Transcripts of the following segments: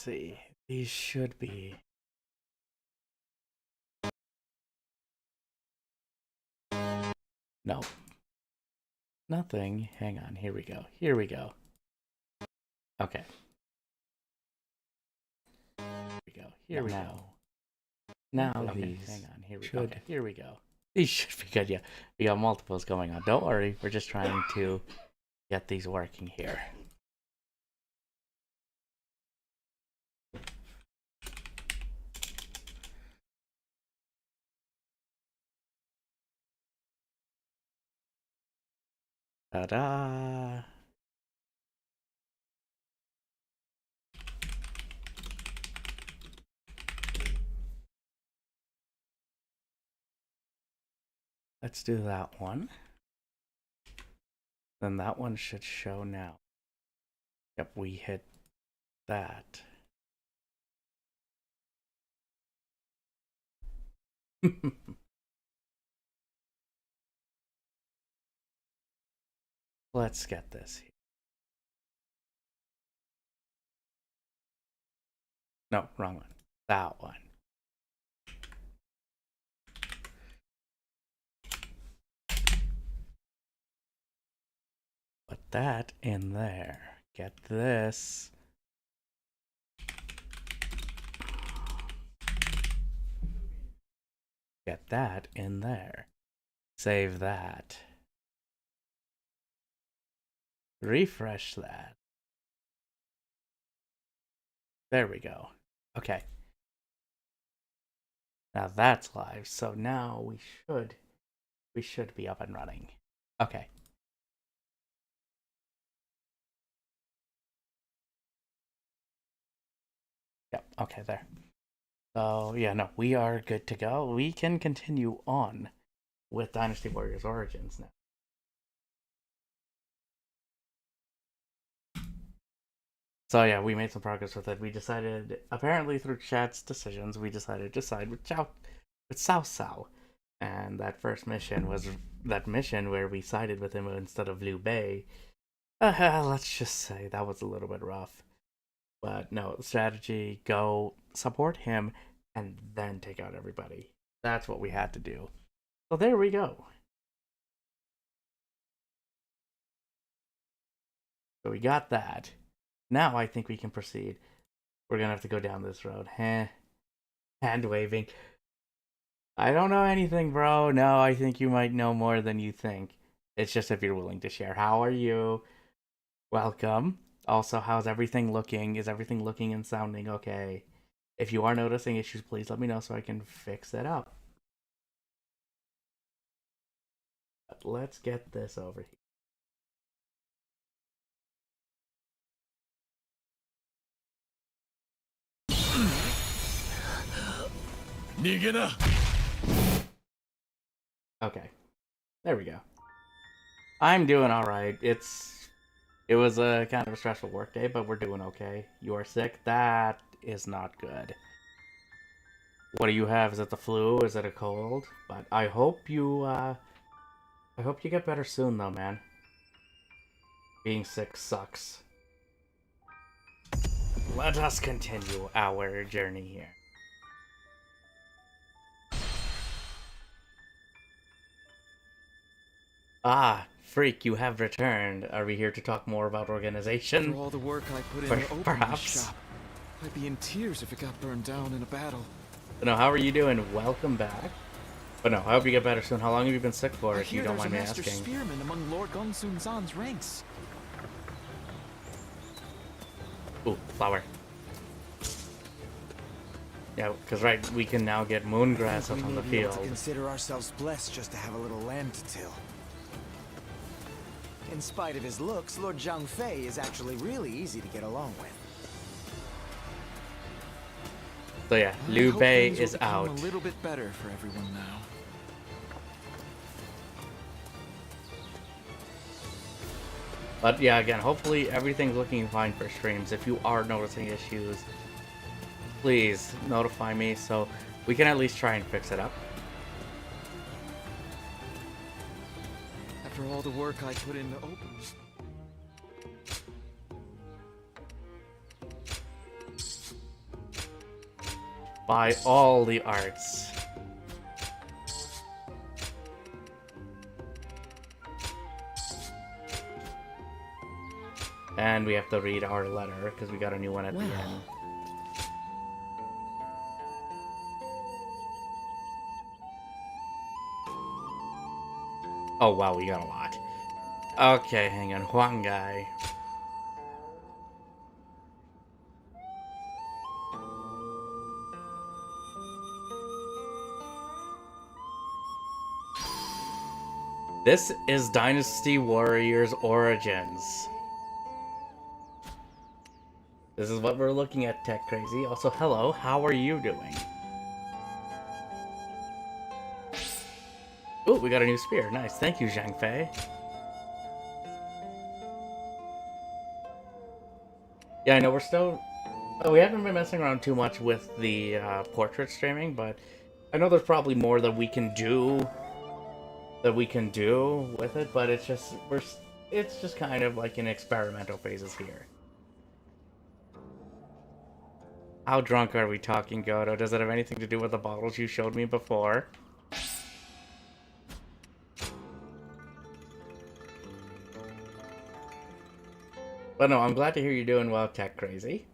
see. These should be. No. Nothing. Hang on. Here we go. Here we go. Okay. Here we go. Here we go. Now these. Hang on. Here we go. Okay, here we go. These should be good. Yeah. We got multiples going on. Don't worry. We're just trying to get these working here. Ta-da! Let's do that one. Then that one should show now. Yep, we hit that. Let's get this here. No, wrong one. That one. Put that in there. Get this. Get that in there. Save that. Refresh that. There we go. Okay. Now that's live. So now we should be up and running. Okay. Yep. Okay, there. So yeah, no, we are good to go. We can continue on with Dynasty Warriors Origins now. So yeah, we made some progress with it. We decided, apparently through chat's decisions, we decided to side with Cao Cao. And that first mission was that mission where we sided with him instead of Liu Bei. Let's just say that was a little bit rough. But no, strategy, go support him and then take out everybody. That's what we had to do. So there we go. So we got that. Now I think we can proceed. We're gonna have to go down this road. Hand waving. I don't know anything, bro. No, I think you might know more than you think. It's just if you're willing to share. How are you? Welcome. Also, how's everything looking? Is everything looking and sounding okay? If you are noticing issues, please let me know so I can fix it up. But let's get this over here. Okay. There we go. I'm doing alright. It was a kind of a stressful work day, but we're doing okay. You are sick? That is not good. What do you have? Is it the flu? Is it a cold? But I hope you get better soon though, man. Being sick sucks. Let us continue our journey here. Ah, freak, you have returned. Are we here to talk more about organization? For all the work I put in to open this shop, I'd be in tears if it got burned down in a battle. No, how are you doing? Welcome back. But no, I hope you get better soon. How long have you been sick for, if you don't mind me asking? There's a master spearman among Lord Gongsun Zan's ranks. Ooh, flower. Yeah, because right, we can now get moongrass up on the field. To consider ourselves blessed just to have a little land to till. In spite of his looks, Lord Zhang Fei is actually really easy to get along with. So yeah, Liu Bei is out. A little bit better for everyone now. But yeah, again, hopefully everything's looking fine for streams. If you are noticing issues, please notify me so we can at least try and fix it up. After all the work I put in to open... buy all the arts. And we have to read our letter, because we got a new one at the end. Oh wow, we got a lot. Okay, hang on. Huang Gai. This is Dynasty Warriors Origins. This is what we're looking at, Tech Crazy. Also, hello, how are you doing? Oh, we got a new spear. Nice. Thank you, Zhang Fei. Yeah, I know we're still... we haven't been messing around too much with the portrait streaming, but I know there's probably more that we can do with it, but it's just it's just kind of like in experimental phases here. How drunk are we talking, Goto? Does it have anything to do with the bottles you showed me before? But no, I'm glad to hear you're doing well, Tech Crazy.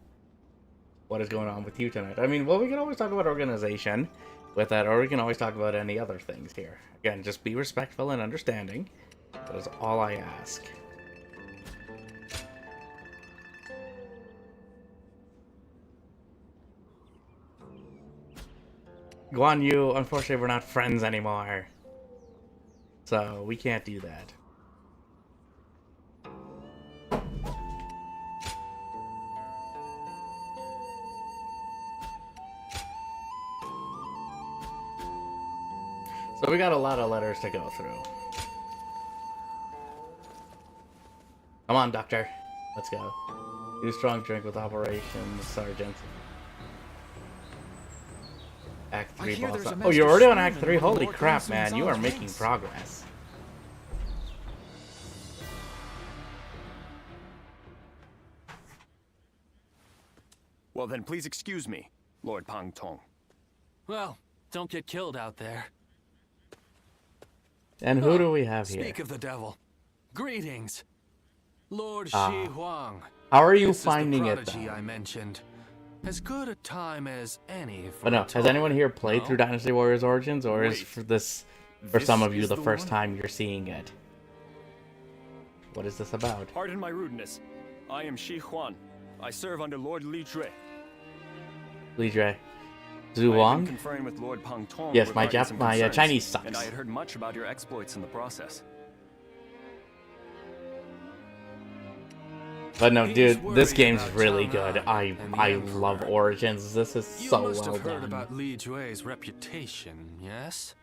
What is going on with you tonight? I mean, well, we can always talk about organization with that, or we can always talk about any other things here. Again, just be respectful and understanding. That is all I ask. Guan Yu, unfortunately, we're not friends anymore. So, we can't do that. So we got a lot of letters to go through. Come on, Doctor. Let's go. Do strong drink with operations, Sergeant. Act 3 boss up. Oh, you're already on Act 3? Holy crap, man. You are making progress. Well then, please excuse me, Lord Pang Tong. Well, don't get killed out there. And who do we have here? Speak of the devil. Greetings, Lord Shi Huang. How are you This finding is the it, prodigy though? I mentioned. As good a time as any for But no, a has talk. anyone here played No? through Dynasty Warriors Origins, or is for this, for This some of you, is the the first one? time you're seeing it? What is this about? Pardon my rudeness. I am Shi Huan. I serve under Lord Li Jue. Li Jue. I have Zhu been Wang? conferring with Lord Pang Tong Yes, my regarding some my concerns, Chinese sucks. and I had heard much about your exploits in the process. But no, He's dude, this worried game's about really Zhang good. Ran and the I Emperor. love Origins. This is You so must well have heard done. about Li Jue's reputation, yes?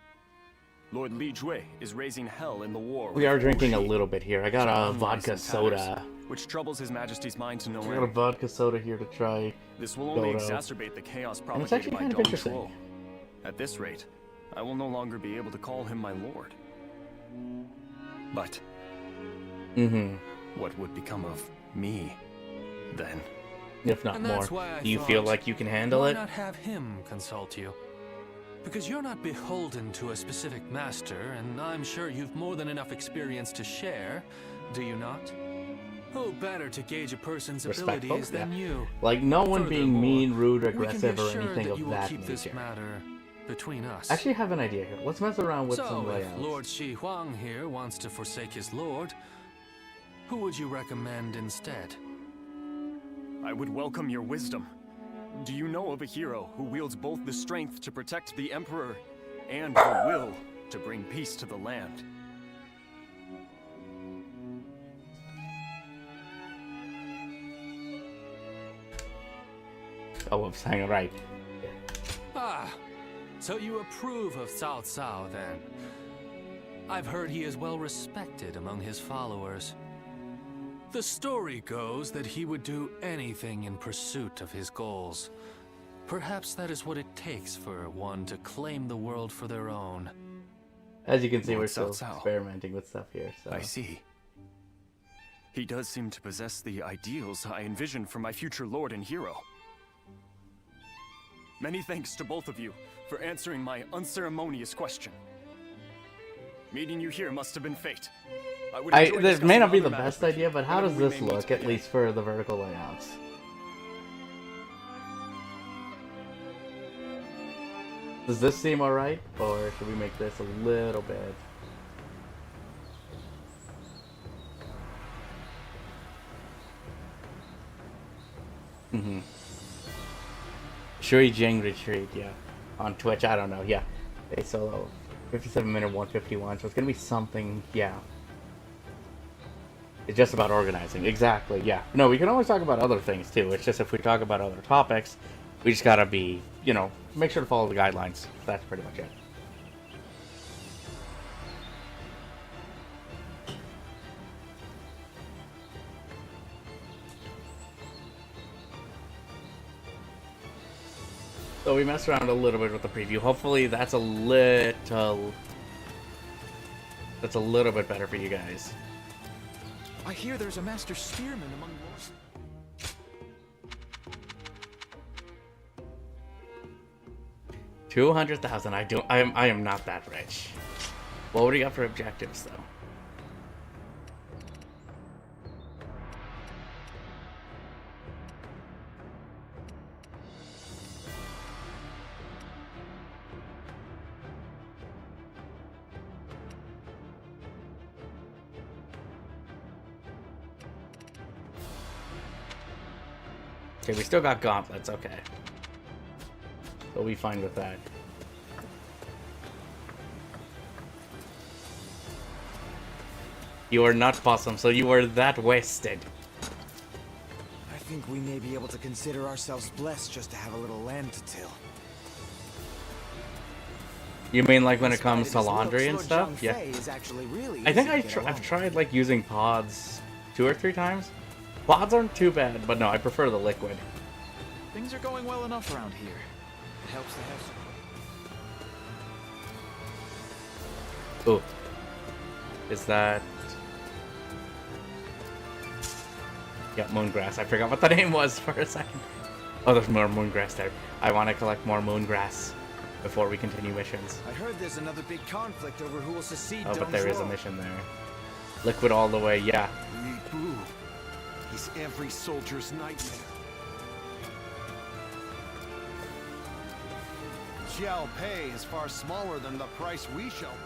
Lord Li Jue is raising hell in the war. We with are drinking a Wu Shi, little bit here. I got a Zhang vodka Li's and tatters, soda. which troubles His Majesty's mind to no I got a end. vodka soda here to try. This will only Goto. exacerbate the chaos And it's propagated actually by kind of Dong interesting. Shuo. At this rate, I will no longer be able to call him my lord. But what would become of me then? If not And more. that's why I Do you feel thought, like you can handle why it? not have him consult you? Because you're not beholden to a specific master, and I'm sure you've more than enough experience to share, do you not? Who better to gauge a person's Respectful? abilities than Yeah. you? Like, no one being Furthermore, mean, rude, we can be aggressive, or assured anything that of you will that keep this nature. matter between us. Actually, I have an idea here. Let's mess around with some So, if layouts. Lord Shi Huang here wants to forsake his lord, who would you recommend instead? I would welcome your wisdom. Do you know of a hero who wields both the strength to protect the Emperor and the will to bring peace to the land? Oh, whoops, hang on, right. Ah, so you approve of Cao Cao then? I've heard he is well respected among his followers. The story goes that he would do anything in pursuit of his goals. Perhaps that is what it takes for one to claim the world for their own. As you can see, Lord we're still Cao Cao. experimenting with stuff here, so... I see. He does seem to possess the ideals I envisioned for my future lord and hero. Many thanks to both of you for answering my unceremonious question. Meeting you here must have been fate. I would enjoy This may discussing not be other the matters best with idea, you but how whenever does we this may meet look, at again. least for the vertical layouts? Does this seem alright? Or should we make this a little bit? Mm-hmm. Shui Jing Retreat, yeah. On Twitch, I don't know, yeah. They solo 57-minute 151, so it's gonna be something, yeah. It's just about organizing, exactly, yeah. No, we can always talk about other things too. It's just if we talk about other topics, we just gotta be, you know, make sure to follow the guidelines. That's pretty much it. So we messed around a little bit with the preview. Hopefully that's a little bit better for you guys. I hear there's a master spearman among yours. 200,000. I am not that rich. What do you got for objectives though? Okay, we still got gauntlets, okay. We'll be fine with that. You are not possum, so you are that wasted. I think we may be able to consider ourselves blessed just to have a little land to till. You mean like when it comes to laundry and stuff? Lord Yeah. Zhang Fei is actually really I think easy to get along I've tried like using pods 2 or 3 times. Pods aren't too bad, but no, I prefer the liquid. Things are going well enough around here. It helps to have some. Ooh. Is that... Yeah, moongrass. I forgot what the name was for a second. Oh, there's more moongrass there. I want to collect more moongrass before we continue missions. I heard there's another big conflict over who will secede. Oh, but there is a mission there. Liquid all the way, yeah. Li Bu. He's every soldier's nightmare. Xiao Pei is far smaller than the price we shall pay.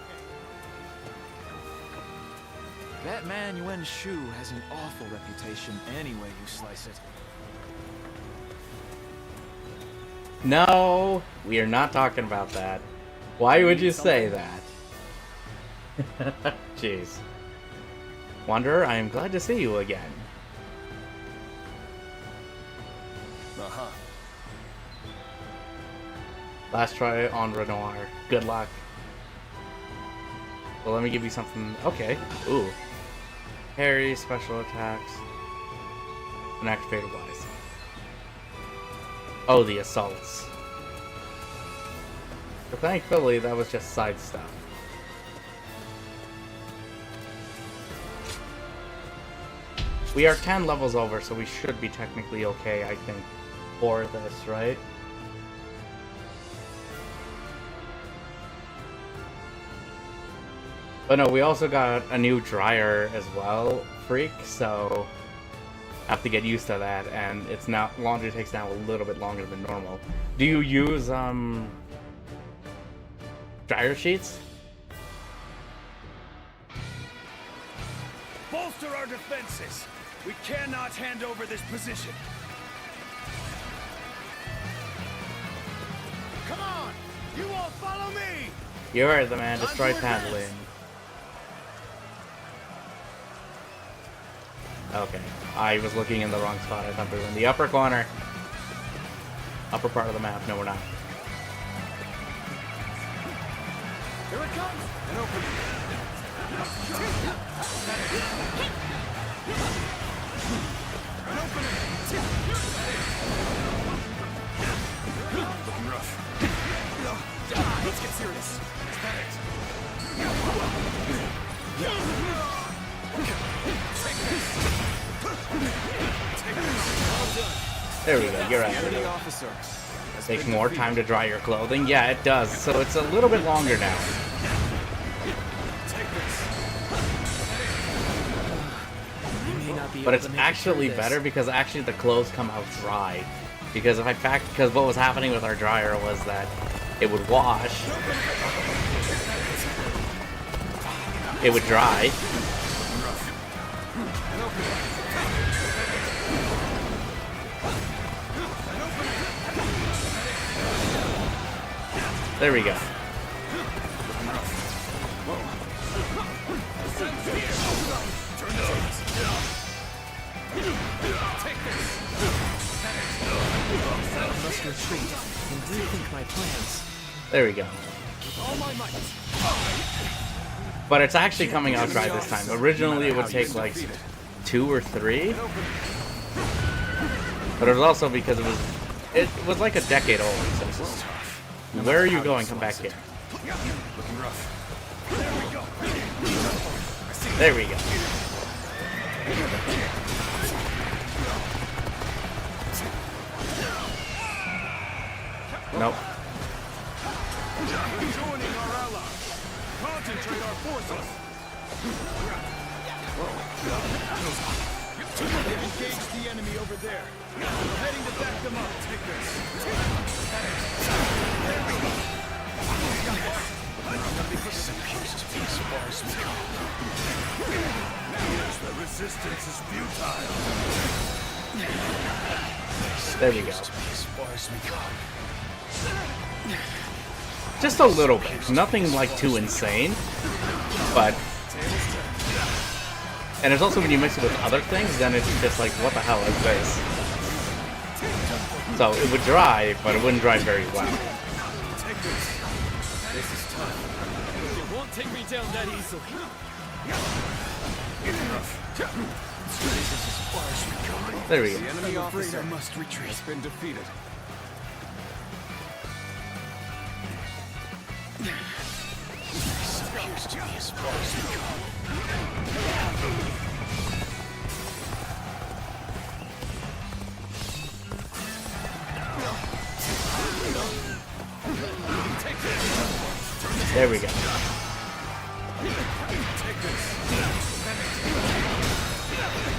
That man Yuan Shu has an awful reputation any way you slice it. No, we are not talking about that. Why would you say that? Jeez. Wanderer, I am glad to see you again. Uh-huh. Last try on Renoir. Good luck. Well, let me give you something. Okay. Ooh. Parry, special attacks. And activated wise. Oh, the assaults. But thankfully, that was just side stuff. We are 10 levels over, so we should be technically okay, I think, for this, right? But no, we also got a new dryer as well, freak, so I have to get used to that, and it's now, laundry takes now a little bit longer than normal. Do you use, dryer sheets? Bolster our defenses. We cannot hand over this position. Come on! You all follow me! You are the man, destroy Tadlin. Okay, I was looking in the wrong spot. I thought we were in the upper corner. Upper part of the map. No, we're not. Here it comes! An opening. An opening! Looking rough. Let's get serious. Is that it? Take this! Well done. There we go. You're The enemy right. officer has Takes been more defeated. time to dry your clothing. Yeah, it does. So it's a little bit longer now. Take this. But it's actually better because actually the clothes come out dry. Because because what was happening with our dryer was that it would wash, it would dry, there we go. Must retreat and rethink my plans. There we go. All my might. But it's actually coming out dry this time. Originally it would take like 2 or 3. But it was also because it was like a decade old. So. Where are you going? Come back here. There we go. Nope. Joining our allies. Concentrate our forces. Engage the enemy over there. We're heading to back them up. Take this. This appears to be as far as we go. The resistance is futile. There we go. As far as we go. Just a little bit. Nothing like too insane. But... And it's also when you mix it with other things, then it's just like, what the hell is this? So it would dry, but it wouldn't dry very well. This is tough. It won't take me down that easily. There we go. The enemy officer must retreat. Has been defeated. This appears to be as far as we go. There we go.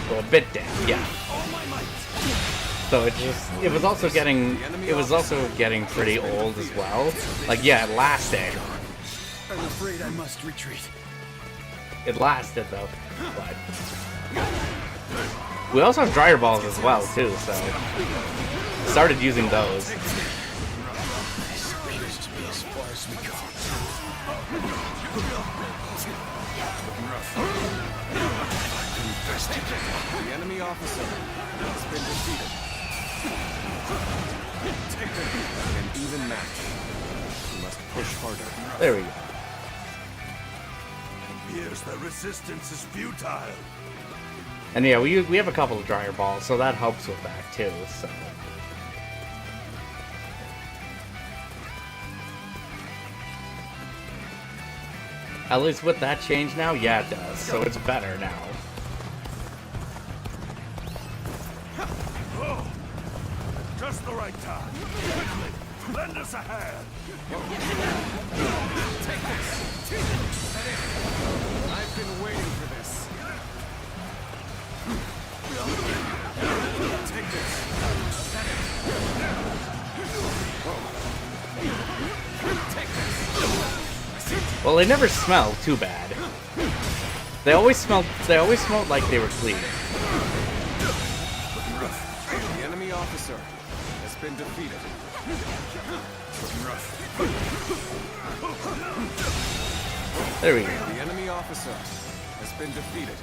Well, a bit down, yeah. So it was also getting pretty old as well. Like, yeah, it lasted. I'm afraid I must retreat. It lasted though. But we also have dryer balls as well too, so started using those. This appears to be as far as we go. The enemy officer has been defeated. Take it. An even match. We must push harder. There we go. Here's the resistance is futile. And yeah, we have a couple of dryer balls, so that helps with that too. So at least with that change now, yeah, it does. So it's better now. Oh, just the right time. Quickly, lend us a hand. I've been waiting for this. Take this. Well, they never smelled too bad. They always smelled like they were clean. The enemy officer has been defeated. There we go. The enemy officer has been defeated.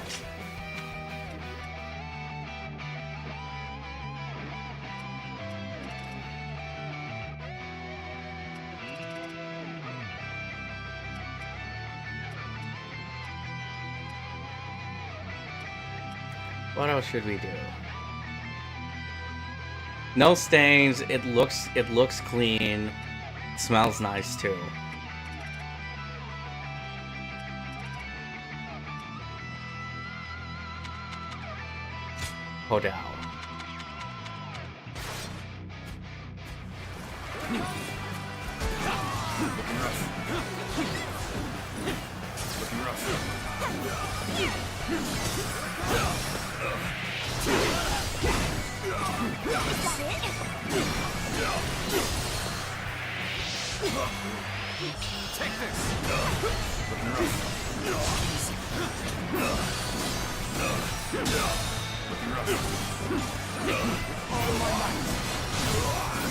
What else should we do? No stains. It looks clean. Smells nice too. Hodao.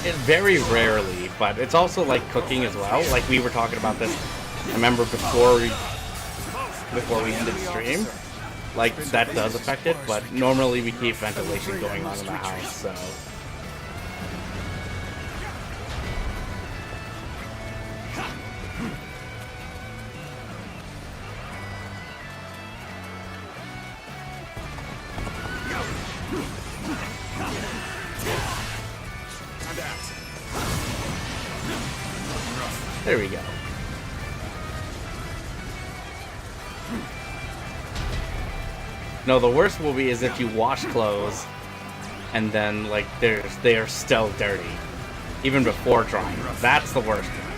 It very rarely, but it's also like cooking as well. Like we were talking about this. I remember before we ended the stream. Like that does affect it, but normally we keep ventilation going on in the house, so. There we go. No, the worst will be is if you wash clothes and then like they are still dirty, even before drying. That's the worst one.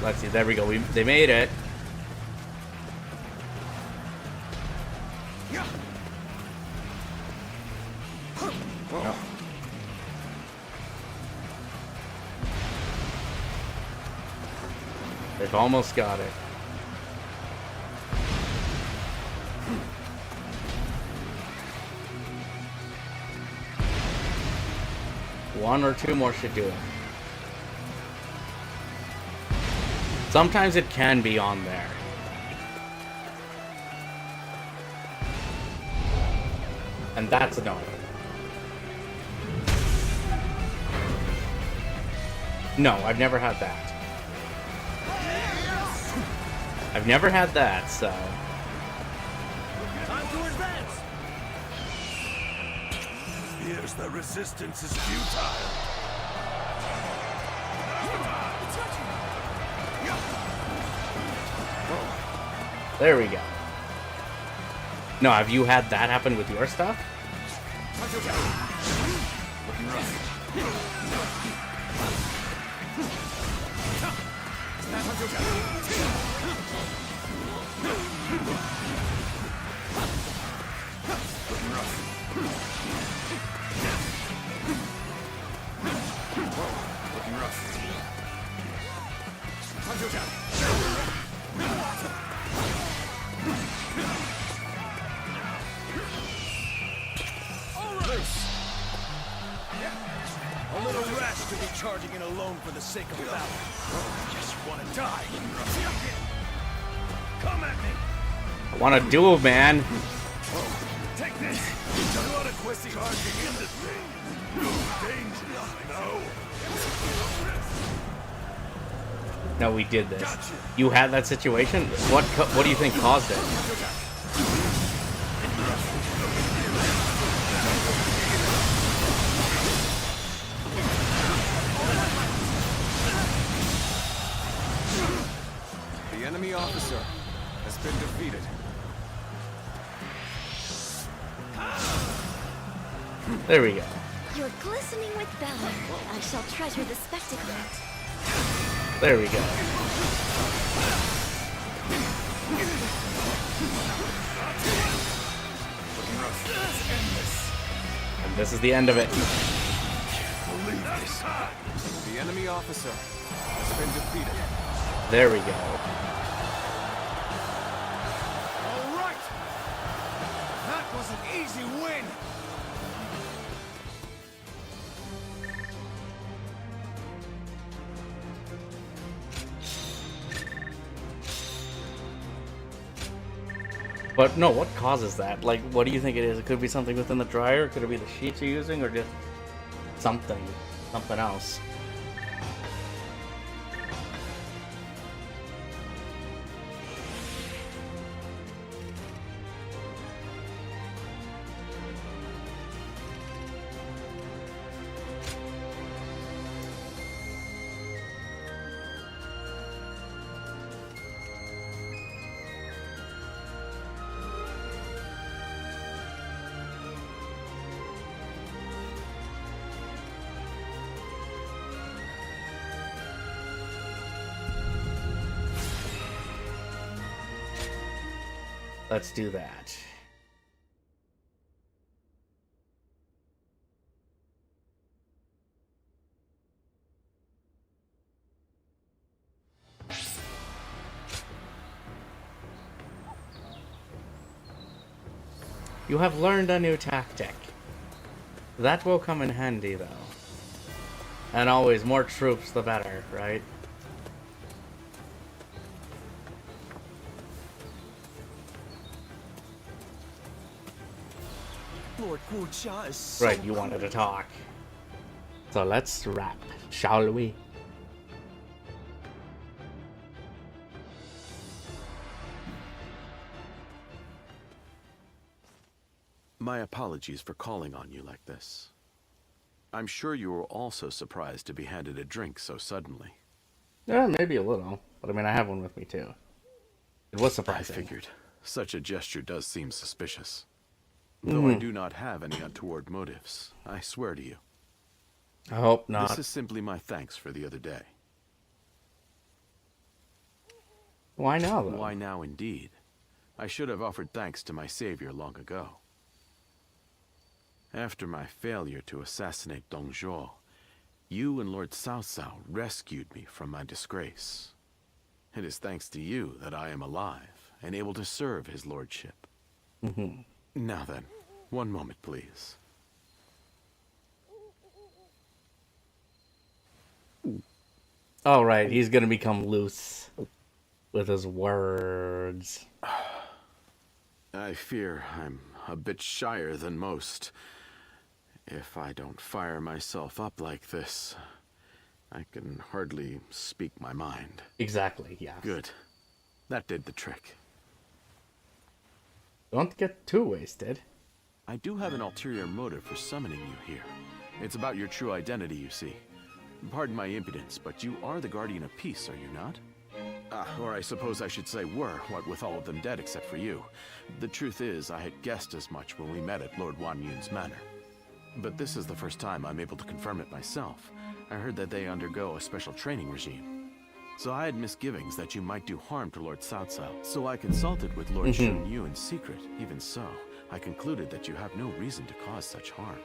Let's see. There we go. They made it. No. They've almost got it. One or two more should do it. Sometimes it can be on there. And that's annoying. No, I've never had that. I've never had that, so... Time to advance! Here's the resistance is futile. There we go. No, have you had that happen with your stuff? Looking rough. A little rash to be charging in alone for the sake of battle. Just want to die. Come at me. I want to duel, man. Take this. You want to quit charging in this thing? No danger. No. No, we did this. You had that situation? What do you think caused it? The enemy officer has been defeated. There we go. You're glistening with valor. I shall treasure the spectacle. There we go. And this is the end of it. The enemy officer has been defeated. There we go. All right. That was an easy win. But no, what causes that? Like, what do you think it is? It could be something within the dryer, could it be the sheets you're using, or just something else? Let's do that. You have learned a new tactic. That will come in handy, though. And always, more troops the better, right? Lord Wu Jia is so Right, you wanted to talk. So let's wrap, shall we? My apologies for calling on you like this. I'm sure you were also surprised to be handed a drink so suddenly. Yeah, maybe a little. But I mean, I have one with me too. It was surprising. I figured. Such a gesture does seem suspicious. Though I do not have any untoward motives, I swear to you. I hope not. This is simply my thanks for the other day. Why now, though? Why now, indeed? I should have offered thanks to my savior long ago. After my failure to assassinate Dong Zhuo, you and Lord Cao Cao rescued me from my disgrace. It is thanks to you that I am alive and able to serve his lordship. Now then, one moment, please. All right, he's gonna become loose with his words. I fear I'm a bit shyer than most. If I don't fire myself up like this, I can hardly speak my mind. Exactly, yeah. Good. That did the trick. Don't get too wasted. I do have an ulterior motive for summoning you here. It's about your true identity, you see. Pardon my impudence, but you are the Guardian of Peace, are you not? Or I suppose I should say were, what with all of them dead except for you. The truth is, I had guessed as much when we met at Lord Wan Yun's manor. But this is the first time I'm able to confirm it myself. I heard that they undergo a special training regime. So I had misgivings that you might do harm to Lord Cao Cao. So I consulted with Lord Shun Yu in secret. Even so, I concluded that you have no reason to cause such harm.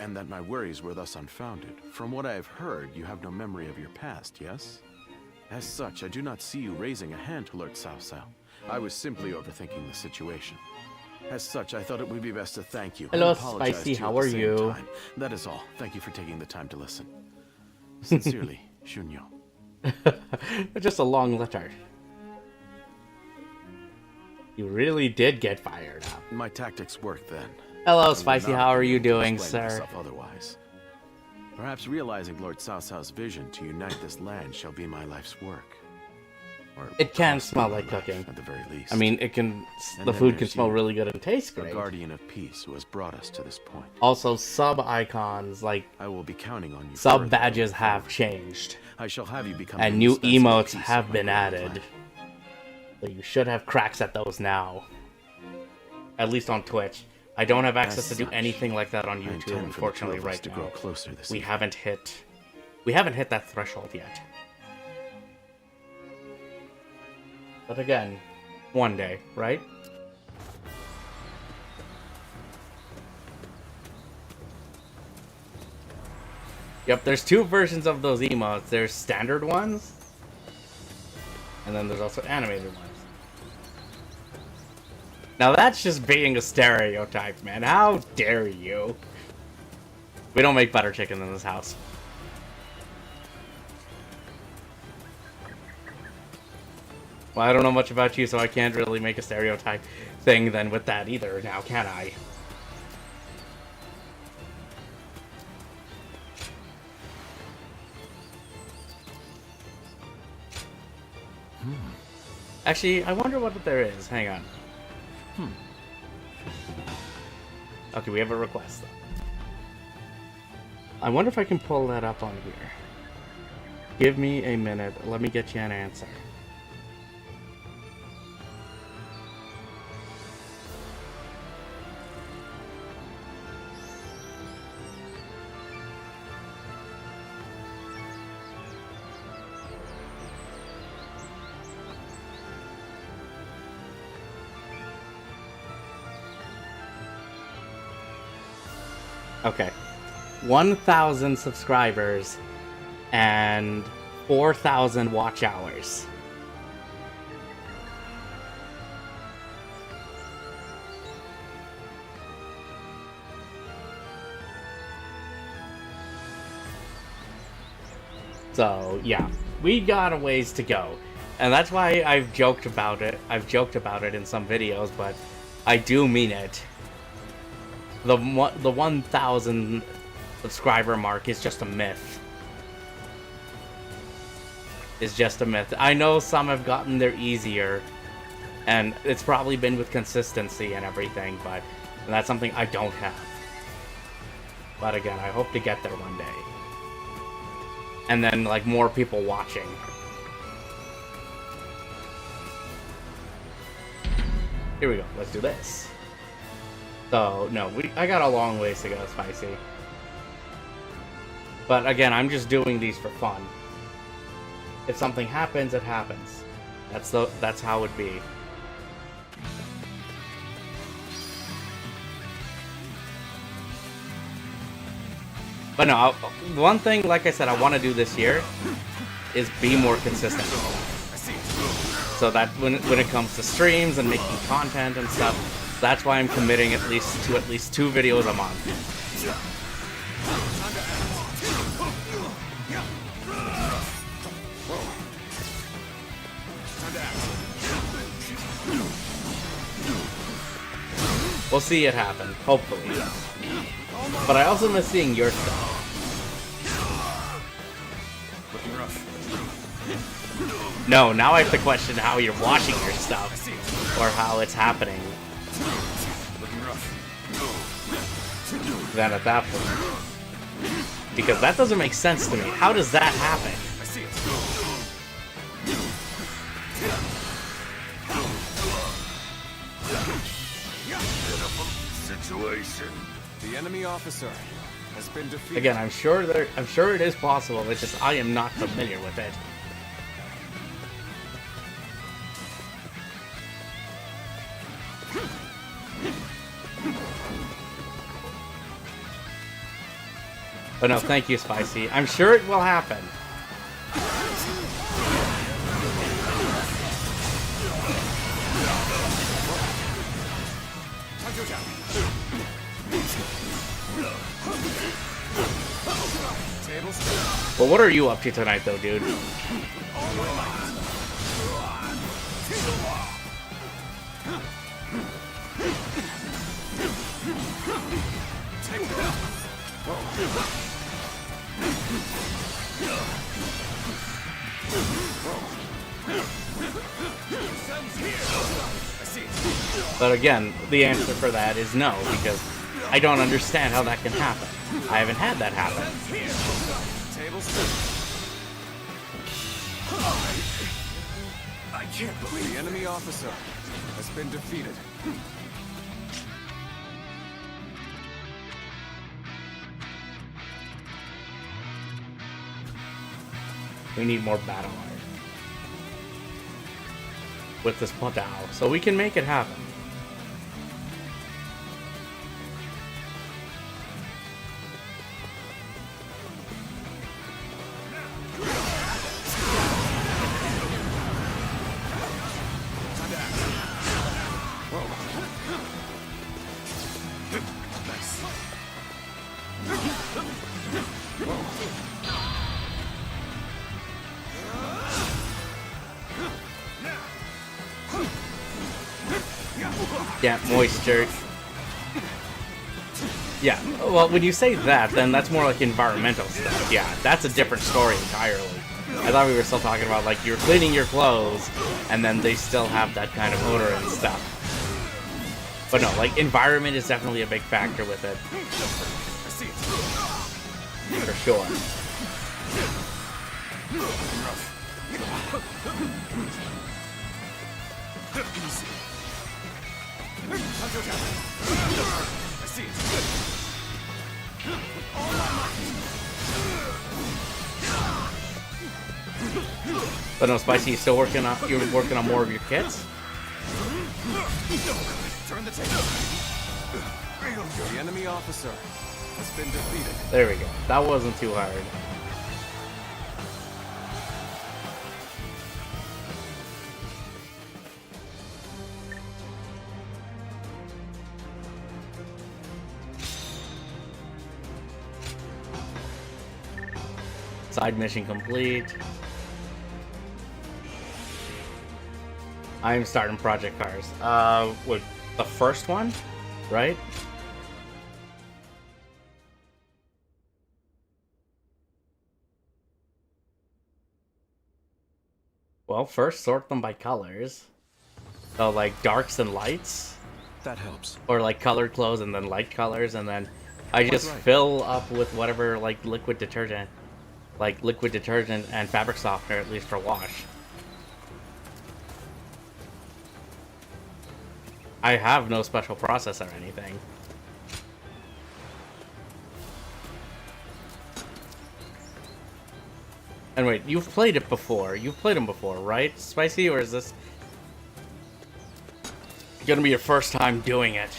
And that my worries were thus unfounded. From what I have heard, you have no memory of your past, yes? As such, I do not see you raising a hand to Lord Cao Cao. I was simply overthinking the situation. As such, I thought it would be best to thank you. Hello, and apologize Spicy, to you how at are the same you? time. That is all. Thank you for taking the time to listen. Sincerely, Shunyo. Just a long letter. You really did get fired up. My tactics worked then. Hello, I would Spicy, not how have are been you able to doing, explain sir? myself otherwise. Perhaps realizing Lord Cao Cao's vision to unite this land shall be my life's work. Or It can cost smell me like my life, cooking. at the very least. I mean, it can. And The then food can there's smell you, really good and taste the great. Guardian of Peace who has brought us to this point. Also, sub icons like I will be counting on you. sub further badges going have forward. changed, I shall have you become and the new indispensable emotes piece of have my been growing added. plan. So you should have cracks at those now. At least on Twitch. I don't have access to do such, anything like that on I YouTube, intend for the two unfortunately, of us right to now. grow closer this We evening. haven't hit that threshold yet. But again, one day, right? Yep, there's two versions of those emotes. There's standard ones, and then there's also animated ones. Now that's just being a stereotype, man. How dare you? We don't make butter chicken in this house. Well, I don't know much about you, so I can't really make a stereotype thing then with that either, now can I? Actually, I wonder what there is. Hang on. Okay, we have a request, though. I wonder if I can pull that up on here. Give me a minute. Let me get you an answer. Okay. 1,000 subscribers and 4,000 watch hours. So, yeah, we got a ways to go. And that's why I've joked about it. I've joked about it in some videos, but I do mean it. The 1,000 subscriber mark is just a myth. It's just a myth. I know some have gotten there easier, and it's probably been with consistency and everything, but that's something I don't have. But again, I hope to get there one day. And then, like, more people watching. Here we go. Let's do this. So, no, I got a long ways to go, Spicy. But again, I'm just doing these for fun. If something happens, it happens. That's how it be. But no, one thing, like I said, I want to do this year is be more consistent. So that when it comes to streams and making content and stuff, that's why I'm committing at least to 2 videos a month. We'll see it happen, hopefully. But I also miss seeing your stuff. Looking rough. No, now I have to question how you're watching your stuff. Or how it's happening. Looking rough. Then at that point. Because that doesn't make sense to me. How does that happen? I see it. Situation. The enemy officer has been defeated. Again, I'm sure it is possible. It's just I am not familiar with it. But no, thank you, Spicy. I'm sure it will happen. Well, what are you up to tonight, though, dude? But again, the answer for that is no, because I don't understand how that can happen. I haven't had that happen. I can't believe the enemy officer has been defeated. We need more battle art with this Padao, so we can make it happen. Yeah, moisture. Yeah, well, when you say that, then that's more like environmental stuff. Yeah, that's a different story entirely. I thought we were still talking about, like, you're cleaning your clothes, and then they still have that kind of odor and stuff. But no, like, environment is definitely a big factor with it. For sure. I see it. But no, Spicy, you're working on more of your kits? Turn the table. The enemy officer has been defeated. There we go. That wasn't too hard. Side mission complete. I'm starting Project Cars. With the first one, right? Well, first sort them by colors. So like darks and lights, That helps. or like colored clothes and then light colors, and then I just right. fill up with whatever like liquid detergent and fabric softener, at least for wash. I have no special process or anything. And wait, you've played it before. You've played them before, right, Spicy? Or is this gonna be your first time doing it?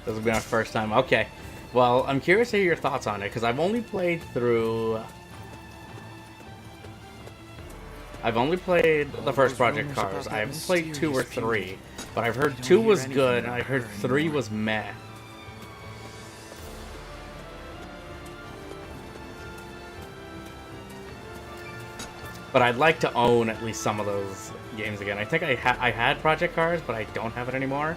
This will be my first time. Okay. Well, I'm curious to hear your thoughts on it, because I've only played the first Project Cars. I haven't played 2 or 3, but I've heard 2 was good, and I heard 3 was meh. But I'd like to own at least some of those games again. I think I had Project Cars, but I don't have it anymore.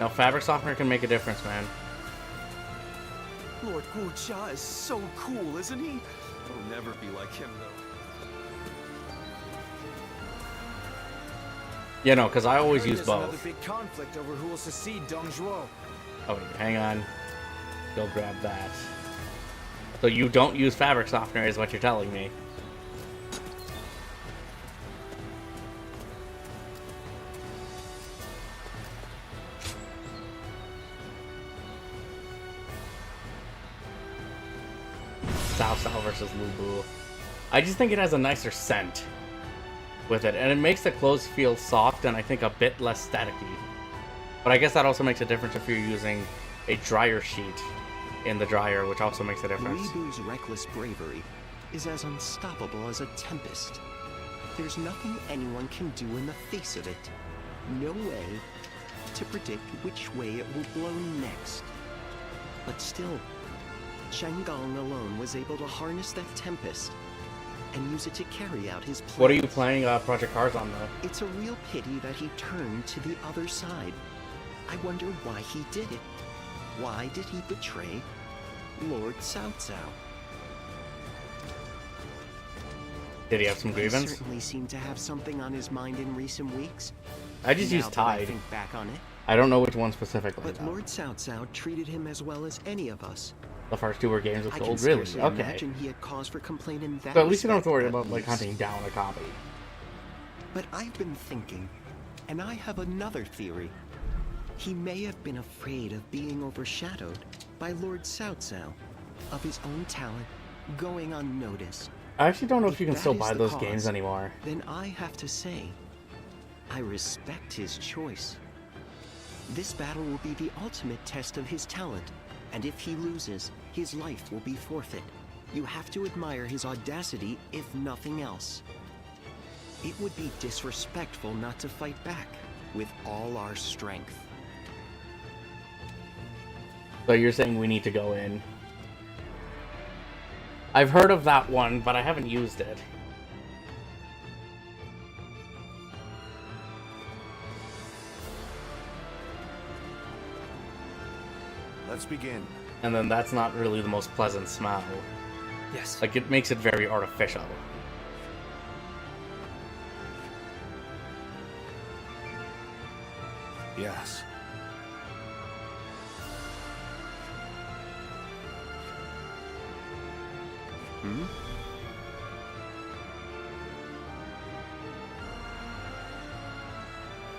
Now, fabric softener can make a difference, man. Lord Guocha is so cool, isn't he? I'll never be like him, though. You know, because I always Heard use there's another both. big conflict over who will succeed Dong Zhuo. Oh, wait, hang on. Go grab that. So you don't use fabric softener is what you're telling me. Cao Cao versus Lu Bu. I just think it has a nicer scent with it, and it makes the clothes feel soft and I think a bit less staticky. But I guess that also makes a difference if you're using a dryer sheet in the dryer, which also makes a difference. Weebu's reckless bravery is as unstoppable as a tempest. There's nothing anyone can do in the face of it. No way to predict which way it will blow next. But still, Shanggong alone was able to harness that tempest and use it to carry out his plan. What are you playing Project Cars on, though? It's a real pity that he turned to the other side. I wonder why he did it. Why did he betray Lord Cao Cao? Did he have some He grievance? certainly seemed to have something on his mind in recent weeks. I just Now used that I Tide. think back on it, I don't know which one specifically. but though. Lord Cao Cao treated him as well as any of us. The first 2 were games of I can gold, really? scarcely Okay. imagine he had cause for complaint in that So at least you don't have to worry respect, about, like, at least. hunting down a copy. But I've been thinking, and I have another theory. He may have been afraid of being overshadowed by Lord Cao Cao, of his own talent going unnoticed. I actually don't know if you can that still is buy the those cause, games anymore. Then I have to say, I respect his choice. This battle will be the ultimate test of his talent, and if he loses, his life will be forfeit. You have to admire his audacity, if nothing else. It would be disrespectful not to fight back with all our strength. So you're saying we need to go in. I've heard of that one, but I haven't used it. Let's begin. And then that's not really the most pleasant smell. Yes. Like, it makes it very artificial. Yes.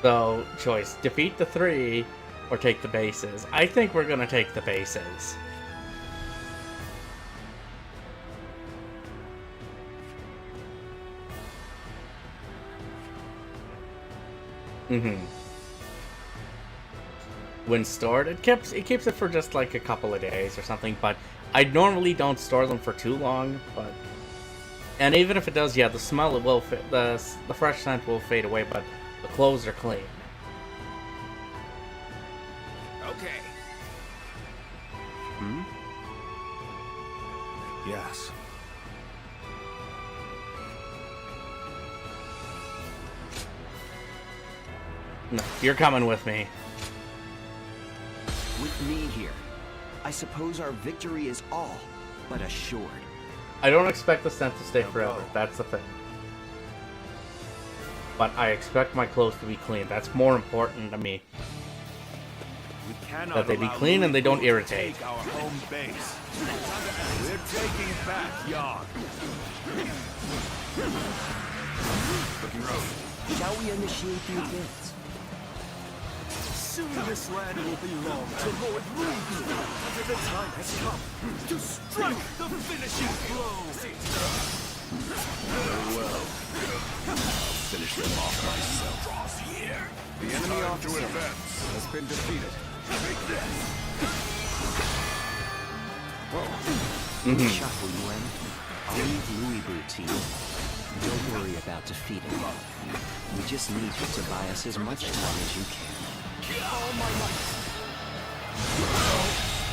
So, choice. Defeat the 3 or take the bases. I think we're gonna take the bases. Mm-hmm. When stored, it keeps it for just like a couple of days or something. But I normally don't store them for too long. But and even if it does, yeah, the smell will the fresh scent will fade away. But the clothes are clean. Okay. Hmm? Yes. No, you're coming with me. With me here, I suppose our victory is all but assured. I don't expect the scent to stay forever. That's the thing. But I expect my clothes to be clean. That's more important to me. That they be clean and they don't irritate. Our home base. We're taking back Yog. Looking rough. Shall we initiate the advance? Soon this land will belong to Lord Ruby. The time has come to strike the finishing blow. Very well. I'll finish them off myself. The enemy officer has been defeated. Shuffle, Yuen. I'll leave Louis Boo team. Don't worry about defeating. We just need you to buy us as much time as you can.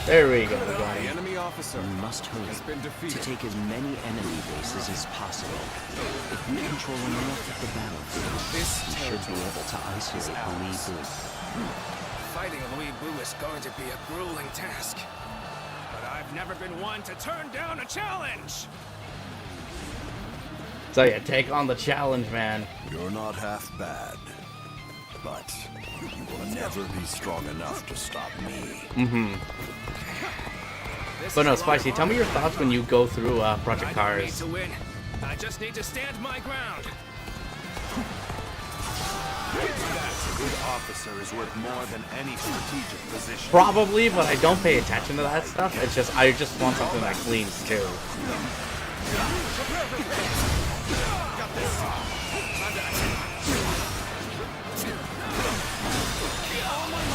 There we go, The guys. enemy officer We must hurry has been to defeated. take as many enemy bases as possible. If we control enough of the battlefield, This we should be able to isolate Louis Boo. Fighting Louis Boo is going to be a grueling task. But I've never been one to turn down a challenge! So yeah, take on the challenge, man. You're not half bad. But you will never be strong enough to stop me. Mm-hmm. But no, Spicy, tell me your thoughts when you go through Project I don't need Cars. to win. I just need to stand my ground. A good officer is worth more than any strategic position. Probably, but I don't pay attention to that stuff. It's just, I just want something that cleans too.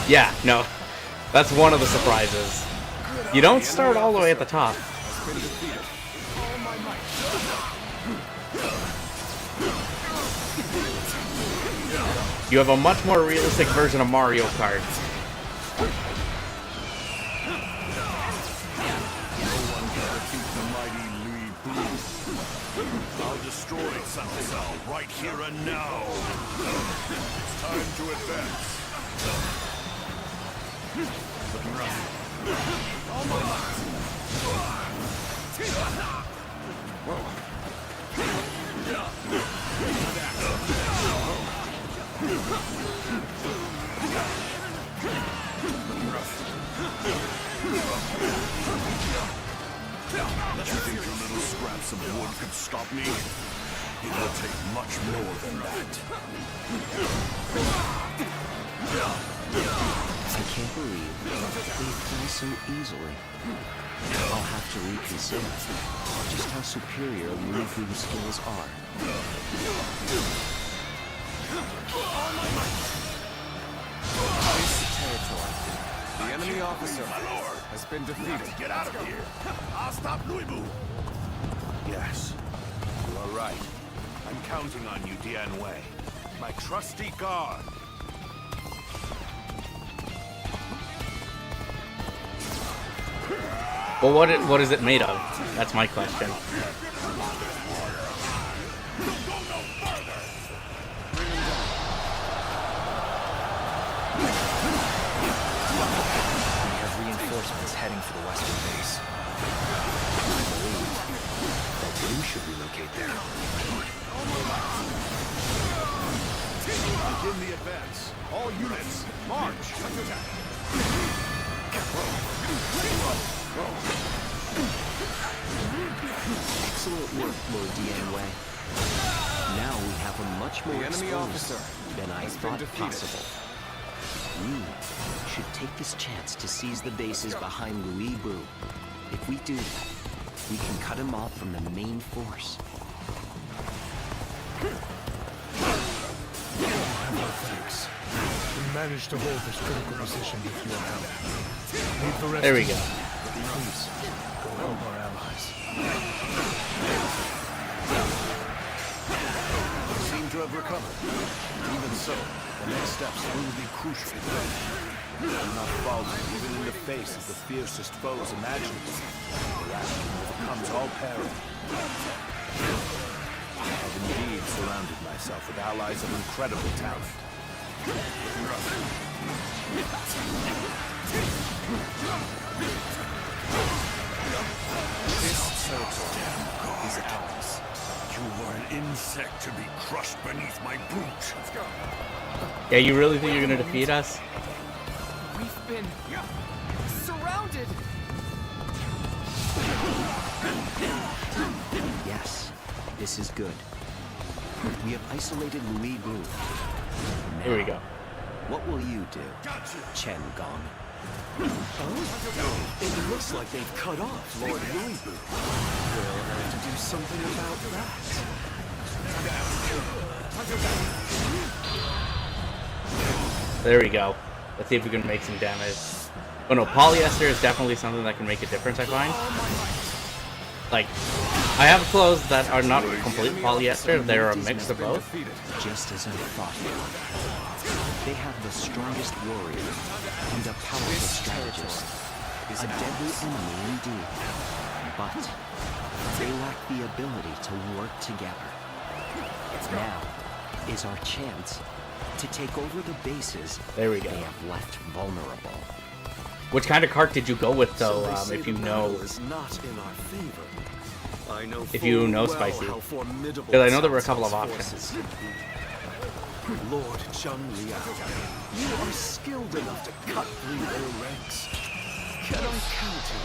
Yeah, no. That's one of the surprises. You don't start all the way at the top. You have a much more realistic version of Mario Kart. I'll destroy Cao Cao right here and now. It's time to advance. Looking rough. You think your little scraps of wood could stop me? It will take much more than that. I can't believe they fell so easily. I'll have to reconsider just how superior Louis Boo's skills are. This territory. The enemy officer has been defeated. Get out of here! I'll stop Louis Boo! Yes, you are right. I'm counting on you, Dian Wei. My trusty guard. Well, what is it made of? That's my question. We have reinforcements heading for the western base. I believe that you should relocate there. Begin the advance. All units, march! Excellent work, Lord Dian Wei. Now we have a much more The enemy exposed officer than I has been thought defeated. possible. We should take this chance to seize the bases behind Louis Boo. If we do that, we can cut him off from the main force. Thanks. We managed to hold this critical position with your help. Leave the rest There we to go. you. Please, go help our allies. You seem to have recovered. Even so, the next steps will be crucial. Do not falter even in the face of the fiercest foes imaginable. Iraqi overcomes all peril. I have indeed surrounded myself with allies of incredible talent. This territory is ours. You were an insect to be crushed beneath my boot. Let's go. Yeah, you really think you're gonna defeat us? We've been surrounded. Yes, this is good. We have isolated Louis Boo. Here we go. What will you do, Chen Gong? Oh, it looks like they've cut off Lord Louis Boo. We'll have to do something about that. There we go. Let's see if we can make some damage. Oh no, polyester is definitely something that can make a difference, I find. Like, I have clothes that are not complete polyester, they're a mix of both. Just as I thought. They have the strongest warrior and a powerful strategist. A deadly enemy indeed. But they lack the ability to work together. Now is our chance to take over the bases There we go. they have left vulnerable. Which kind of cart did you go with though, if you know? If you know Spicy. Because I know there were a couple of options. Lord Chung Liao, you are skilled enough to cut through their ranks. Can I count on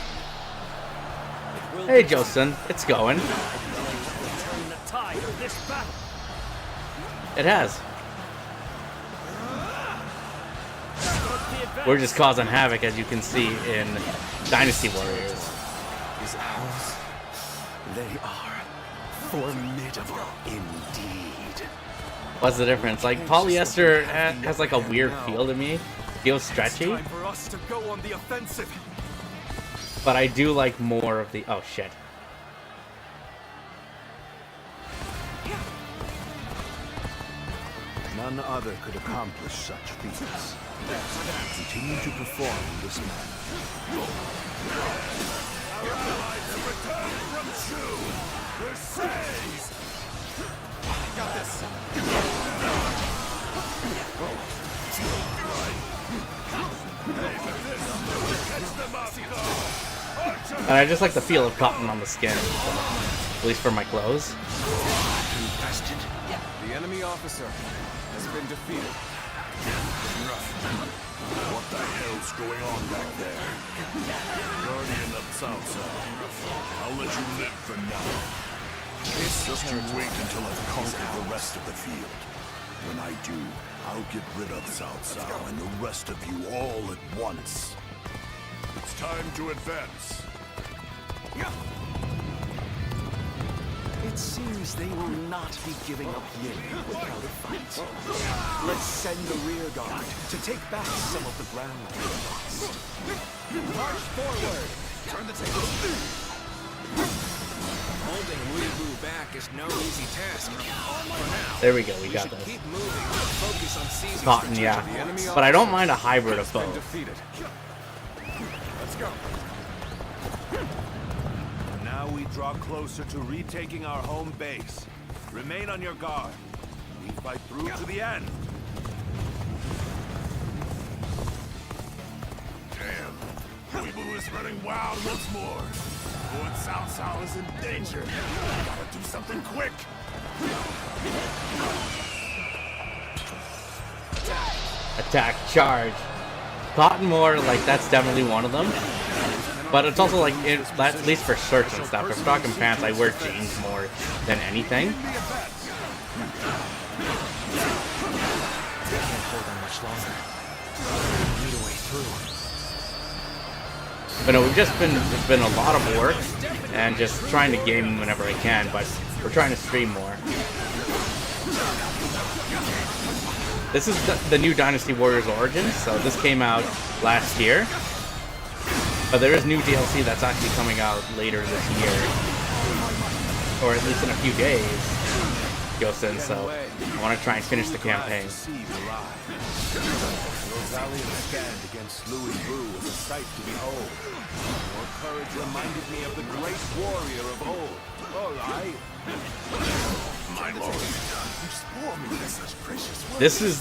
you? Hey Jostin, it's going. Turn the tide of this battle. It has. We're just causing havoc, as you can see in Dynasty Warriors. Is ours? They are formidable indeed. What's the difference? Like, polyester has like a weird feel to me. Feels stretchy. Time for us to go on the offensive. But I do like more of the... Oh, shit. None other could accomplish such feats. Continue to perform in this manner. Our allies have returned from Shu. We're saved. Got this. And I just like the feel of cotton on the skin. At least for my clothes. The enemy officer has been defeated. What the hell's going on back there? Guardian of South South. I'll let you live for now. Just you wait until I've conquered the rest of the field. When I do, I'll get rid of South South and the rest of you all at once. It's time to advance. It seems they will not be giving up yet without a fight. Let's send the rear guard to take back some of the ground we lost. March forward! Turn the table. Holding Weeaboo back is no easy task. For now, There we go, we we got should this. keep moving and focus on seizing Cotton, strategic yeah. enemy But I don't mind a hybrid of Been both. defeated. Let's go. Now we draw closer to retaking our home base. Remain on your guard. We fight through to the end. Damn. Weeaboo is running wild once more. Lord Cao Cao is in danger. Gotta do something quick. Attack, charge. Cotton more, like, that's definitely one of them. But it's also like, at least for shirts and stuff. For stock and pants, I wear jeans more than anything. Can't hold on much longer. Need a way through. But no, it's been a lot of work and just trying to game whenever I can, but we're trying to stream more. This is the new Dynasty Warriors Origins, so this came out last year. But there is new DLC that's actually coming out later this year. Or at least in a few days, Yosin, so I want to try and finish the campaign. Your valiant stand against Louis Boo was a sight to behold. Your courage reminded me of the great warrior of old. My lord, you spoil me with such precious words.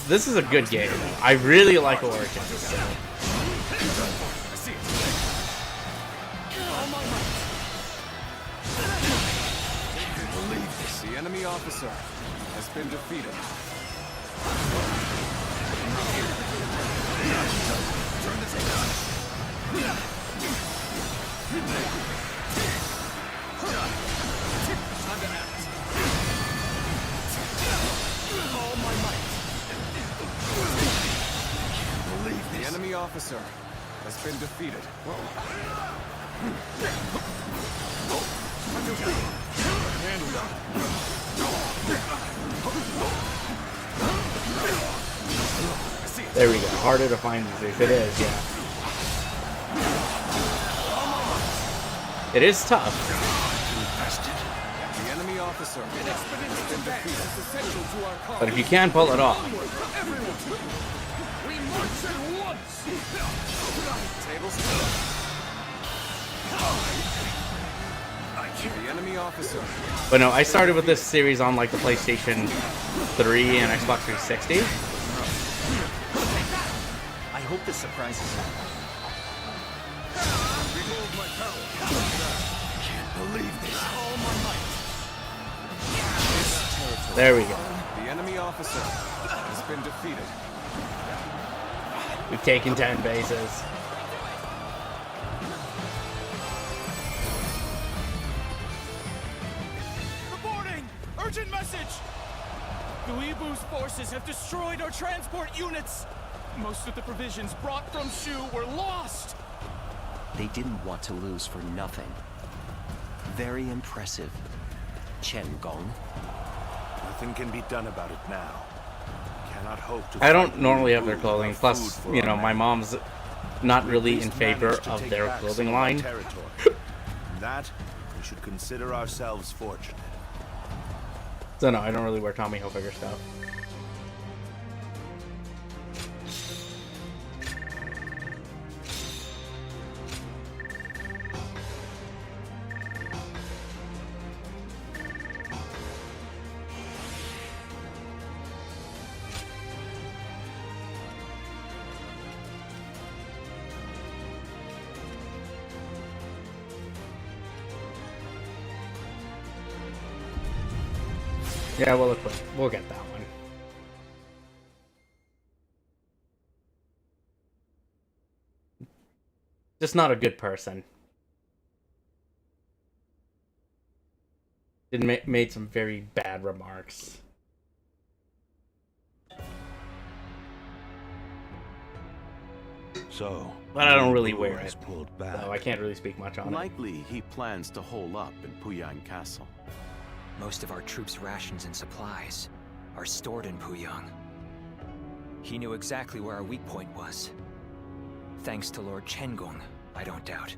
This is a good game. I really like Origins. So. The enemy officer has been defeated. All my might. The enemy officer has been defeated. There we go. Harder to find if it is, yeah. It is tough. The enemy officer has been defeated. Essential to our cause. But if you can pull it off. We march at once. Tables. The enemy officer. But no, I started with this series on like the PlayStation 3 and Xbox 360. I hope this surprises you. Can't believe this. There we go. The enemy officer has been defeated. We've taken 10 bases. Reporting! Urgent message! Guibu's forces have destroyed our transport units! Most of the provisions brought from Shu were lost! They didn't want to lose for nothing. Very impressive. Chen Gong. Nothing can be done about it now. Cannot hope to. I don't normally have their clothing. Plus, you know, my mom's not really in favor of their clothing line. That we should consider ourselves fortunate. So no, I don't really wear Tommy Hilfiger stuff. Yeah, we'll equip. We'll get that one. Just not a good person. Made some very bad remarks. So, But I don't really wear has it, pulled back. so I can't really speak much on it. Likely he plans to hole up in Puyang Castle. Most of our troops' rations and supplies are stored in Puyang. He knew exactly where our weak point was. Thanks to Lord Chengong, I don't doubt.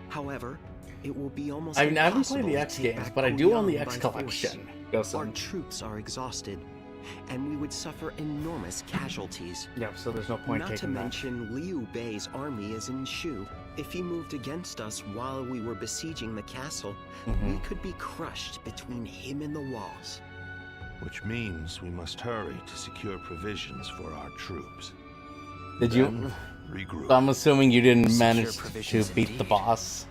However, it will be almost I haven't impossible played the to X take games, back but I do own the Puyang X by collection. force. Go Our son. troops are exhausted, and we would suffer enormous casualties. Yep, so there's no point Not to taking that. mention Liu Bei's army is in Shu. If he moved against us while we were besieging the castle, we could be crushed between him and the walls. Which means we must hurry to secure provisions for our troops. Did you? Then regroup. I'm assuming you didn't Secure manage to provisions beat the indeed. boss.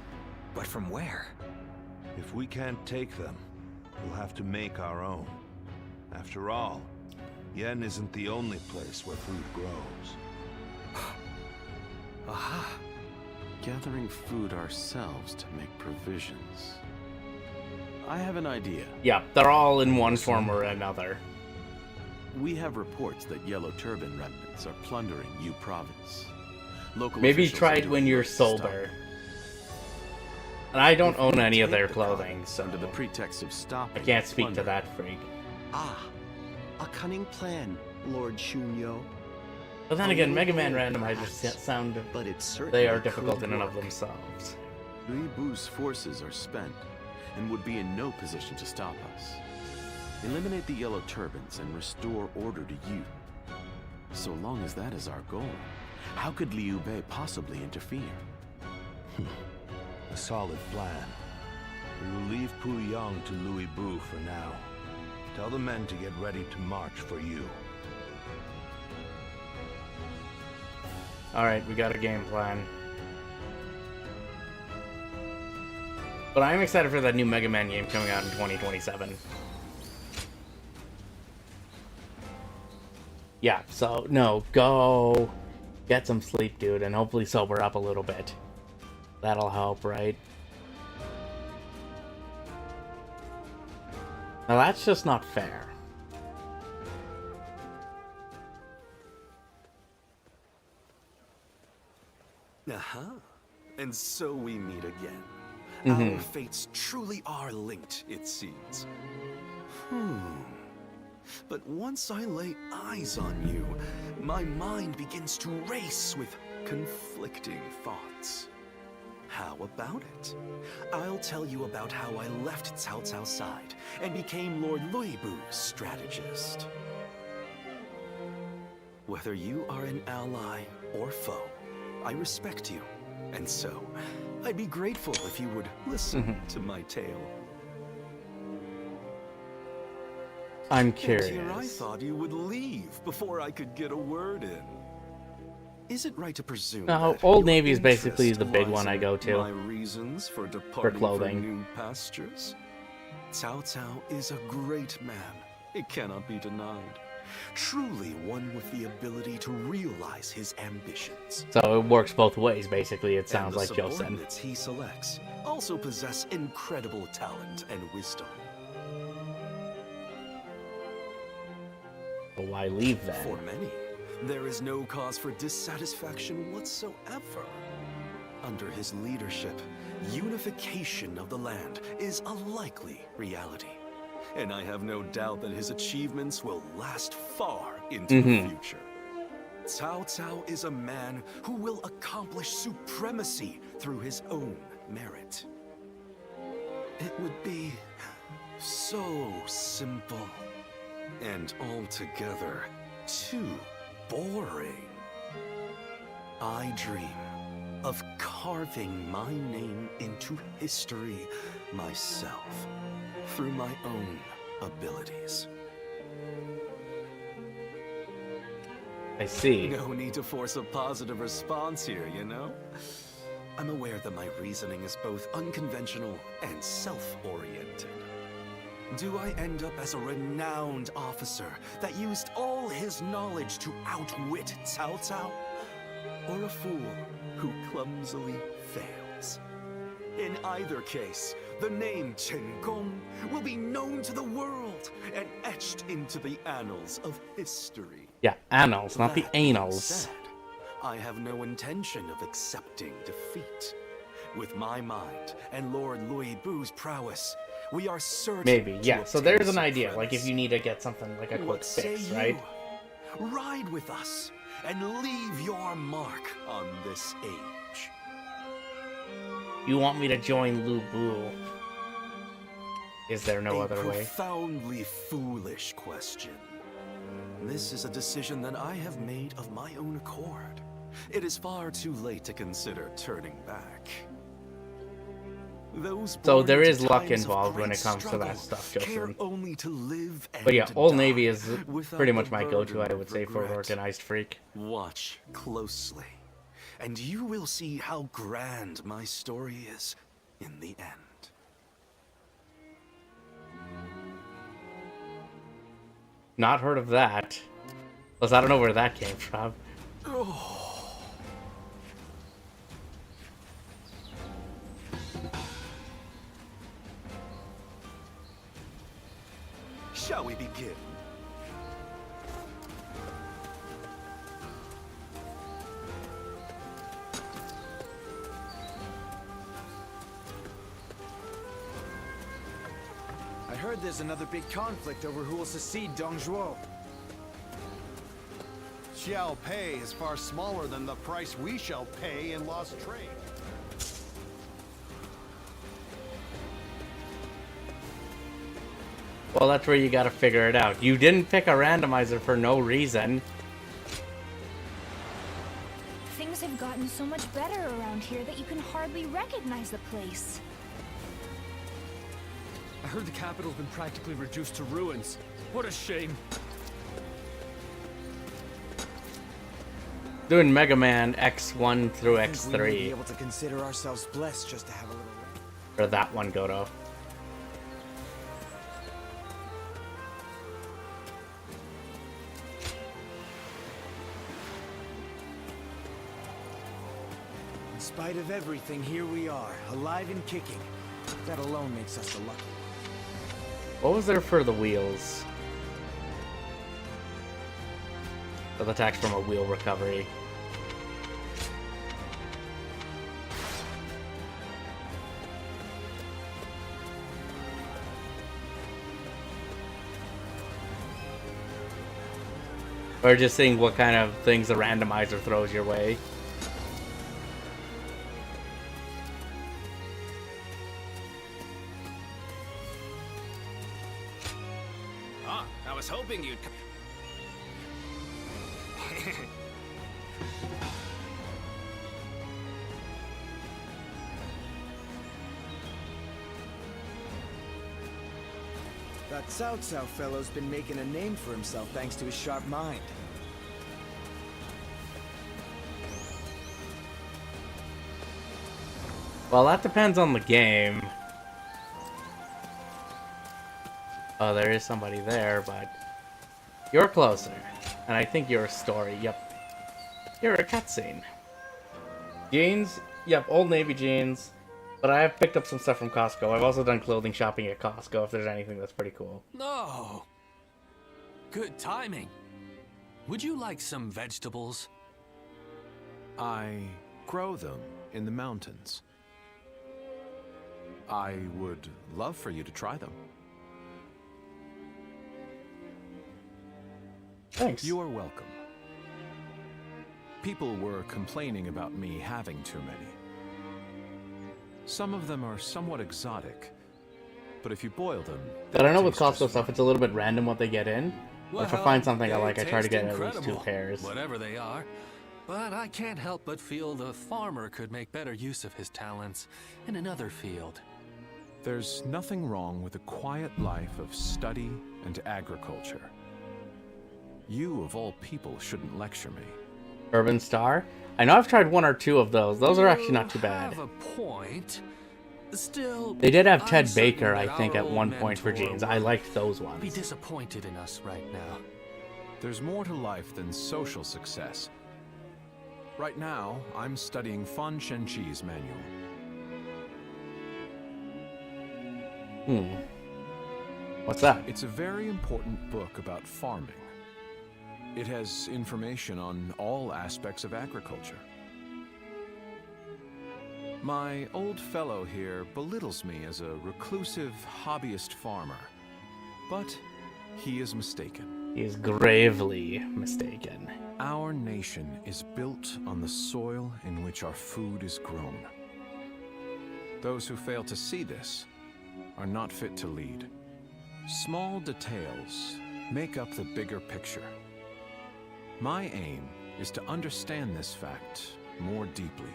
But from where? If we can't take them, we'll have to make our own. After all, Yen isn't the only place where food grows. Aha! Gathering food ourselves to make provisions. I have an idea. Yeah, they're all in one form or another. We have reports that Yellow Turban remnants are plundering Yu Province. Local Maybe officials try are it doing when you're their best to stop sober. it. And I don't If own we any of take their the clothing, province so under the pretext of I stopping can't speak to plunder, that freak. Ah, a cunning plan. Lord Shunyo. But then again, Mega Man randomizers sound... But it certainly They are difficult could in and of work. themselves. Lu Bu's forces are spent and would be in no position to stop us. Eliminate the yellow turbans and restore order to you. So long as that is our goal, how could Liu Bei possibly interfere? A solid plan. We will leave Puyang to Louis Bu for now. Tell the men to get ready to march for you. Alright, we got a game plan. But I'm excited for that new Mega Man game coming out in 2027. Yeah, so, no, go get some sleep, dude, and hopefully sober up a little bit. That'll help, right? Now that's just not fair. Aha. And so we meet again. Mhm. Our fates truly are linked, it seems. But once I lay eyes on you, my mind begins to race with conflicting thoughts. How about it? I'll tell you about how I left Cao Cao's side and became Lord Luibu's strategist. Whether you are an ally or foe, I respect you, and so I'd be grateful if you would listen to my tale. I'm And here I curious. thought you would leave before I could get a word in. Is it right to presume No, that Old your Navy is basically interest the big lies one I in go to my reasons for departing clothing. new pastures? Cao Cao is a great man. It cannot be denied. Truly one with the ability to realize his ambitions. So it works both ways, basically, it And sounds the like Joe said. subordinates he selects also possess incredible talent and wisdom. But why leave For then? many, there is no cause for dissatisfaction whatsoever. Under his leadership, unification of the land is a likely reality. And I have no doubt that his achievements will last far into the future. Cao Cao is a man who will accomplish supremacy through his own merit. It would be so simple and altogether too boring. I dream of carving my name into history myself through my own abilities. I see. No need to force a positive response here, you know? I'm aware that my reasoning is both unconventional and self-oriented. Do I end up as a renowned officer that used all his knowledge to outwit Cao Cao? Or a fool who clumsily fails? In either case, the name Chen Gong will be known to the world and etched into the annals of history. Yeah, annals, not the That being anals. said, I have no intention of accepting defeat. With my mind and Lord Louis Bu's prowess, we are certain Maybe, to yeah. So obtain there's an idea, like if supremacy. you need to get something like a quick What say fix, you? right? Ride with us and leave your mark on this age. You want me to join Lu Bu? Is there no other way? Profoundly foolish question. This is a decision that I have made of my own accord. It is far too late to consider turning back. Those So born there into is luck times of involved when great it comes to that struggle stuff, care Justin. only to live and But yeah, to Old die Navy is without pretty the much my go-to, burden I of would say, for regret. organized freak. Watch closely, and you will see how grand my story is in the end. Not heard of that. Plus, I don't know where that came from. Shall we begin? I heard there's another big conflict over who will succeed Dong Zhuo. shall pay is far smaller than the price we shall pay in lost trade. Well, that's where you gotta figure it out. You didn't pick a randomizer for no reason. Things have gotten so much better around here that you can hardly recognize the place. I heard the capital's been practically reduced to ruins. What a shame. Doing Mega Man X1 through I think we may be X3. able to consider ourselves blessed just to have a little. For that one, Goto. In spite of everything, here we are, alive and kicking. That alone makes us the lucky. What was there for the wheels? The attacks from a wheel recovery. Or just seeing what kind of things the randomizer throws your way. Ah, I was hoping you'd... That Cao Cao fellow's been making a name for himself thanks to his sharp mind. Well, that depends on the game. Oh, there is somebody there, but you're closer. And I think you're a story. Yep. You're a cutscene. Jeans? Yep, Old Navy jeans. But I have picked up some stuff from Costco. I've also done clothing shopping at Costco if there's anything that's pretty cool. No. Good timing. Would you like some vegetables? I grow them in the mountains. I would love for you to try them. Thanks. You are welcome. People were complaining about me having too many. Some of them are somewhat exotic, but if you boil them... I don't know with they taste Costco just stuff, it's a little bit random what they get in. But if I find something I they like, I try to taste get at least incredible, 2 pairs. Whatever they are. But I can't help but feel the farmer could make better use of his talents in another field. There's nothing wrong with a quiet life of study and agriculture. You, of all people, shouldn't lecture me. Urban Star? I know I've tried 1 or 2 of those. Those are actually not too You bad. have a point. Still, They did have I'm Ted certain Baker, I that think, our at old one point for mentor jeans. I would liked those be ones. disappointed in us right now. There's more to life than social success. Right now, I'm studying Fan Shenqi's manual. What's that? It's a very important book about farming. It has information on all aspects of agriculture. My old fellow here belittles me as a reclusive hobbyist farmer, but he is mistaken. He is gravely mistaken. Our nation is built on the soil in which our food is grown. Those who fail to see this are not fit to lead. Small details make up the bigger picture. My aim is to understand this fact more deeply.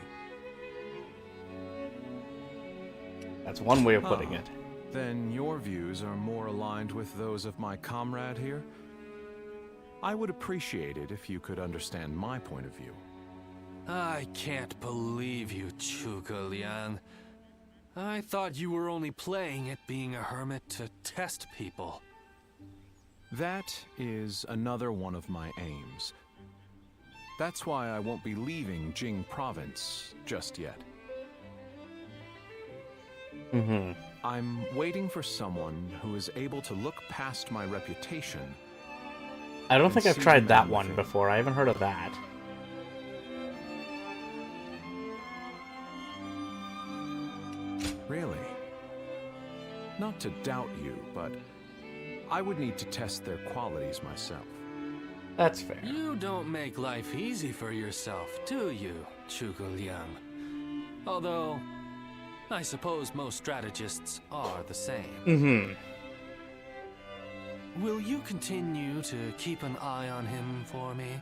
That's one way of putting it. Then your views are more aligned with those of my comrade here? I would appreciate it if you could understand my point of view. I can't believe you, Zhuge Liang. I thought you were only playing at being a hermit to test people. That is another one of my aims. That's why I won't be leaving Jing Province just yet. I'm waiting for someone who is able to look past my reputation. I don't think and I've see tried the that man one within. before. I haven't heard of that. Really? Not to doubt you, but I would need to test their qualities myself. That's fair. You don't make life easy for yourself, do you, Zhuge Liang? Although, I suppose most strategists are the same. Mm-hmm. Will you continue to keep an eye on him for me?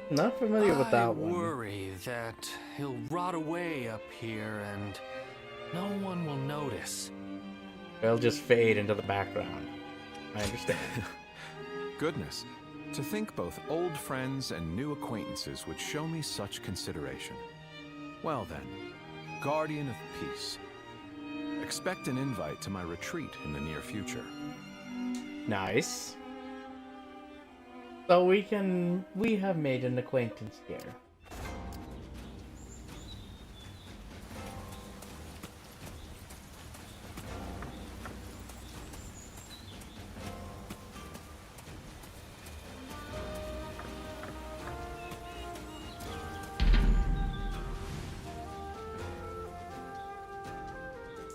Not familiar with that one. I worry that he'll rot away up here and no one will notice. They'll just fade into the background. I understand. Goodness. To think both old friends and new acquaintances would show me such consideration. Well then, Guardian of Peace. Expect an invite to my retreat in the near future. Nice. So we have made an acquaintance here.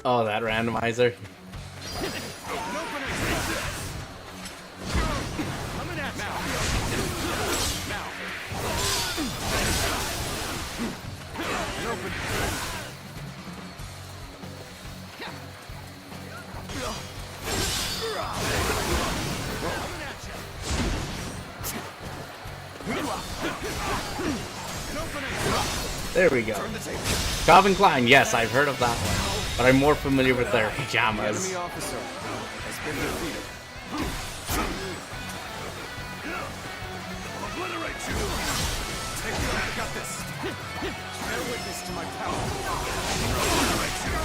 Oh, that randomizer. There we go. Calvin Klein, yes, I've heard of that one, but I'm more familiar with their pajamas. Enemy officer has been defeated. Obliterate you! Take it, I got this! Bear witness to my power! Obliterate you!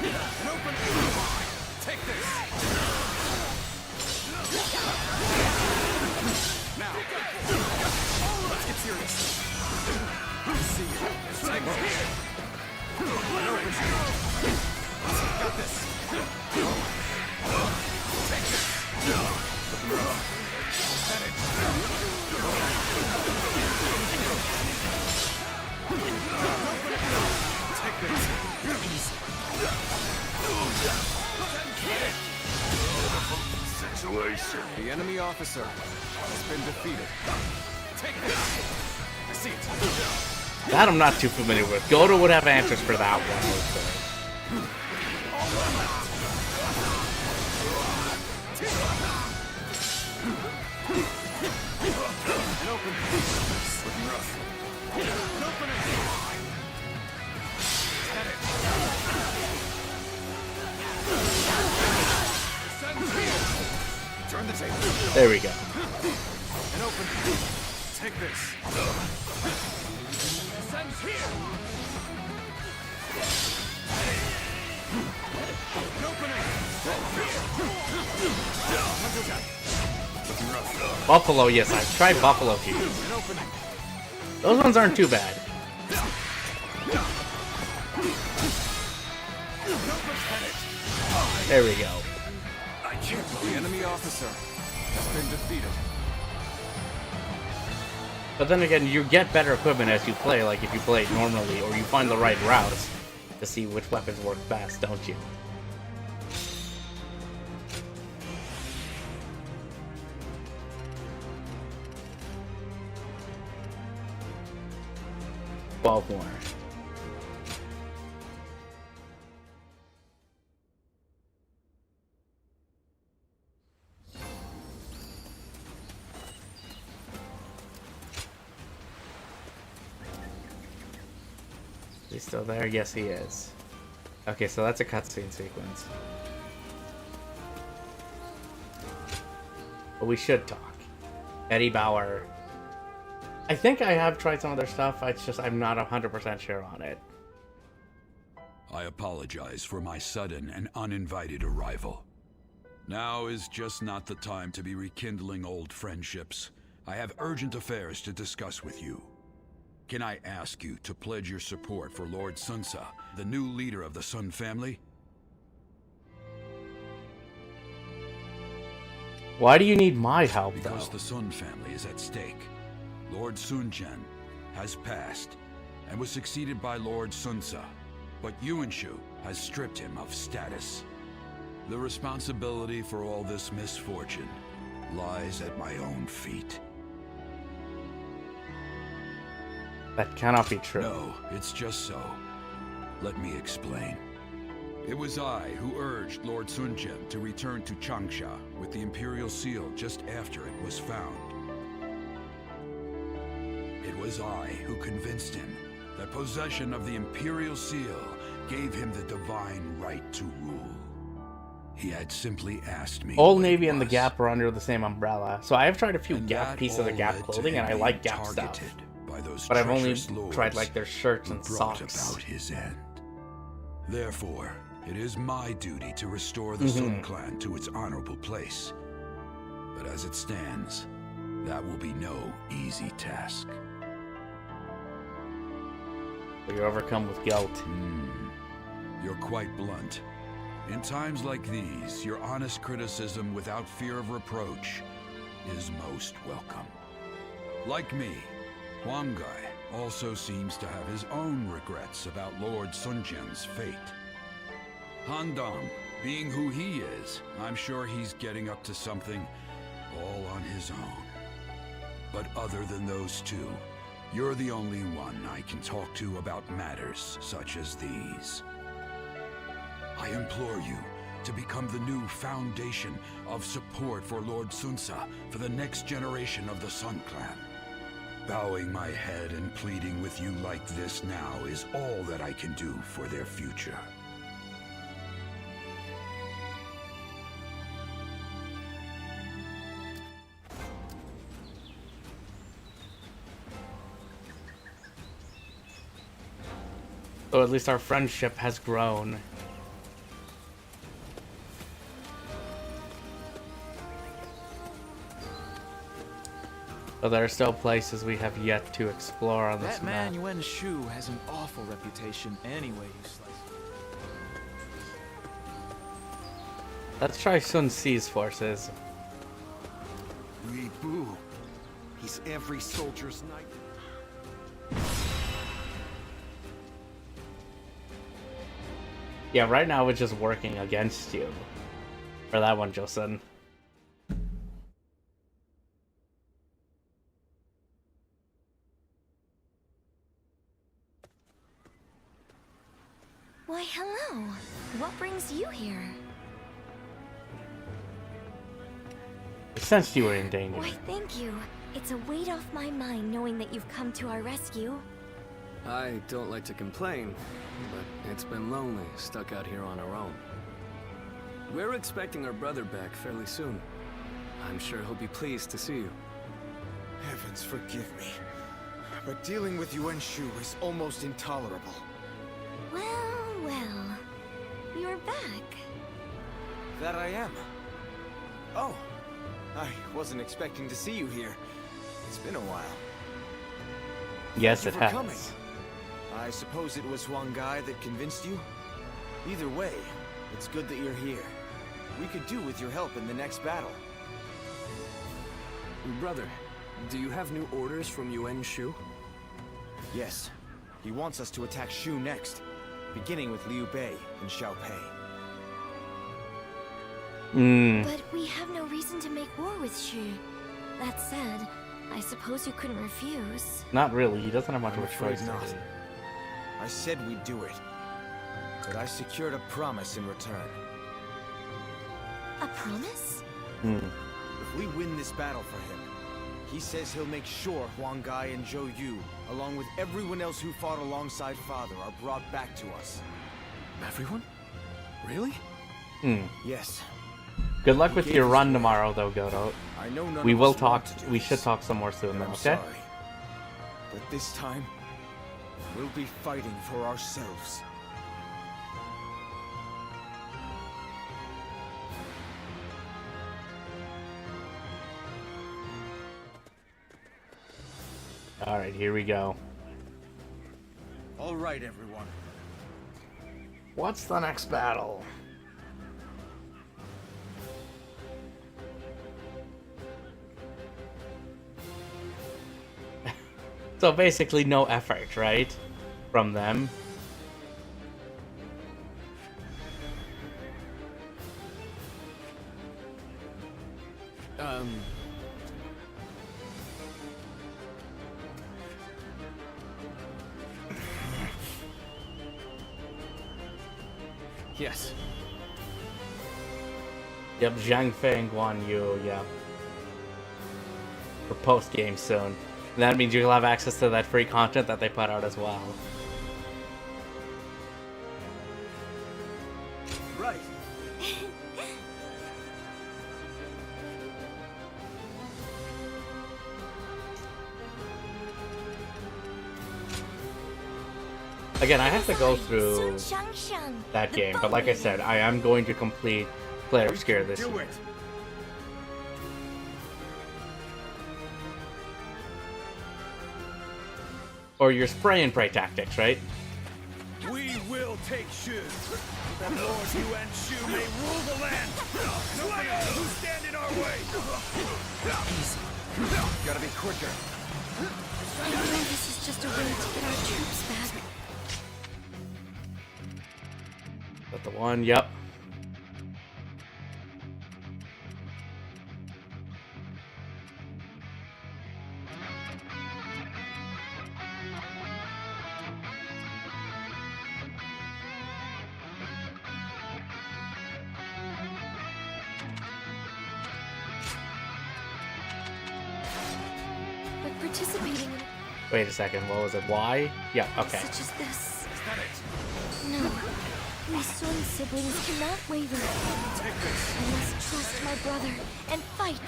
An open... Take this! Now! Let's get serious! See you! Take it! Obliterate you! Got this! Take this! Take this. Situation. The enemy officer has been defeated. Take this. I see it. That I'm not too familiar with. Godo would have answers for that one. An open. Looking rough. An opening. Get it. Descend here. Turn the table. There we go. An open. Take this. Descend here. An opening. Looking rough. Buffalo, yes, I've tried Buffalo Fuse. An opening. Those ones aren't too bad. There we go. I can't. The enemy officer has been defeated. But then again, you get better equipment as you play, like if you play it normally, or you find the right routes to see which weapons work best, don't you? More. Is he still there? Yes, he is. Okay, so that's a cutscene sequence. But we should talk. Eddie Bauer. I think I have tried some other stuff, it's just I'm not 100% sure on it. I apologize for my sudden and uninvited arrival. Now is just not the time to be rekindling old friendships. I have urgent affairs to discuss with you. Can I ask you to pledge your support for Lord Sunsa, the new leader of the Sun family? Why do you need my help, though? Because the Sun family is at stake. Lord Sun Jian has passed and was succeeded by Lord Sunsa, but Yuanshu has stripped him of status. The responsibility for all this misfortune lies at my own feet. That cannot be true. No, it's just so. Let me explain. It was I who urged Lord Sun Jian to return to Changsha with the Imperial Seal just after it was found. It was I who convinced him that possession of the Imperial Seal gave him the divine right to rule. He had simply asked me. Old Navy and the Gap are under the same umbrella, so I have tried a few Gap pieces of the Gap clothing, and I like Gap stuff. But I've only tried like their shirts and socks. About his end. Therefore, it is my duty to restore the Sun clan to its honorable place. But as it stands, that will be no easy task. You're overcome with guilt. You're quite blunt. In times like these, your honest criticism without fear of reproach is most welcome. Like me, Huang Gai also seems to have his own regrets about Lord Sun Jian's fate. Han Dong, being who he is, I'm sure he's getting up to something all on his own. But other than those two, you're the only one I can talk to about matters such as these. I implore you to become the new foundation of support for Lord Sunsa for the next generation of the Sun Clan. Bowing my head and pleading with you like this now is all that I can do for their future. So at least our friendship has grown. But there are still places we have yet to explore on this That map. man Yuan Shu has an awful reputation anyway, you slice. Let's try Sun Ci's forces. Li Bu. He's every soldier's knight. Yeah, right now it's just working against you. For that one, Jocelyn. Why, hello. What brings you here? I sensed you were in danger. Why, thank you. It's a weight off my mind knowing that you've come to our rescue. I don't like to complain, but it's been lonely, stuck out here on our own. We're expecting our brother back fairly soon. I'm sure he'll be pleased to see you. Heavens forgive me, but dealing with Yuan Shu is almost intolerable. Well, well. You're back. That I am. Oh, I wasn't expecting to see you here. It's been a while. Yes, it Thank you for has. coming. I suppose it was Huang Gai that convinced you? Either way, it's good that you're here. We could do with your help in the next battle. Brother, do you have new orders from Yuan Shu? Yes. He wants us to attack Shu next, beginning with Liu Bei and Xiao Pei. But we have no reason to make war with Shu. That said, I suppose you couldn't refuse. Not really, he doesn't have much of a afraid choice. not. does he? I said we'd do it. But I secured a promise in return. A promise? If we win this battle for him, he says he'll make sure Huang Gai and Zhou Yu, along with everyone else who fought alongside Father, are brought back to us. Everyone? Really? Yes. Good luck with your run tomorrow, though, Godo. I know none We of will us want talk. to do We this, should talk some more soon, and though. I'm Okay? sorry. But this time, we'll be fighting for ourselves. All right, here we go. All right, everyone. What's the next battle? So basically no effort, right? From them. Yes. Yep, Zhang Feng Guan Yu, yep. For post-game soon. And that means you'll have access to that free content that they put out as well. Right. Again, I have to go through that game, but like I said, I am going to complete Player Obscure this year. Or your spray and pray tactics, right? We will take Shu. That Lord Yuan Shu may rule the land. No one else who stand in our way. Gotta be quicker. I know this is just a way to get our troops back. But the one, yep. But participating in Wait a second, what was it? Why? Yeah, okay. such as this. No. We Sun siblings cannot waver. I must trust my brother and fight.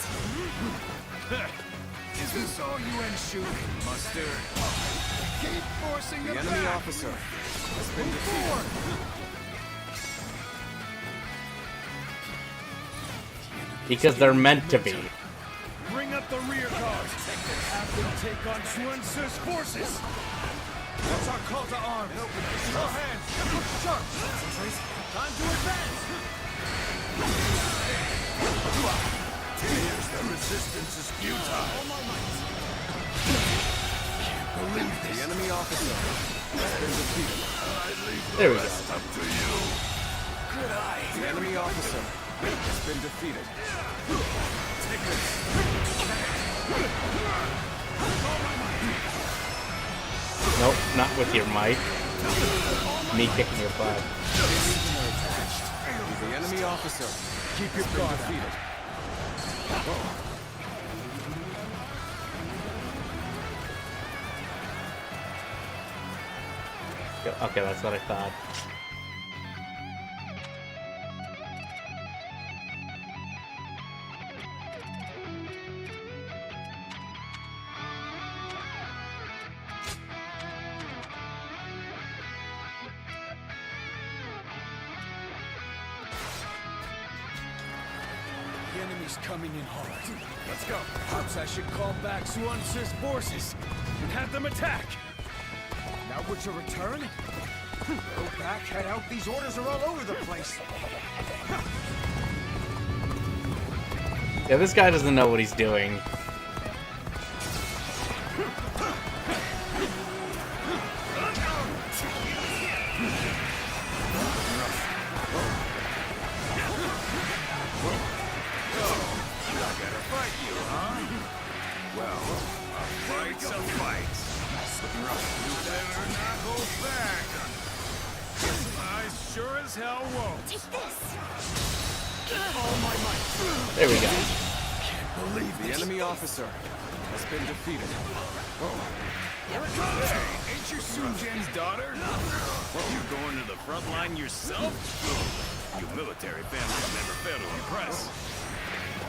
Is this all Yuan Shu can muster? Keep forcing The them enemy back. officer has been defeated. Because they're meant to be. Bring up the rear guard. Have them take on Yuan Shu's forces. That's our call to arms. All hands, sharp. Time to advance. Here's the resistance is futile. Can't believe this. The enemy officer has been defeated. I leave the There we go. rest up to you. Good eye. The enemy officer has been defeated. Nope, not with your mic. Me kicking your butt. The enemy officer keep your guard defeated. Okay, that's what I thought. The enemy's coming in hard. Let's go. Perhaps I should call back Yuan Shu's forces and have them attack. Now would you return? Go back, head out. These orders are all over the place. Yeah, this guy doesn't know what he's doing. Fight's a fight. You better not hold back. I sure as hell won't. Take this. All my might. There we go. Can't believe The enemy officer has been defeated. Hey, ain't you Sun Jian's daughter? You going to the front line yourself? You military families never fail to impress.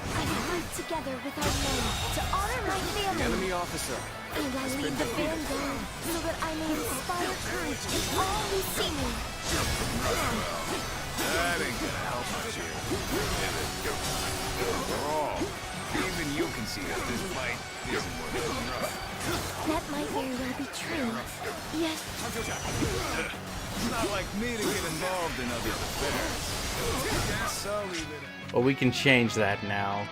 I fight together with our men to honor my The family. enemy officer And I lead the vanguard so that I may inspire courage in all who see me. That ain't gonna help much here. After all, even you can see that this fight isn't what it's rough. That might very well be true. Yet, It's not like me to get involved in other affairs. Guess I'll leave it at Well, we can change that now.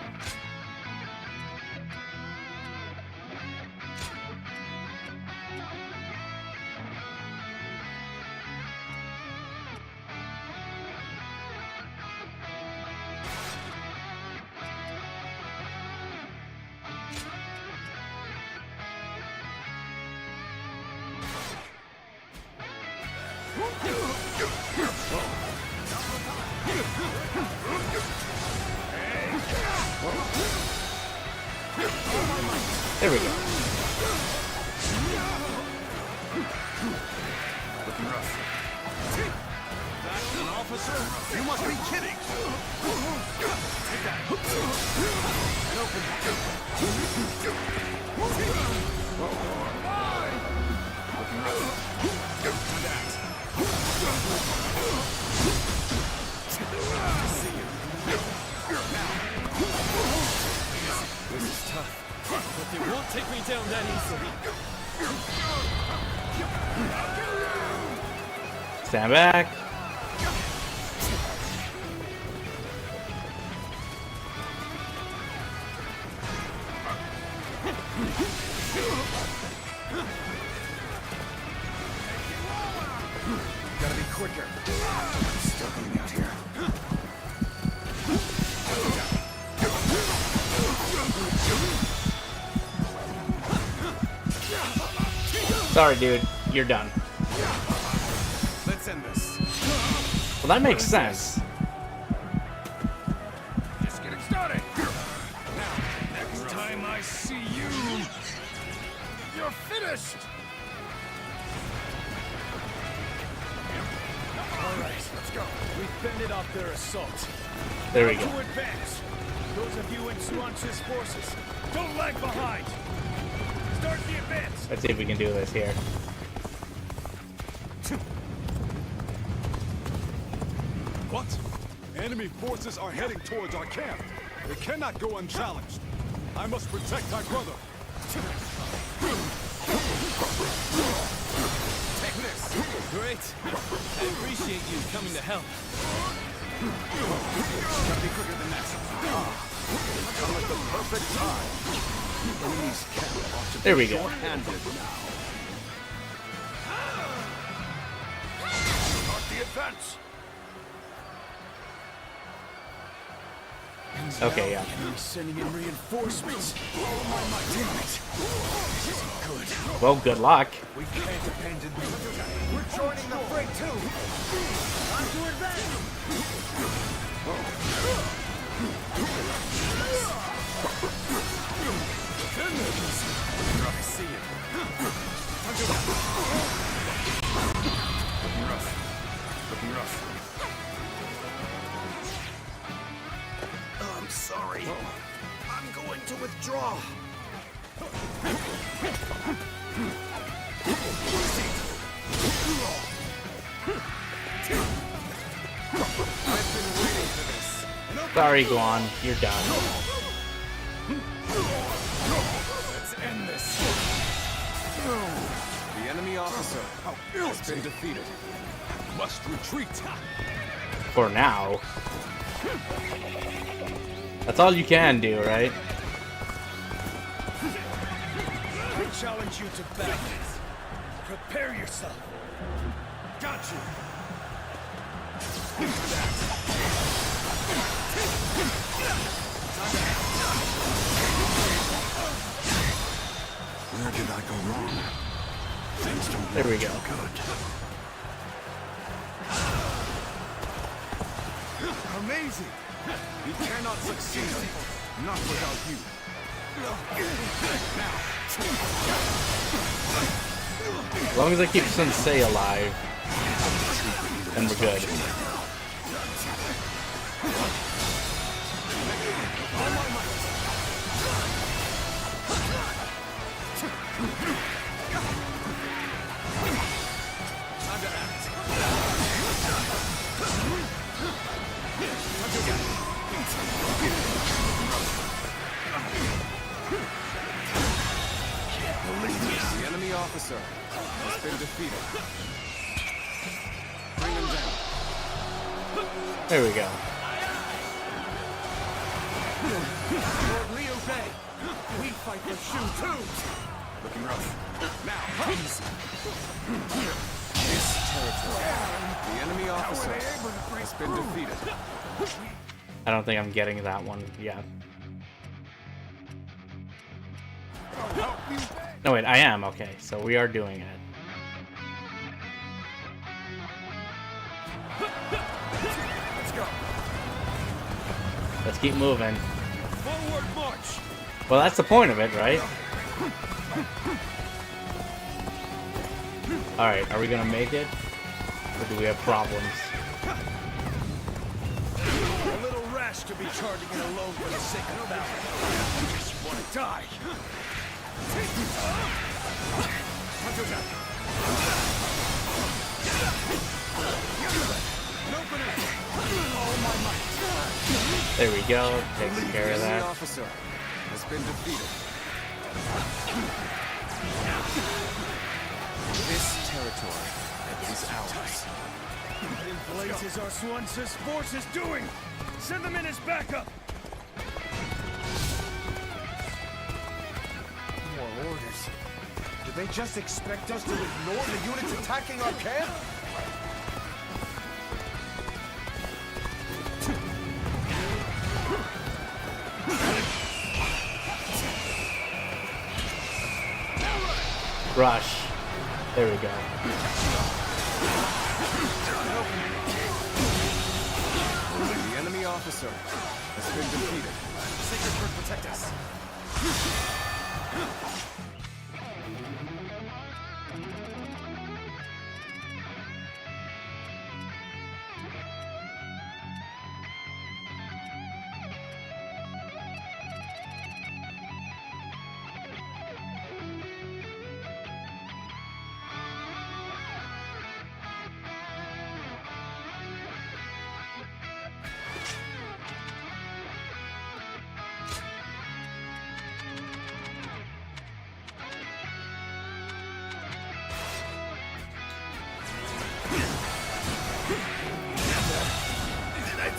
There we go. Looking rough. That's an officer? You must be kidding! Take that. And open it. Looking rough. And that. See you. Now. This is tough, but they won't take me down that easily. Stand back. Gotta be quicker. Still coming out here. Sorry, dude. You're done. Let's end this. Well, that makes sense. Just getting started. Now, next time I see you, you're finished. All right, let's go. We've fended off their assault. There we go. To advance. Those of you in Suance's forces, don't lag behind. Start the advance. Let's see if we can do this here. What? Enemy forces are heading towards our camp. They cannot go unchallenged. I must protect my brother. Take this. Great. I appreciate you coming to help. Gotta be quicker than that. Come at the perfect time. Enemy's camp ought to be There we go. short-handed now. Start the advance. Okay, yeah. Enemy's sending in reinforcements. Oh my damn it. This isn't good. Well, good luck. We can't abandon them. We're joining the fray too. Time to advance. I see it. Looking rough. Looking rough. I'm sorry. I'm going to withdraw. I've been waiting for this. Sorry, Guan. You're done. Let's end this. The enemy officer has been defeated. Must retreat. For now. That's all you can do, right? I challenge you to battle. Prepare yourself. Got you. Where did I go wrong? Things don't There we look go. too good. Amazing. We cannot succeed. Not without you. As long as I keep Sensei alive, then we're good. Time to act. The enemy officer has been defeated. Bring him down. There we go. Lord Liu Bei, we fight for Shu too. Looking rough. Now, please. This territory. The enemy officer has been defeated. I don't think I'm getting that one yet. No, wait, I am. Okay, so we are doing it. Let's go. Let's keep moving. Forward march. Well, that's the point of it, right? Alright, are we gonna make it? Or do we have problems? A little rash to be charging in alone for the sake of battle. I guess you want to die. There we go. Takes care of The that. officer has been defeated. This territory is ours. What in blazes are Swans's forces doing? Send them in as backup! More orders. Do they just expect us to ignore the units attacking our camp? Rush. There we go. The enemy officer has been defeated. Sacred Bird, protect us.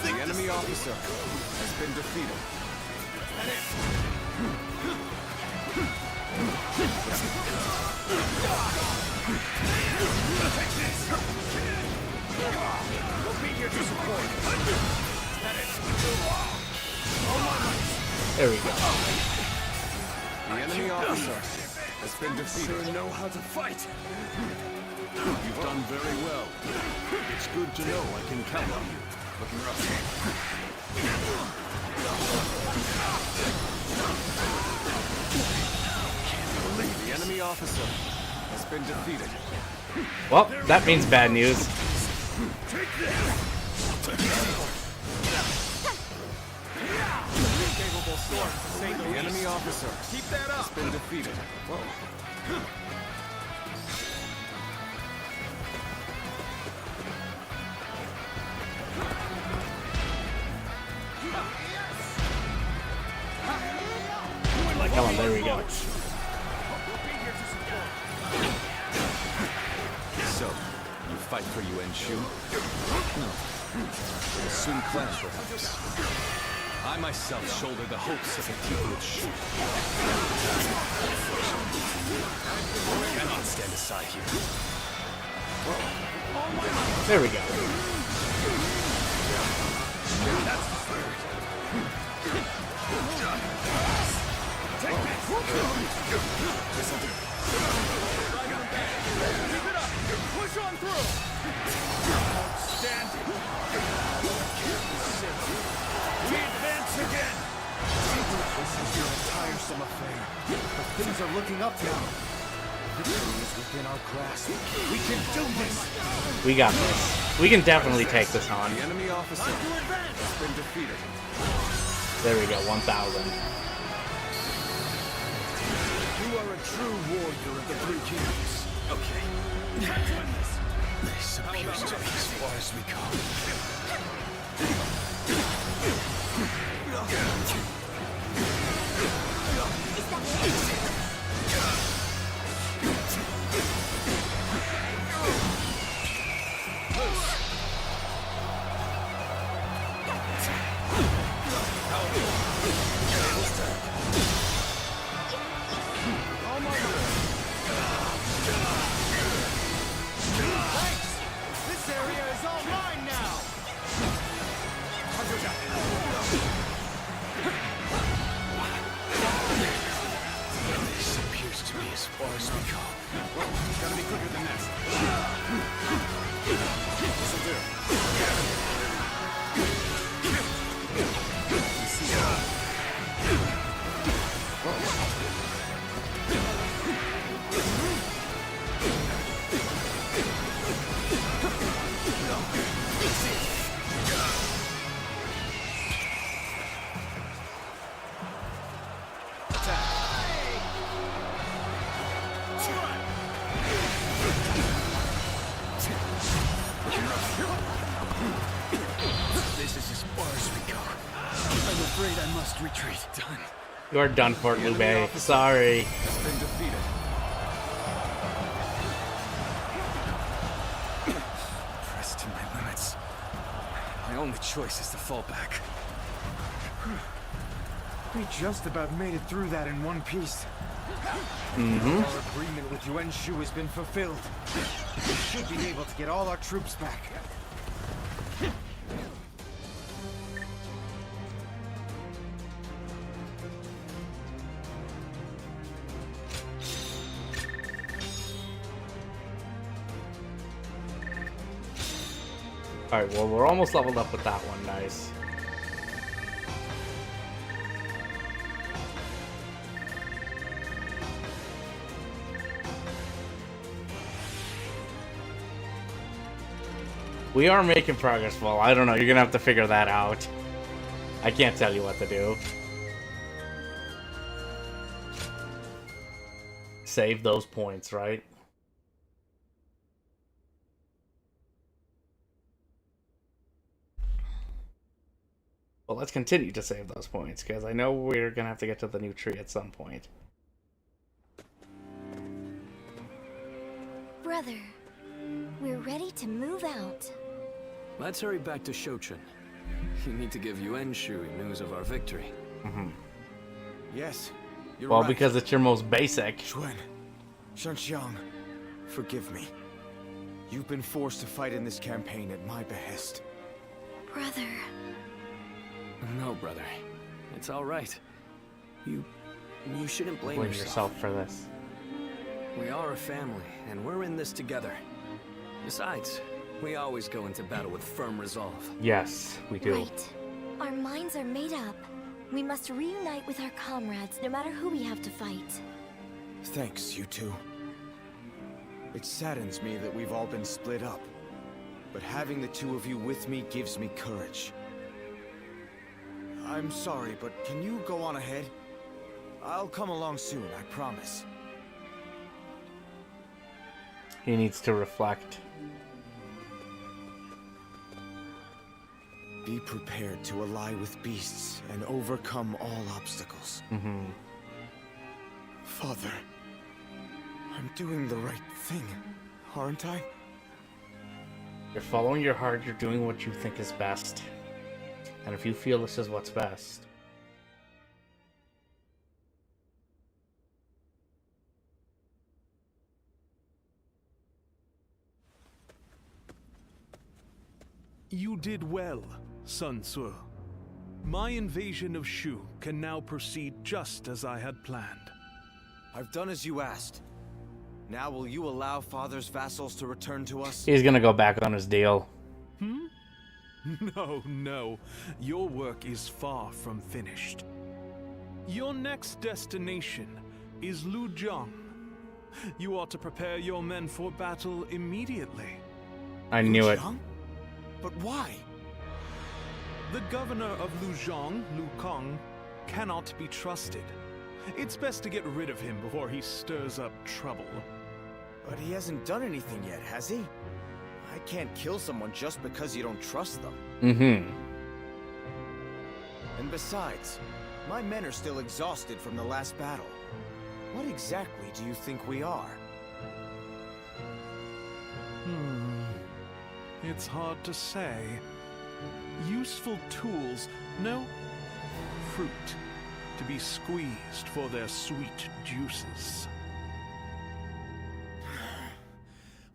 The enemy officer has been defeated. We'll be here to support. There we go. The enemy officer has been defeated. Sure know how to fight. You've done very well. It's good to know I can count on you. Looking rough. The enemy officer has been defeated. Well, that means bad news. The enemy officer has been defeated. Come on, there we go. So, you fight for Yuan Shu? No. We'll soon clash, perhaps. I myself shoulder the hopes of the people of Shu. I cannot stand aside here. There we go. Push on through! Outstanding! We advance again! This has been a tiresome affair, but things are looking up now. Victory is within our grasp. We can do this! We got this. We can definitely take this on. The enemy officer has been defeated. There we go, 1,000. You are a true warrior of the Three Kingdoms. Okay. This appears to be as far as we go. This area is all mine now! This appears to be as far as we go. Well, gotta be quicker than this. This'll do. This is as far as we go. I'm afraid I must retreat. Done. You are done for, Lube. Sorry. Has been defeated. Pressed to my limits. My only choice is to fall back. We just about made it through that in one piece. Mm-hmm. Our agreement with Yuan Shu has been fulfilled. We should be able to get all our troops back. Alright, well, we're almost leveled up with that one. Nice. We are making progress, well, I don't know, you're gonna have to figure that out. I can't tell you what to do. Save those points, right? Well, let's continue to save those points, because I know we're gonna have to get to the new tree at some point. Brother, we're ready to move out. Let's hurry back to Shochin. You need to give Yuan Shu news of our victory. Mm-hmm. Yes, you're well, right. because it's your most basic. Xuan, Shanxiang, forgive me. You've been forced to fight in this campaign at my behest. Brother. No, brother. It's all right. You shouldn't blame Blame yourself yourself for this. We are a family, and we're in this together. Besides, we always go into battle with firm resolve. Yes, we do. Right. Our minds are made up. We must reunite with our comrades, no matter who we have to fight. Thanks, you two. It saddens me that we've all been split up. But having the two of you with me gives me courage. I'm sorry, but can you go on ahead? I'll come along soon, I promise. He needs to reflect. Be prepared to ally with beasts and overcome all obstacles. Mm-hmm. Father, I'm doing the right thing, aren't I? You're following your heart, you're doing what you think is best. And if you feel this is what's best, You did well, Sun Tzu. My invasion of Shu can now proceed just as I had planned. I've done as you asked. Now will you allow Father's vassals to return to us? he's gonna go back on his deal. No. Your work is far from finished. Your next destination is Lujiang. You ought to prepare your men for battle immediately. I knew it. But why? The governor of Lujiang, Lu Kang, cannot be trusted. It's best to get rid of him before he stirs up trouble. But he hasn't done anything yet, has he? I can't kill someone just because you don't trust them. Mm-hmm. And besides, my men are still exhausted from the last battle. What exactly do you think we are? It's hard to say. Useful tools, no fruit to be squeezed for their sweet juices.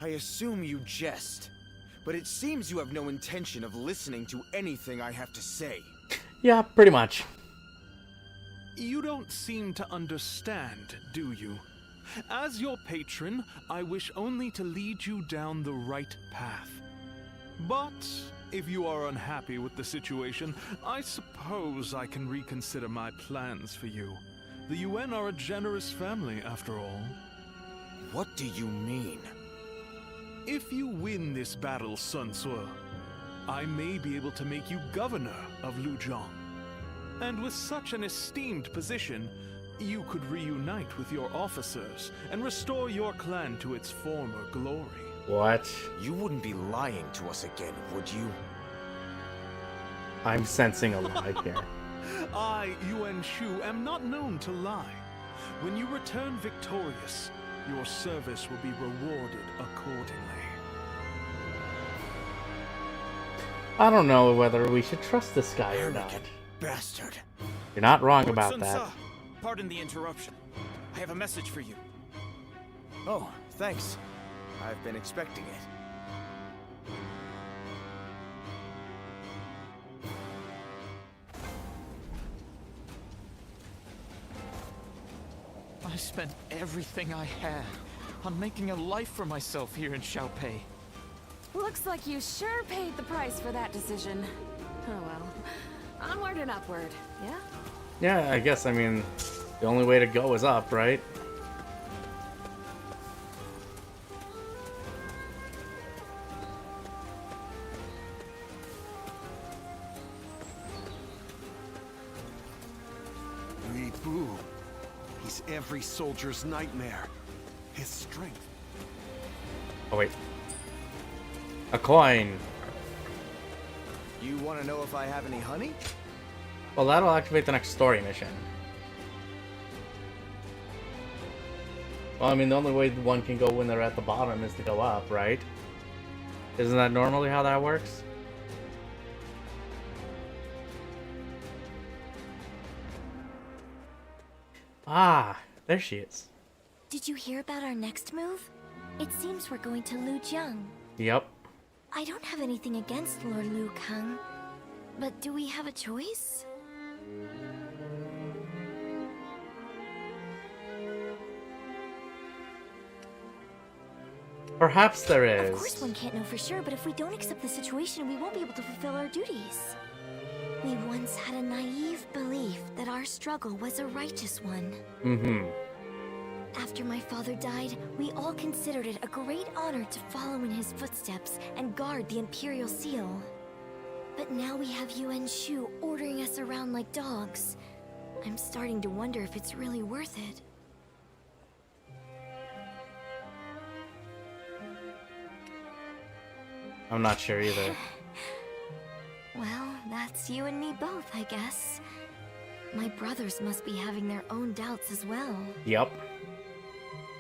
I assume you jest, but it seems you have no intention of listening to anything I have to say. Yeah, pretty much. You don't seem to understand, do you? As your patron, I wish only to lead you down the right path. But if you are unhappy with the situation, I suppose I can reconsider my plans for you. The UN are a generous family, after all. What do you mean? If you win this battle, Sun Tzu, I may be able to make you governor of Lujiang. And with such an esteemed position, you could reunite with your officers and restore your clan to its former glory. What? You wouldn't be lying to us again, would you? I'm sensing a lie here. I, Yuan Shu, am not known to lie. When you return victorious, your service will be rewarded accordingly. I don't know whether we should trust this guy or not. Bastard. You're not wrong Lord about Sun that. Sa, pardon the interruption. I have a message for you. Oh, thanks. I've been expecting it. I spent everything I had on making a life for myself here in Xiaopei. Looks like you sure paid the price for that decision. Oh well. Onward and upward, yeah? Yeah, I guess, I mean, the only way to go is up, right? Li Bu. He's every soldier's nightmare. His strength. Oh, wait. A coin. You want to know if I have any honey? Well, that'll activate the next story mission. Well, I mean, the only way one can go when they're at the bottom is to go up, right? Isn't that normally how that works? Ah, there she is. Did you hear about our next move? It seems we're going to Lujiang. Yep. I don't have anything against Lord Liu Kang, but do we have a choice? Perhaps there is. Of course one can't know for sure, but if we don't accept the situation, we won't be able to fulfill our duties. We once had a naive belief that our struggle was a righteous one. Mm-hmm. After my father died, we all considered it a great honor to follow in his footsteps and guard the Imperial Seal. But now we have Yuan Shu ordering us around like dogs. I'm starting to wonder if it's really worth it. I'm not sure either. Well, that's you and me both, I guess. My brothers must be having their own doubts as well. Yep.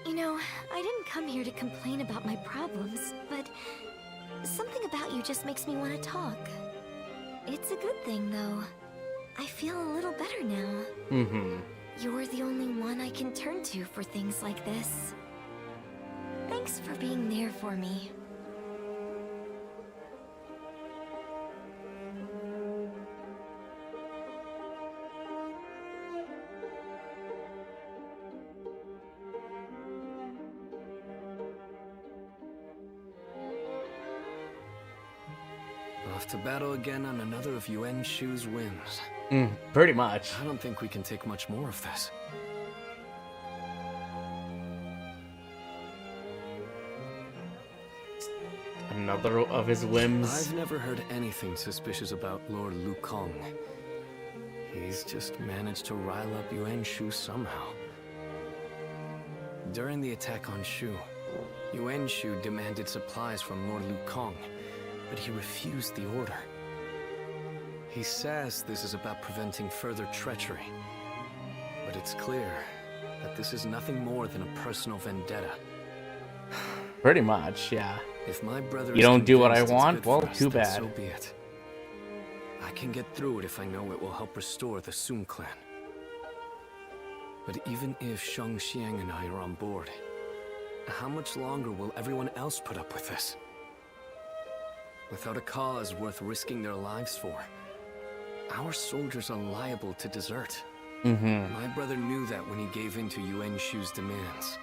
You know, I didn't come here to complain about my problems, but something about you just makes me want to talk. It's a good thing, though. I feel a little better now. Mm-hmm. You're the only one I can turn to for things like this. Thanks for being there for me. Off to battle again on another of Yuan Shu's whims. Pretty much. I don't think we can take much more of this. Another of his whims. I've never heard anything suspicious about Lord Liu Kang. He's just managed to rile up Yuan Shu somehow. During the attack on Shu, Yuan Shu demanded supplies from Lord Liu Kang, but he refused the order. He says this is about preventing further treachery, but it's clear that this is nothing more than a personal vendetta. Pretty much, yeah. If my brother you don't do what I convinced it's want, good well, for us, too then bad. So be it. I can get through it if I know it will help restore the Sun clan. But even if Shang Xiang and I are on board, how much longer will everyone else put up with this? Without a cause worth risking their lives for, our soldiers are liable to desert. My brother knew that when he gave in to Yuan Shu's demands.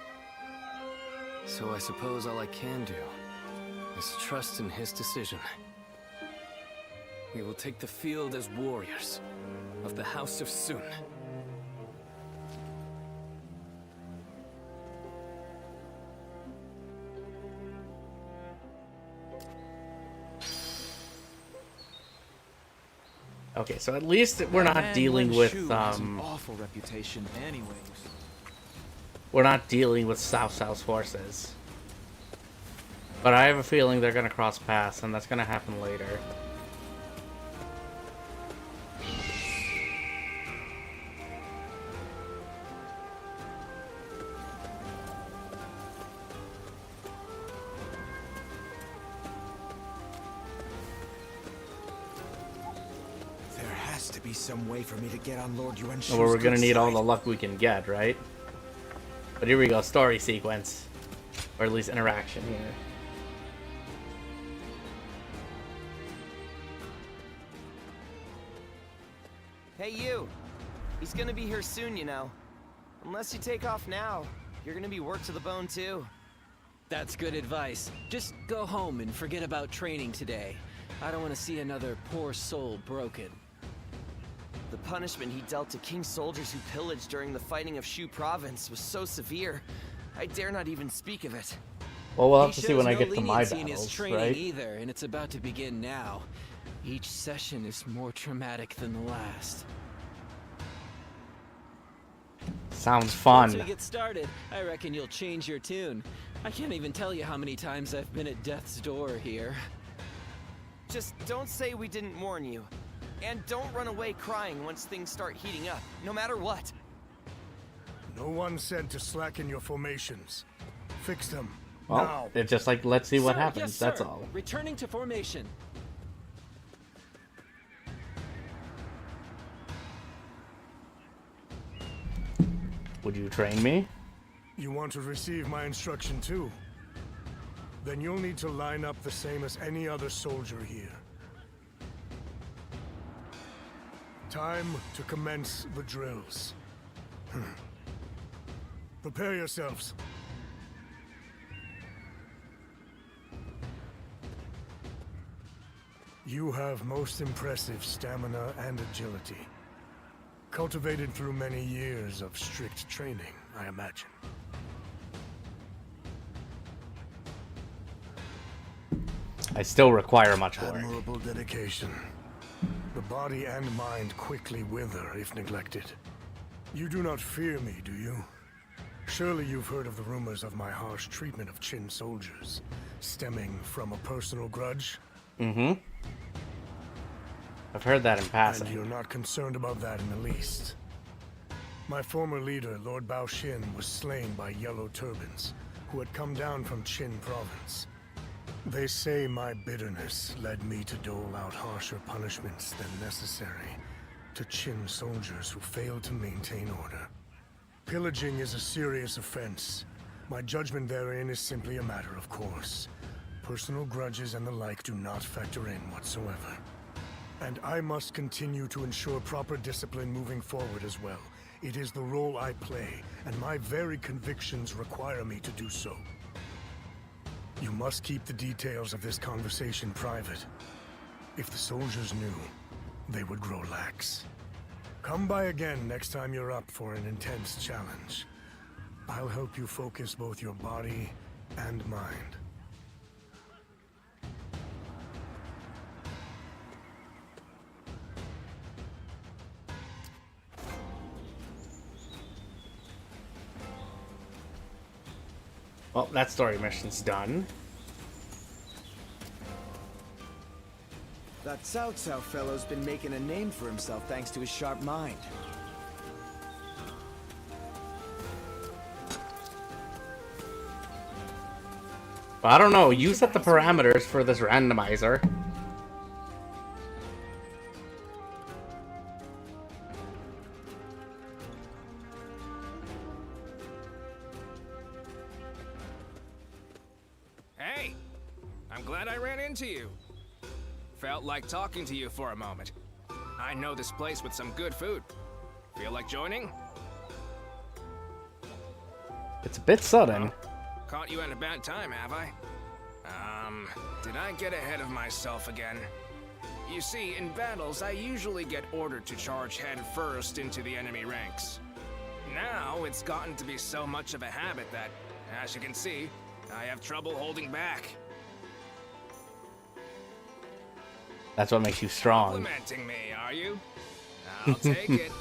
So I suppose all I can do is trust in his decision. We will take the field as warriors of the House of Sun. Okay, so at least we're not dealing with has an awful reputation, anyways. we're not dealing with South South's forces. But I have a feeling they're gonna cross paths, and that's gonna happen later. to be some way for me to get on Lord Yuan Shu's Well, we're gonna good need all side. the luck we can get, right? But here we go, story sequence. Or at least interaction here. Hey, you. He's gonna be here soon, you know. Unless you take off now, you're gonna be worked to the bone, too. That's good advice. Just go home and forget about training today. I don't want to see another poor soul broken. The punishment he dealt to King soldiers who pillaged during the fighting of Shu Province was so severe, I dare not even speak of it. Well, we'll have He to see when I shows no get to my leniency in his battles, training right? either, and it's about to begin now. Each session is more traumatic than the last. Sounds fun. Once we get started, I reckon you'll change your tune. I can't even tell you how many times I've been at death's door here. Just don't say we didn't warn you. And don't run away crying once things start heating up, no matter what. No one said to slacken your formations. Fix them. Well, now. it's just like, let's see what Sir, happens, yes, that's sir. all. Returning to formation. Would you train me? You want to receive my instruction too? Then you'll need to line up the same as any other soldier here. Time to commence the drills. Prepare yourselves. You have most impressive stamina and agility. Cultivated through many years of strict training, I imagine. I still require much work. Admirable dedication. The body and mind quickly wither if neglected. You do not fear me, do you? Surely you've heard of the rumors of my harsh treatment of Qin soldiers, stemming from a personal grudge? Mm-hmm. I've heard that in passing. And you're not concerned about that in the least. My former leader, Lord Bao Xin, was slain by Yellow Turbans, who had come down from Qin province. They say my bitterness led me to dole out harsher punishments than necessary to Qin soldiers who failed to maintain order. Pillaging is a serious offense. My judgment therein is simply a matter of course. Personal grudges and the like do not factor in whatsoever. And I must continue to ensure proper discipline moving forward as well. It is the role I play, and my very convictions require me to do so. You must keep the details of this conversation private. If the soldiers knew, they would grow lax. Come by again next time you're up for an intense challenge. I'll help you focus both your body and mind. Well, that story mission's done. That Cao Cao fellow's been making a name for himself thanks to his sharp mind. I don't know, you set the parameters for this randomizer. Hey! I'm glad I ran into you. Felt like talking to you for a moment. I know this place with some good food. Feel like joining? It's a bit sudden. Caught you at a bad time, have I? Did I get ahead of myself again? You see, in battles, I usually get ordered to charge head first into the enemy ranks. Now, it's gotten to be so much of a habit that, as you can see, I have trouble holding back. That's what makes you strong. Complimenting me, are you? I'll take it.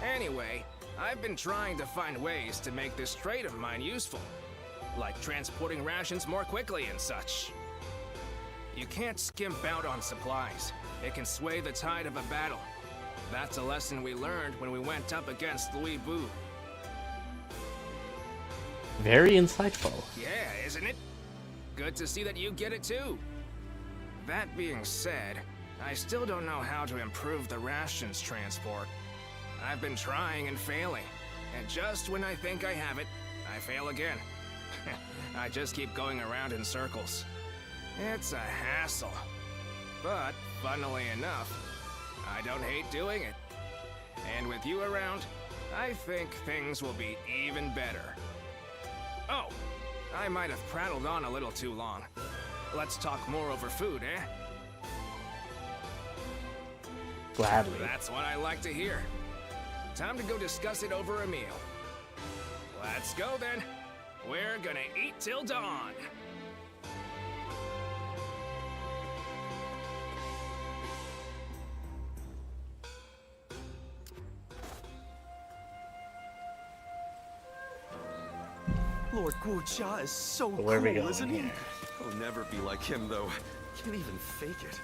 Anyway, I've been trying to find ways to make this trade of mine useful. Like transporting rations more quickly and such. You can't skimp out on supplies. It can sway the tide of a battle. That's a lesson we learned when we went up against Louis Bu. Very insightful. Yeah, isn't it? Good to see that you get it too. That being said, I still don't know how to improve the rations transport. I've been trying and failing, and just when I think I have it, I fail again. I just keep going around in circles. It's a hassle. But, funnily enough, I don't hate doing it. And with you around, I think things will be even better. Oh, I might have prattled on a little too long. Let's talk more over food, eh? Gladly. That's what I like to hear. Time to go discuss it over a meal. Let's go then. We're gonna eat till dawn. Lord Guojia is so Where are we cool, going isn't he? here? I'll never be like him, though. Can't even fake it.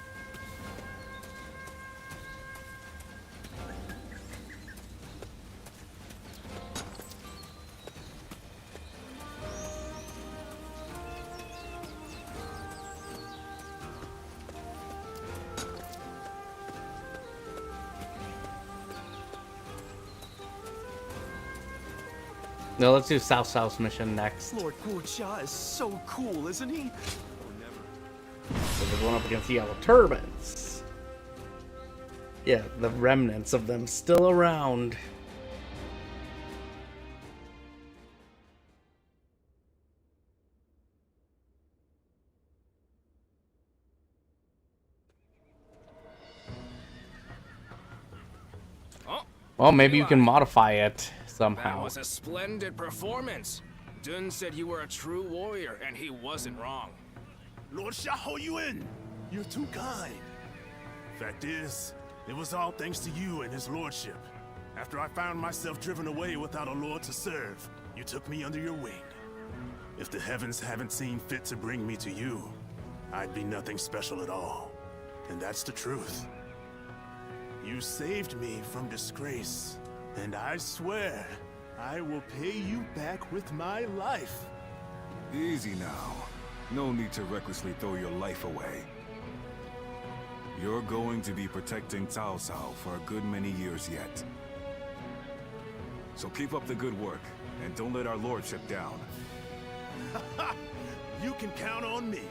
No, let's do South's mission next. Lord Guojia is so cool, isn't he? So we're going up against the Yellow Turbans. Yeah, the remnants of them still around. Well, maybe you can modify it somehow. That was a splendid performance. Dun said you were a true warrior, and he wasn't wrong. Lord Xiahou Yuan, you're too kind. Fact is, it was all thanks to you and his lordship. After I found myself driven away without a lord to serve, you took me under your wing. If the heavens haven't seen fit to bring me to you, I'd be nothing special at all. And that's the truth. You saved me from disgrace, and I swear I will pay you back with my life. Easy now. No need to recklessly throw your life away. You're going to be protecting Cao Cao for a good many years yet. So keep up the good work, and don't let our lordship down. You can count on me.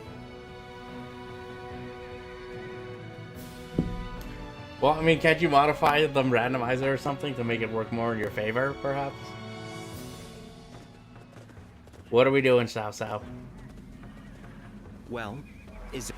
Well, I mean, can't you modify the randomizer or something to make it work more in your favor, perhaps? What are we doing, Cao? Well, is it...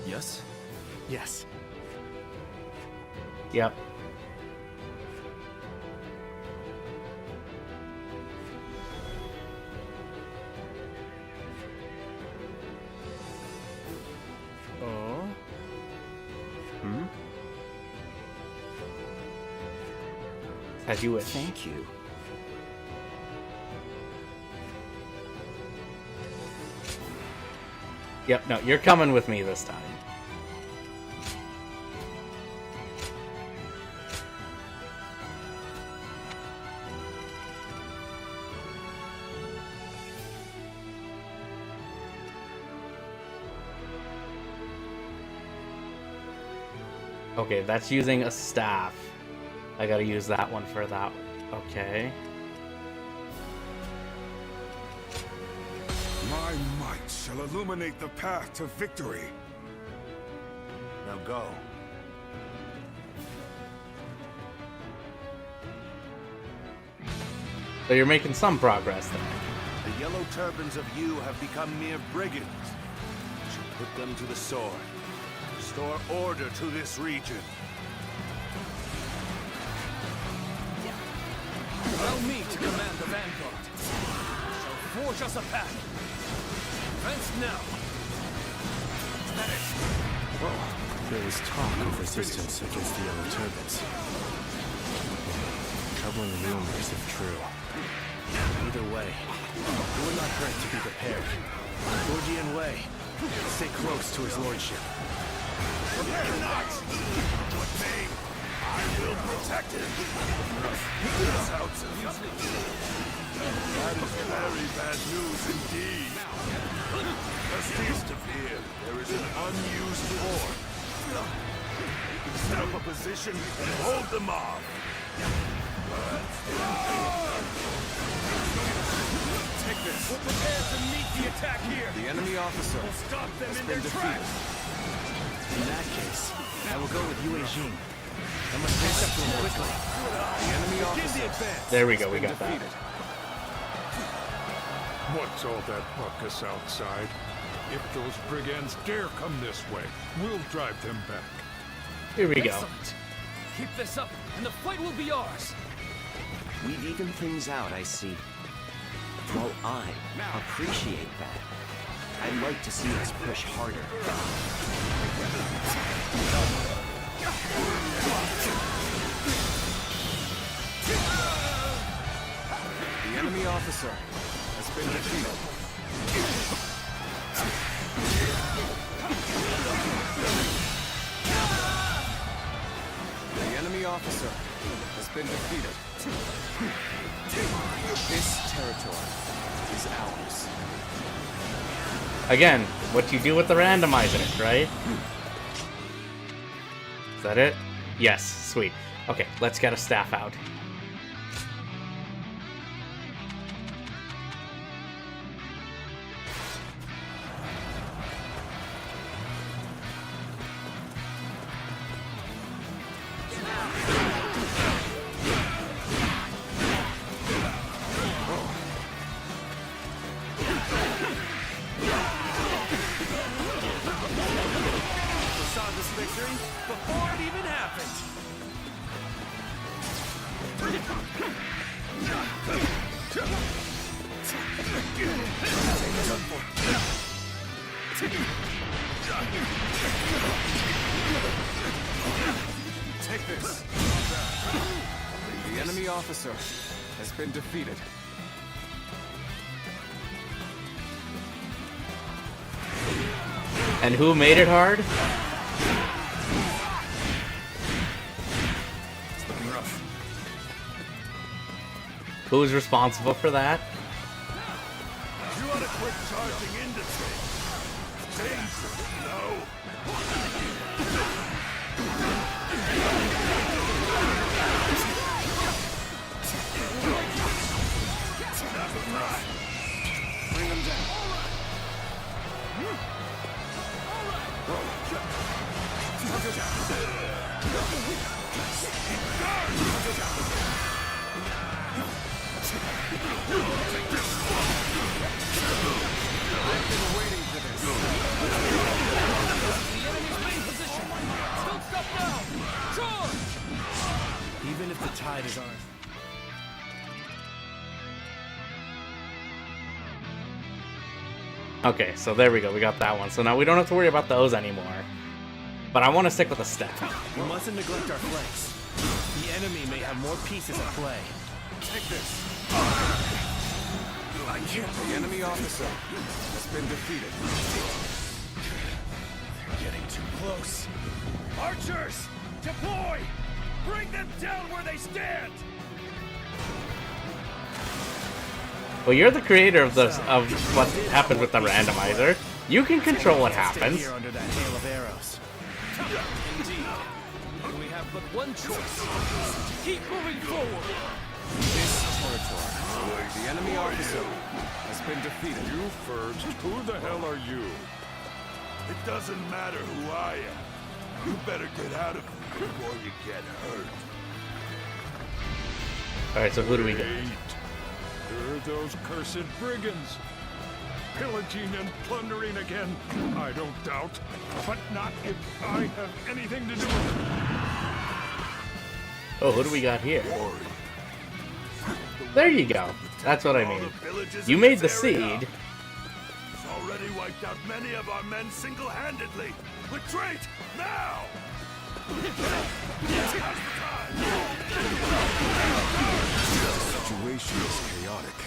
Yes? Yes. Yep. Oh? As you wish. Thank you. Yep, no, you're coming with me this time. Okay, that's using a staff. I gotta use that one for that. Okay. My might shall illuminate the path to victory. Now go. So you're making some progress then. The Yellow Turbans of Yu have become mere brigands. We should put them to the sword. Restore order to this region. Allow me to command the vanguard. Shall forge us a path. Advance now. There was talk of resistance against the Yellow Turbans. troubling rumors if true. Either way, it would not hurt to be prepared. Lord Yen Wei, stay close to his lordship. Prepare not! With me, I will protect him! This house that is very bad news indeed. As taste of here, there is an unused fort. Set up a position and hold them off. Take this. We're prepared to meet the attack here. The enemy officer will stop them has in been their defeated. tracks. In that case, I will go with Yue Jing. I must catch up to him quickly. The enemy officer. There we go, we got that. What's all that ruckus outside? If those brigands dare come this way, we'll drive them back. Here we go. Excellent. Keep this up, and the fight will be ours. We've evened things out, I see. Well, I appreciate that. I'd like to see us push harder. The enemy officer has been defeated. The enemy officer has been defeated. This territory is ours. Again, what you do with the randomizer, right? Is that it? Yes, sweet. Okay, let's get a staff out. Take this. The enemy officer has been defeated. And who made it hard? It's looking rough. Who's responsible for that? You ought to quit charging into things. Things, no. Bring them down. I've been waiting for this. The enemy's main position. Don't stop now. Charge! Even if the tide is ours. Okay, so there we go. We got that one. So now we don't have to worry about those anymore. But I want to stick with the staff. We mustn't neglect our flanks. The enemy may have more pieces at play. Take this. The enemy officer has been defeated. They're getting too close. Archers, deploy! Bring them down where they stand! Well, you're the creator of this of what happens with the randomizer. You can control what happens. Here under that hail of arrows. Indeed. And we have but one choice. Keep moving forward. This territory. The enemy officer has been defeated. You first. Who the hell are you? It doesn't matter who I am. You better get out of here before you get hurt. Alright, so who do we get? They're those cursed brigands. Pillaging and plundering again, I don't doubt. But not if I have anything to do with it. Oh, who do we got here? There you go. That's what I mean. You made the seed. It's already wiped out many of our men single-handedly. Retreat now! Situation is chaotic.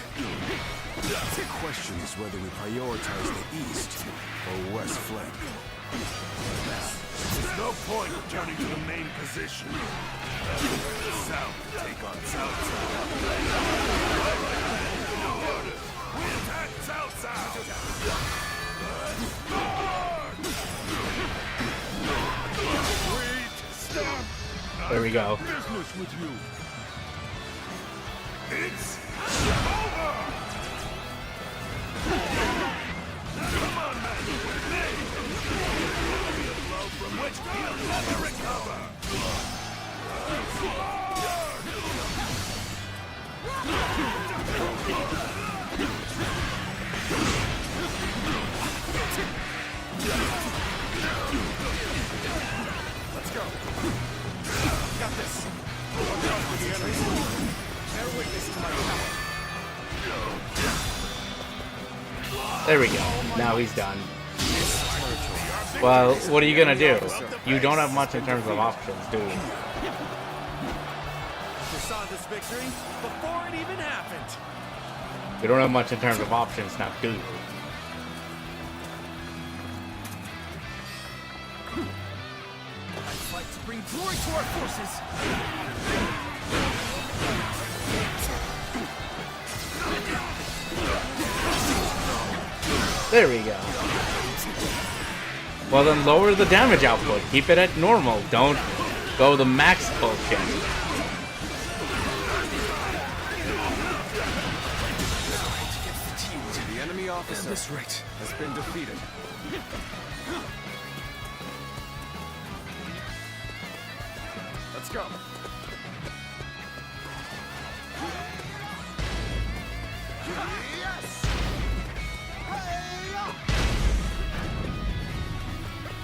The question is whether we prioritize the east or west flank. There's no point returning to the main position. South to take on South. We attack South. Wait! Stop! There we go. Business with you. It's over! Come on, man! A blow from which he'll never recover! Let's go. Got this. Watch out for the enemy. Bear witness to my power. There we go. Now he's done. Well, what are you gonna do? You don't have much in terms of options, do you? You saw this victory before it even happened. You don't have much in terms of options now, do you? I fight to bring glory to our forces. There we go. Well then lower the damage output. Keep it at normal. Don't go the max bullshit. The enemy officer at this rate has been defeated. Let's go. Yes!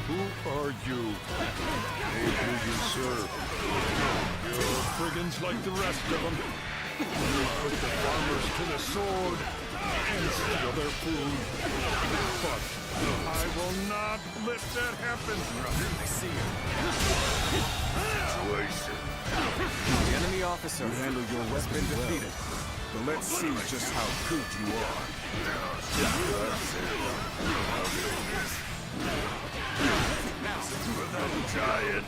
Who are you? Who do you serve? You're brigands like the rest of them. You put the farmers to the sword and steal their food. But I will not let that happen. I see you. The enemy officer You handle your has been defeated. But let's see just how good you are. Giant.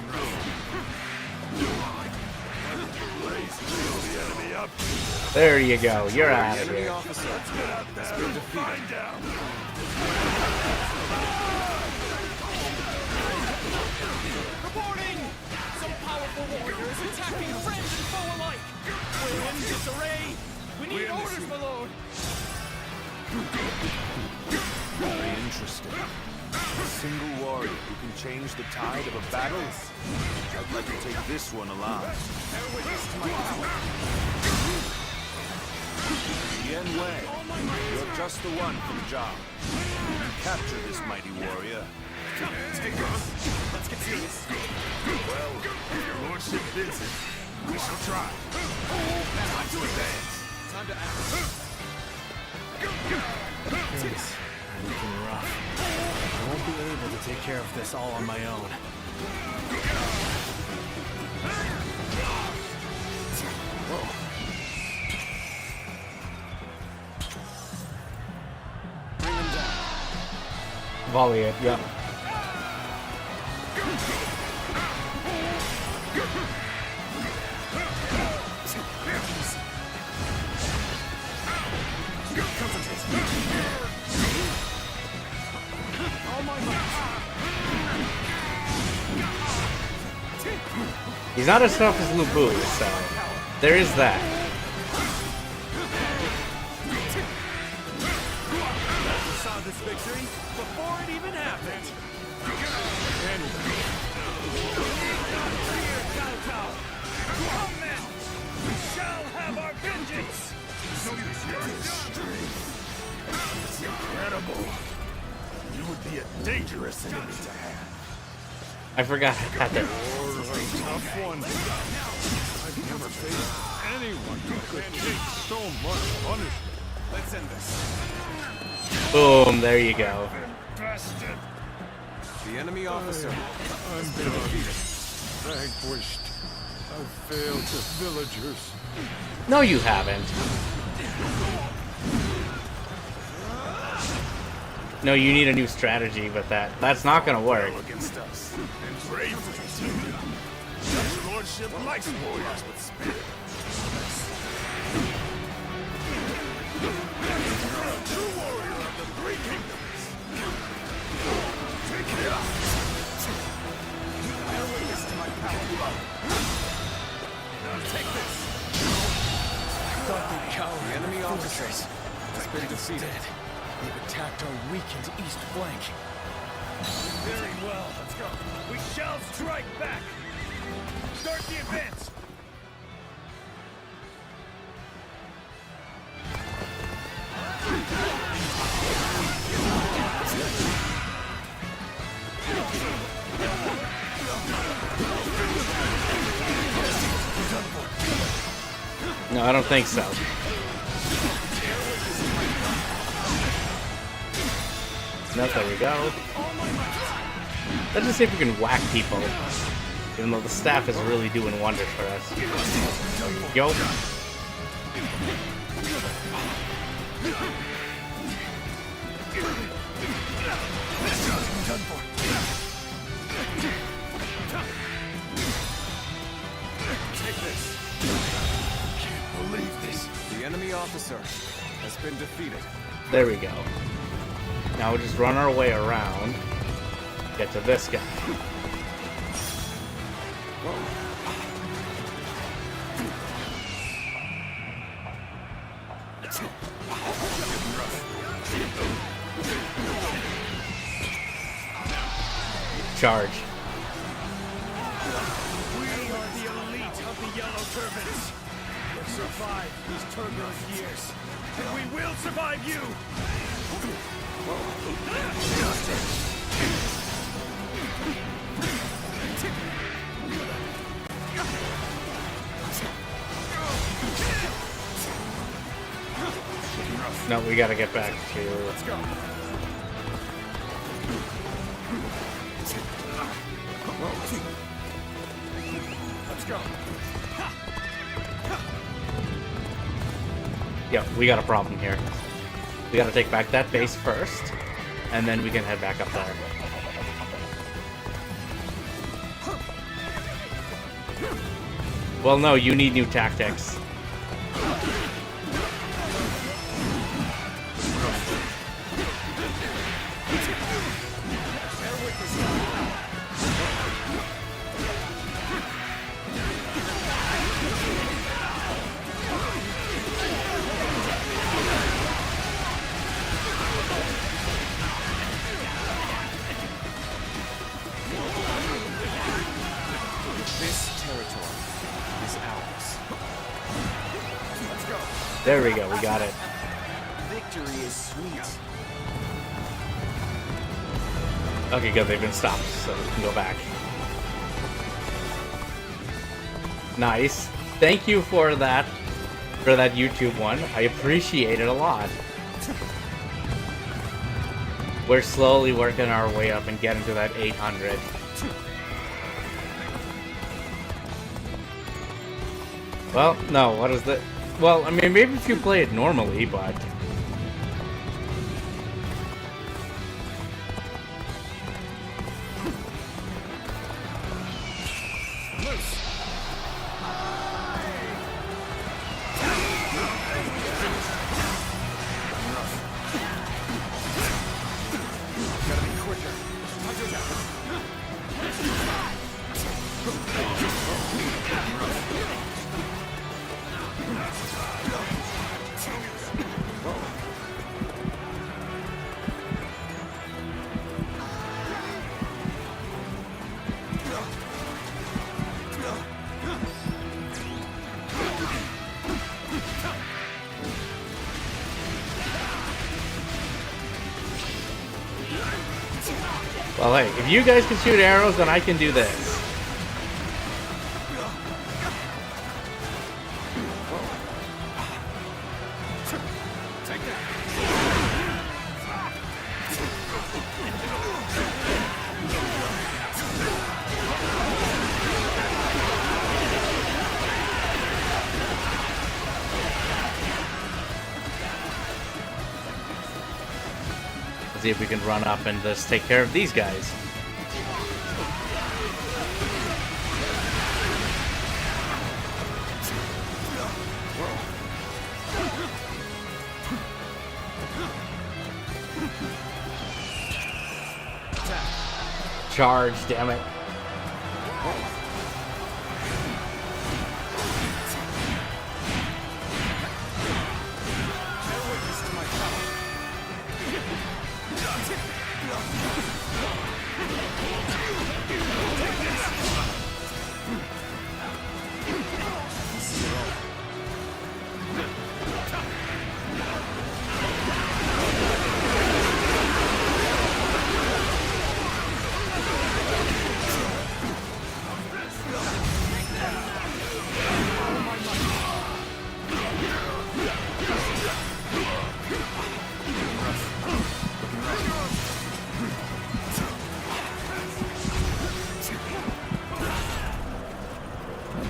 The enemy up. There you go. You're out of Enemy here. officer has been defeated. Reporting! Some powerful warriors attacking friends and foe alike. We're in disarray. We need orders, my lord. Very interesting. A single warrior who can change the tide of a battle? I'd like to take this one along. Yen Wei, you're just the one for the job. You capture this mighty warrior. Take us. Let's get serious. Well, if your lordship bids it, we shall try. Time to advance. Time to act. Things are looking rough. I won't be able to take care of this all on my own. Whoa. Bring him down. Volley it, yeah. He's not as tough as Lubu, so there is that. We saw this victory before it even happened. Come now! We shall have our vengeance! It's incredible. You would be a dangerous enemy to have. I forgot I had that. You're a tough one. I've never faced anyone who could take so much punishment. Let's end this. Boom, there you go. The enemy officer has been defeated. vanquished. I've failed the villagers. No, you haven't. No, you need a new strategy, but that's not gonna work. Against us. And bravely too. Your lordship likes warriors with spirit. You're a true warrior of the three kingdoms. Take it up. I'll witness to my power. Now take this. Thought they'd cower. The enemy officers has been defeated. They've attacked our weakened east flank. Very well. Let's go. We shall strike back. Start the advance. No, I don't think so. No, there we go. Let's just see if we can whack people. Even though the staff is really doing wonders for us. There you go. Take this. Can't believe this. The enemy officer has been defeated. There we go. Now we'll just run our way around. Get to this guy. Charge. We are the elite of the Yellow Turbans. We've survived these turbulent years, and we will survive you. No, we gotta get back to... Let's go. Let's go. Yeah, we got a problem here. We gotta take back that base first, and then we can head back up there. Well, no, you need new tactics. This territory is ours. Let's go. There we go, we got it. Victory is sweet. Okay, good, they've been stopped, so we can go back. Nice. Thank you for that YouTube one. I appreciate it a lot. We're slowly working our way up and getting to that 800. Well, no, what is the... Well, I mean, maybe if you play it normally, but... Gotta be quicker. Hunters out. Well, hey, if you guys can shoot arrows, then I can do this. Take that. See if we can run up and just take care of these guys. Charge, damn it.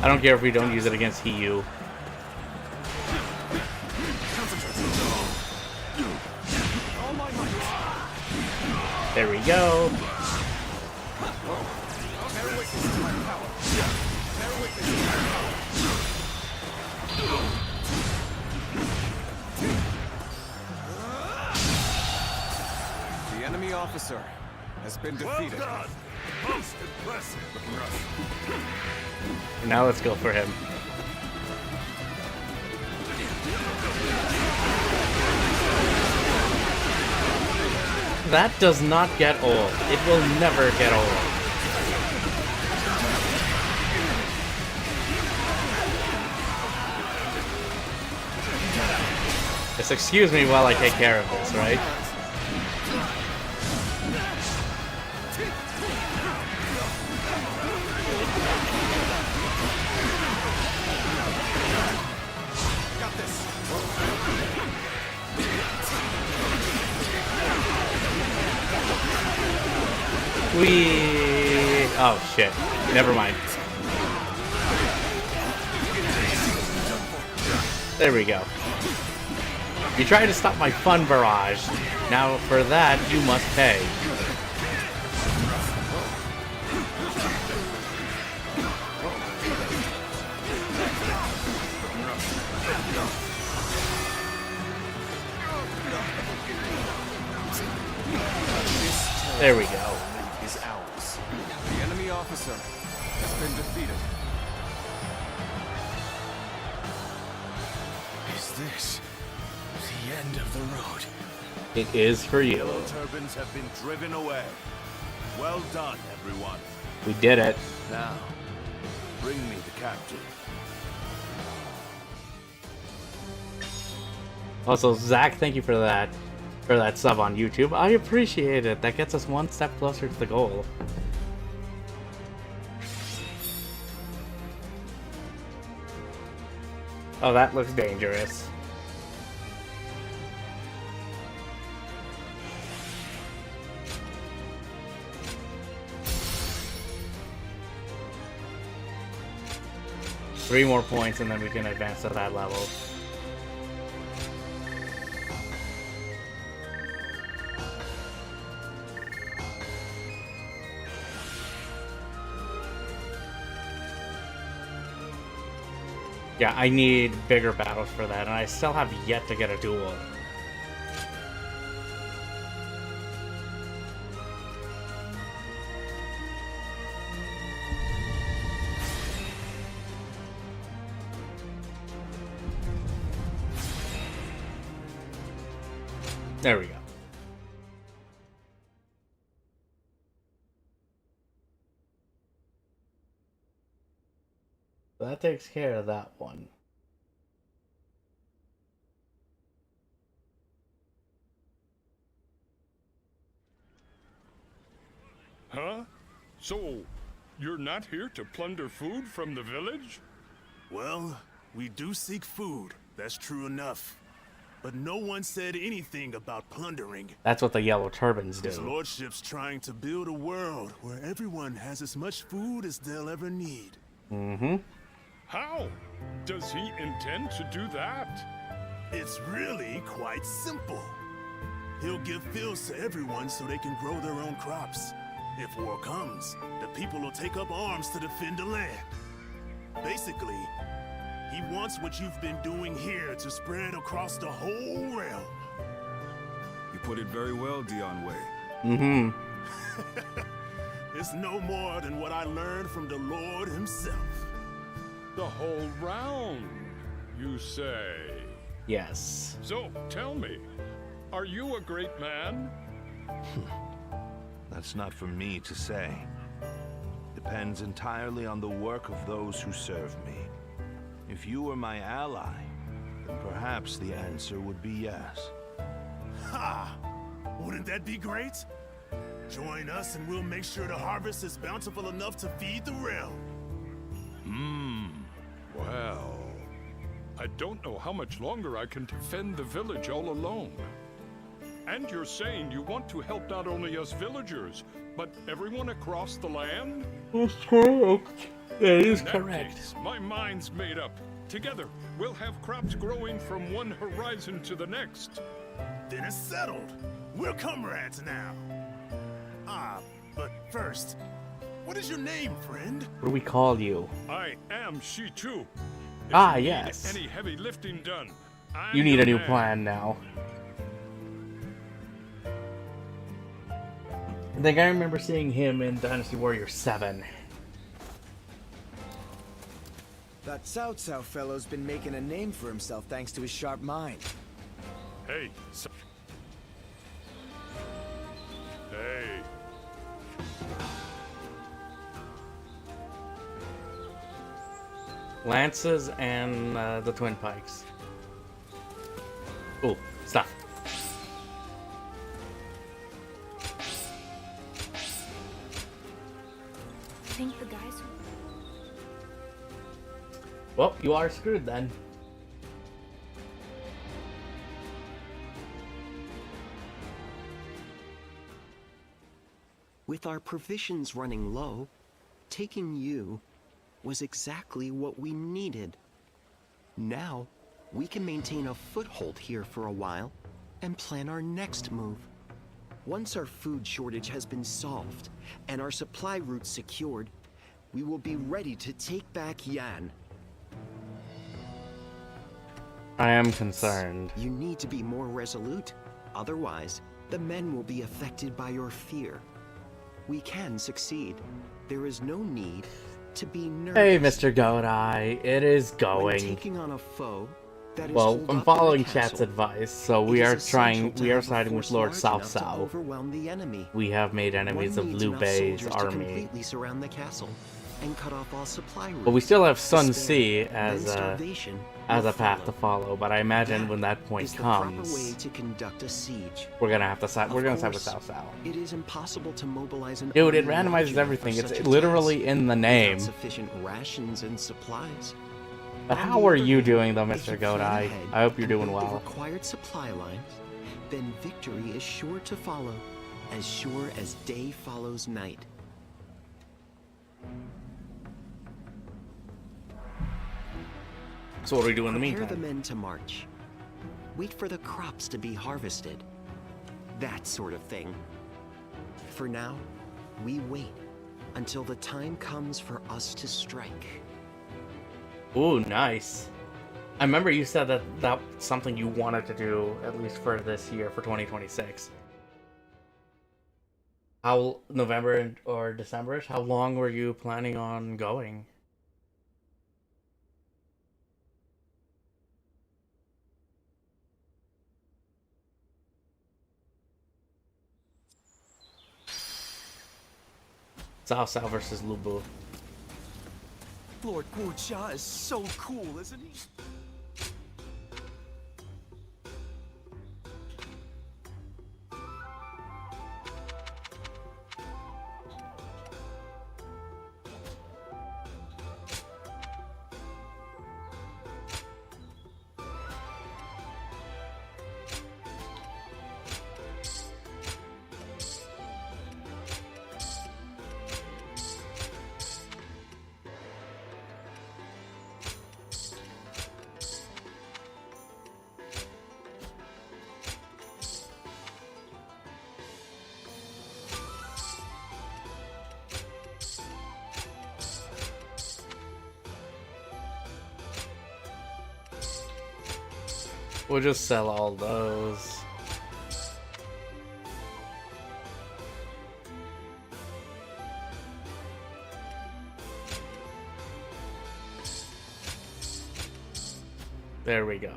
I don't care if we don't use it against Hiyu. There we go. The enemy officer has been defeated. Well done. Most impressive. Looking rough. Now let's go for him. That does not get old. It will never get old. Just excuse me while I take care of this, right? Oh shit. Never mind. There we go. You tried to stop my fun barrage. Now for that, you must pay. There we go. Is ours. The enemy officer has been defeated. Is this the end of the road? It is for you. Yellow turbans have been driven away. Well done, everyone. We did it. Now, bring me the captive. Also, Zach, thank you for that sub on YouTube. I appreciate it. That gets us one step closer to the goal. Oh, that looks dangerous. Three more points and then we can advance to that level. Yeah, I need bigger battles for that, and I still have yet to get a duel. There we go. That takes care of that one. Huh? So, you're not here to plunder food from the village? Well, we do seek food. That's true enough. But no one said anything about plundering. That's what the yellow turbans His do. lordship's trying to build a world where everyone has as much food as they'll ever need. Mm-hmm. How? Does he intend to do that? It's really quite simple. He'll give fields to everyone so they can grow their own crops. If war comes, the people will take up arms to defend the land. Basically, he wants what you've been doing here to spread across the whole realm. You put it very well, Dion Wei. Mm-hmm. It's no more than what I learned from the Lord himself. The whole round, you say? Yes. So, tell me, are you a great man? That's not for me to say. Depends entirely on the work of those who serve me. If you were my ally, then perhaps the answer would be yes. Ha! Wouldn't that be great? Join us and we'll make sure the harvest is bountiful enough to feed the realm. Well, I don't know how much longer I can defend the village all alone. And you're saying you want to help not only us villagers, but everyone across the land? That's correct. That is In that correct. case, my mind's made up. Together, we'll have crops growing from one horizon to the next. Then it's settled. We're comrades now. But first, what is your name, friend? What do we call you? I am she too. If Ah, you need yes. Any heavy lifting done? I'm You need your a new man. plan now. I think I remember seeing him in Dynasty Warrior 7. That Cao Cao fellow's been making a name for himself thanks to his sharp mind. Hey. Hey. Lances and the Twin Pikes. Oh, stuff. Think the guys who... Well, you are screwed then. With our provisions running low, taking you was exactly what we needed. Now, we can maintain a foothold here for a while and plan our next move. Once our food shortage has been solved and our supply routes secured, we will be ready to take back Yan. I am concerned. You need to be more resolute. Otherwise, the men will be affected by your fear. We can succeed. There is no need to be nervous. Hey, Mr. Godai, it is When going. taking on a foe that is Well, holed I'm up in a following castle, chat's advice, so it we is are essential to we are have a siding with force Lord large Cao enough to Cao. overwhelm the enemy. We have made enemies One of needs Liu enough Bei's soldiers to army. completely surround the castle and cut off all supply routes. But we still have Sun Despair, Tzu then starvation as will a path to follow. follow, but I imagine when that Is point the proper way comes, to conduct a siege. we're gonna have to side. We're Of gonna side with course, Cao Cao. It is impossible to mobilize an Dude, it army large randomizes enough everything. for It's such a literally task in the without name. sufficient rations and supplies. But On how the are other you hand, doing though, if you Mr. plan Godai? ahead I hope you're and doing build the well. required supply lines, then victory is sure to follow, as sure as day follows night. So what do we do in the Prepare meantime? the men to march. Wait for the crops to be harvested. That sort of thing. For now, we wait until the time comes for us to strike. Ooh, nice. I remember you said that that's something you wanted to do, at least for this year, for 2026. How, November or December-ish? How long were you planning on going? Cao Cao versus Lu Bu. Lord Wu Jia is so cool, isn't he? We'll just sell all those. There we go.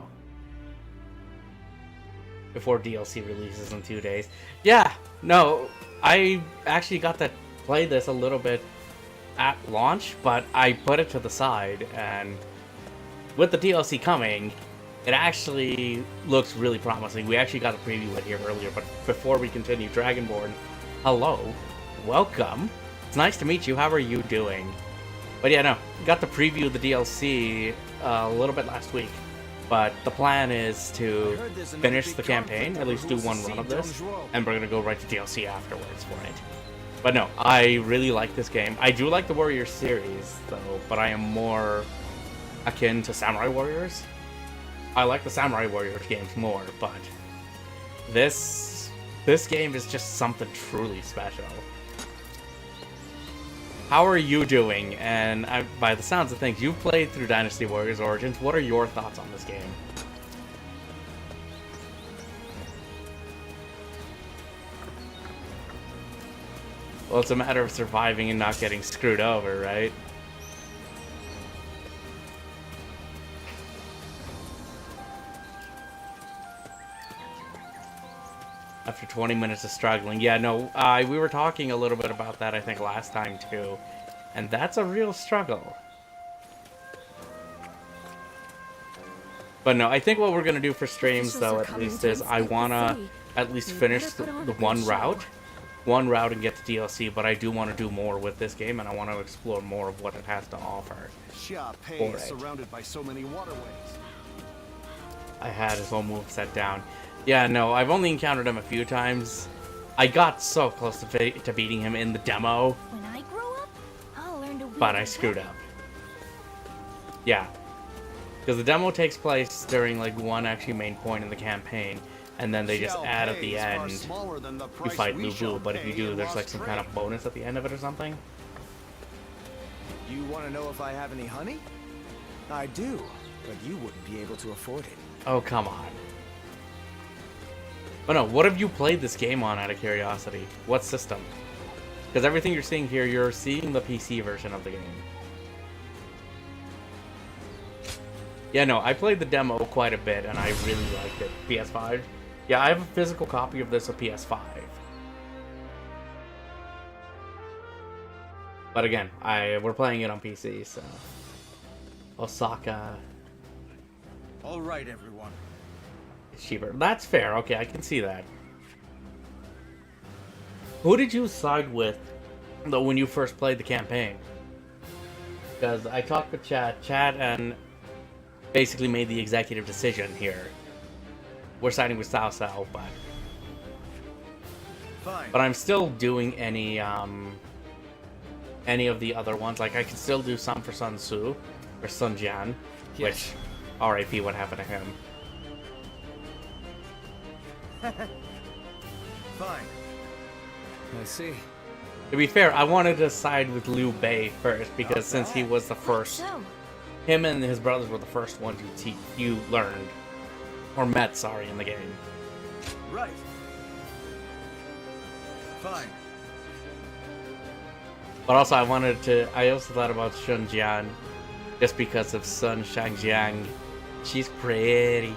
Before DLC releases in 2 days. Yeah, no, I actually got to play this a little bit at launch, but I put it to the side, and with the DLC coming, it actually looks really promising. We actually got a preview it here earlier, but before we continue, Dragonborn, hello, welcome. It's nice to meet you. How are you doing? But yeah, no, got to preview the DLC a little bit last week. But the plan is to finish the campaign, at least do one run of this, and we're gonna go right to DLC afterwards for it. But no, I really like this game. I do like the Warriors series, though, but I am more akin to Samurai Warriors. I like the Samurai Warriors games more, but this game is just something truly special. How are you doing? And by the sounds of things, you've played through Dynasty Warriors Origins. What are your thoughts on this game? Well, it's a matter of surviving and not getting screwed over, right? After 20 minutes of struggling. Yeah, no, we were talking a little bit about that, I think, last time, too. And that's a real struggle. But no, I think what we're going to do for streams, though, at least, is I want to at least finish the one route. One route and get the DLC, but I do want to do more with this game, and I want to explore more of what it has to offer. For it. Surrounded by so many waterways. I had his whole moveset down. Yeah, no, I've only encountered him a few times. I got so close to beating him in the demo. When I grow up, I'll learn to But I screwed up. Yeah. Because the demo takes place during, like, one actually main point in the campaign, and then they just add at the end, you fight Lu, but if you do, there's, like, some kind of bonus at the end of it or something. You want to know if I have any honey? I do, but you wouldn't be able to afford it. Oh, come on. But no, what have you played this game on, out of curiosity? What system? Because everything you're seeing here, you're seeing the PC version of the game. Yeah, no, I played the demo quite a bit, and I really liked it. PS5? Yeah, I have a physical copy of this on PS5. But again, we're playing it on PC, so... Osaka... All right, everyone. It's cheaper. That's fair. Okay, I can see that. Who did you side with, though, when you first played the campaign? Because I talked with Chad. Chad and basically made the executive decision here. We're siding with Cao Cao, but... Fine. But I'm still doing any of the other ones. Like, I can still do some for Sun Tzu, or Sun Jian, which, R.I.P. what happened to him. Fine. I see. To be fair, I wanted to side with Liu Bei first, because since he was the first... Him and his brothers were the first ones you learned. Or met, sorry, in the game. Right. Fine. But also, I also thought about Sun Jian, just because of Sun Shangjiang. She's pretty.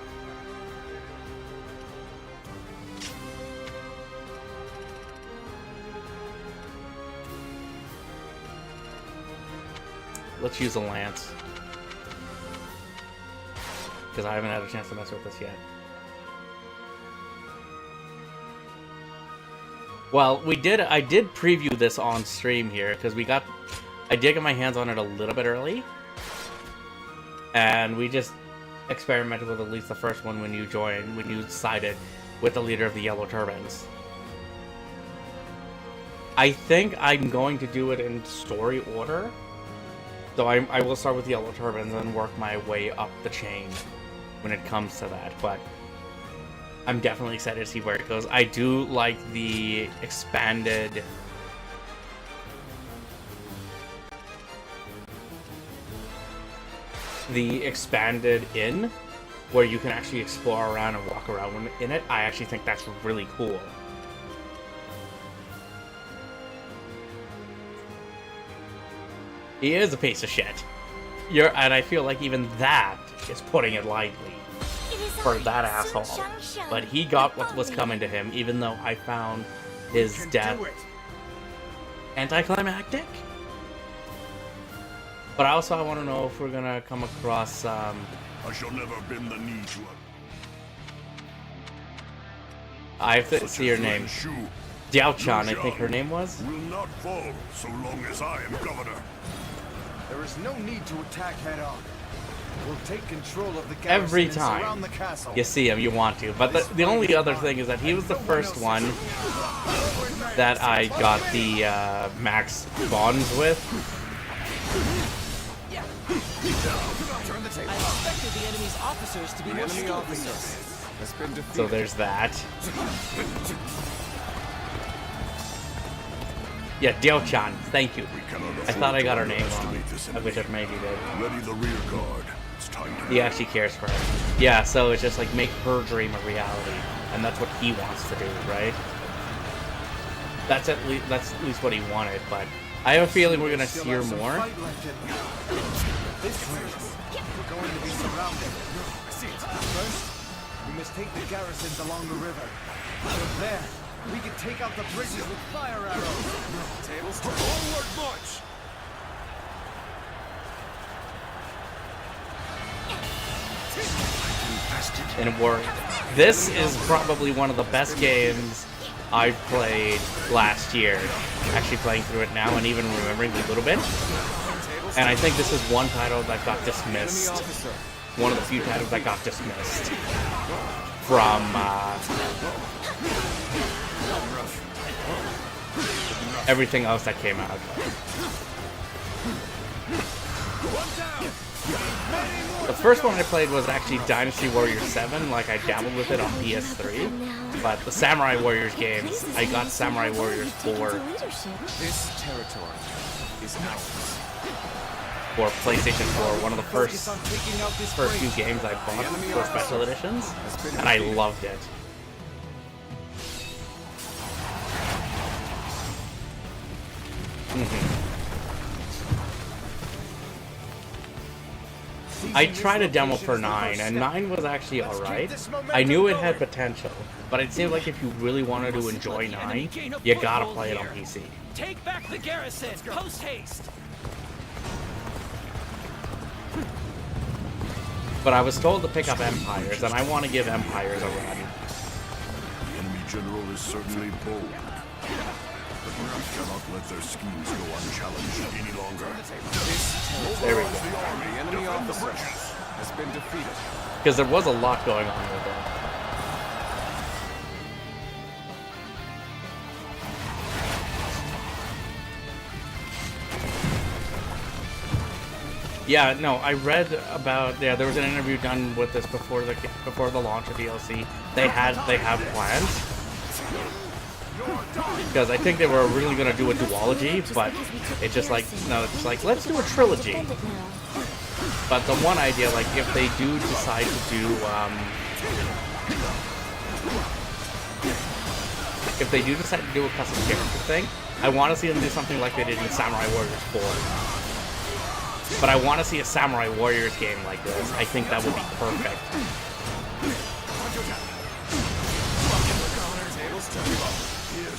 Let's use a lance. Because I haven't had a chance to mess with this yet. Well, I did preview this on stream here, because I did get my hands on it a little bit early. And we just experimented with at least the first one when you sided with the leader of the Yellow Turbans. I think I'm going to do it in story order. So I will start with the Yellow Turbans and work my way up the chain when it comes to that, but I'm definitely excited to see where it goes. I do like the expanded... inn, where you can actually explore around and walk around in it. I actually think that's really cool. He is a piece of shit. And I feel like even that is putting it lightly for that asshole. But he got what was coming to him, even though I found his death anticlimactic. But also I want to know if we're gonna come across I shall never bend the knee to I have to see her name. Diao-chan, I think her name was. will not fall so long as I am governor. There is no need to attack head on. We'll take control of the garrison Every and surround time the castle. you see him, you want to. But the only other thing is that he was the first one that I got the max bonds with. I expected the enemy's officers to be more skilled. So there's that. Yeah, Diao-chan, thank you. I thought I got her name wrong. I wish I maybe did. Ready the rear guard. It's time to He actually cares for her. Yeah, so it's just like make her dream a reality, and that's what he wants to do, right? That's at least what he wanted. But I have a feeling we're gonna see her more. This way, we're going to be surrounded. First, we must take the garrisons along the river. From there, we can take out the bridges with fire arrows. Tables to forward march. And it worked. This is probably one of the best games I've played last year. Actually playing through it now and even remembering a little bit. And I think this is one title that got dismissed. One of the few titles that got dismissed from everything else that came out. The first one I played was actually Dynasty Warriors 7, like I dabbled with it on PS3. But the Samurai Warriors games, I got Samurai Warriors 4 This territory is ours. for PlayStation 4, one of the first few games I bought for special editions, and I loved it. I tried a demo for 9, and 9 was actually alright. I knew it had potential, but it seemed like if you really wanted to enjoy 9, you gotta play it on PC. Take back the garrison! Post haste! But I was told to pick up Empires, and I want to give Empires a run. The enemy general is certainly bold. But we cannot let their schemes go unchallenged any longer. There we go. The enemy officer has been defeated. Because there was a lot going on with it. Yeah, no, I read about there was an interview done with this before the launch of DLC. They have plans. Because I think they were really gonna do a duology, but it's just like it's like let's do a trilogy. But the one idea, like if they do decide to do a custom character thing, I want to see them do something like they did in Samurai Warriors 4. But I want to see a Samurai Warriors game like this. I think that would be perfect.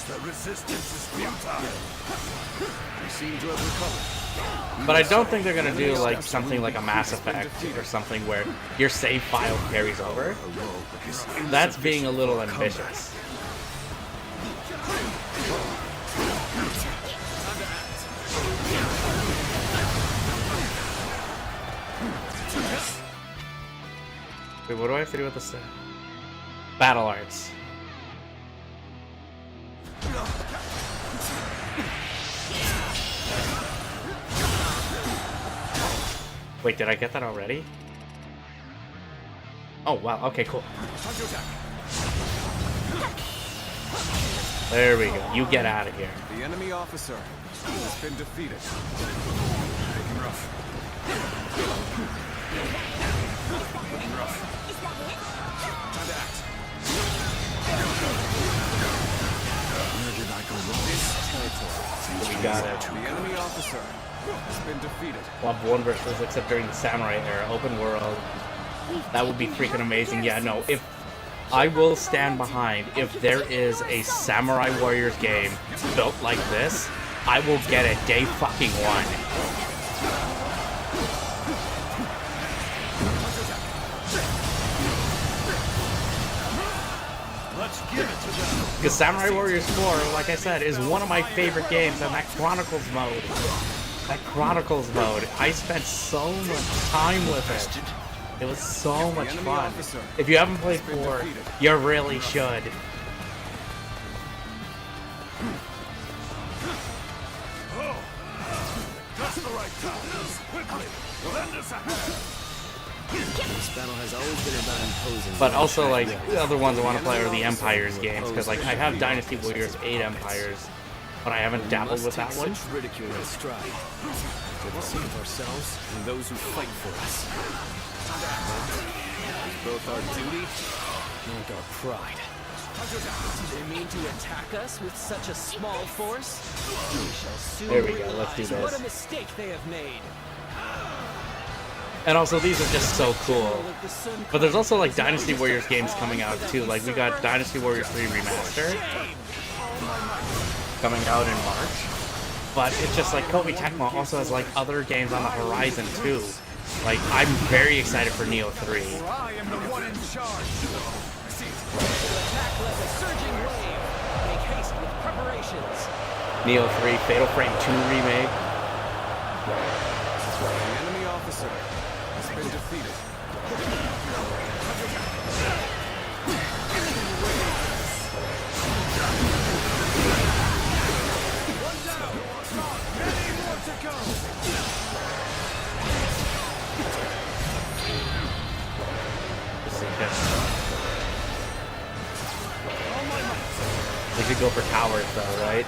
The resistance is futile. We seem to have recovered. But I don't think they're gonna do like something like a Mass Effect or something where your save file carries over. That's being a little ambitious. Wait, what do I have to do with this? Battle Arts. Wait, did I get that already? Oh, wow. Okay, cool. There we go. You get out of here. The enemy officer has been defeated. Looking rough. got it. The enemy officer has been defeated. We'll have 1 versus, except during the samurai era, open world. That would be freaking amazing. Yeah, no, if I will stand behind, if there is a Samurai Warriors game built like this, I will get it day fucking 1. Let's give it to them. Because Samurai Warriors 4, like I said, is one of my favorite games, and that Chronicles mode. I spent so much time with it. It was so much fun. If you haven't played 4, you really should. Just the right time. Quickly, lend us a hand. This battle has always been about imposing. But also, like, the other ones I want to play are the Empires games, because, like, I have Dynasty Warriors 8 Empires, but I haven't dabbled with that one. Such ridicule in stride for the sake of ourselves and those who fight for us. It's both our duty and our pride. They mean to attack us with such a small force? We shall soon There we go, let's do realize what this. a mistake they have made. And also, these are just so cool. But there's also, like, Dynasty Warriors games coming out, too. Like, we got Dynasty Warriors 3 Remastered coming out in March. But it's just, like, Koei Tecmo also has, like, other games on the horizon, too. Like, I'm very excited for Neo 3. I am the one in charge. Attack like a surging wave. Make haste with preparations. Neo 3, Fatal Frame 2 remake. The enemy officer has been defeated. One down. Many more to go. We could go for towers, though, right?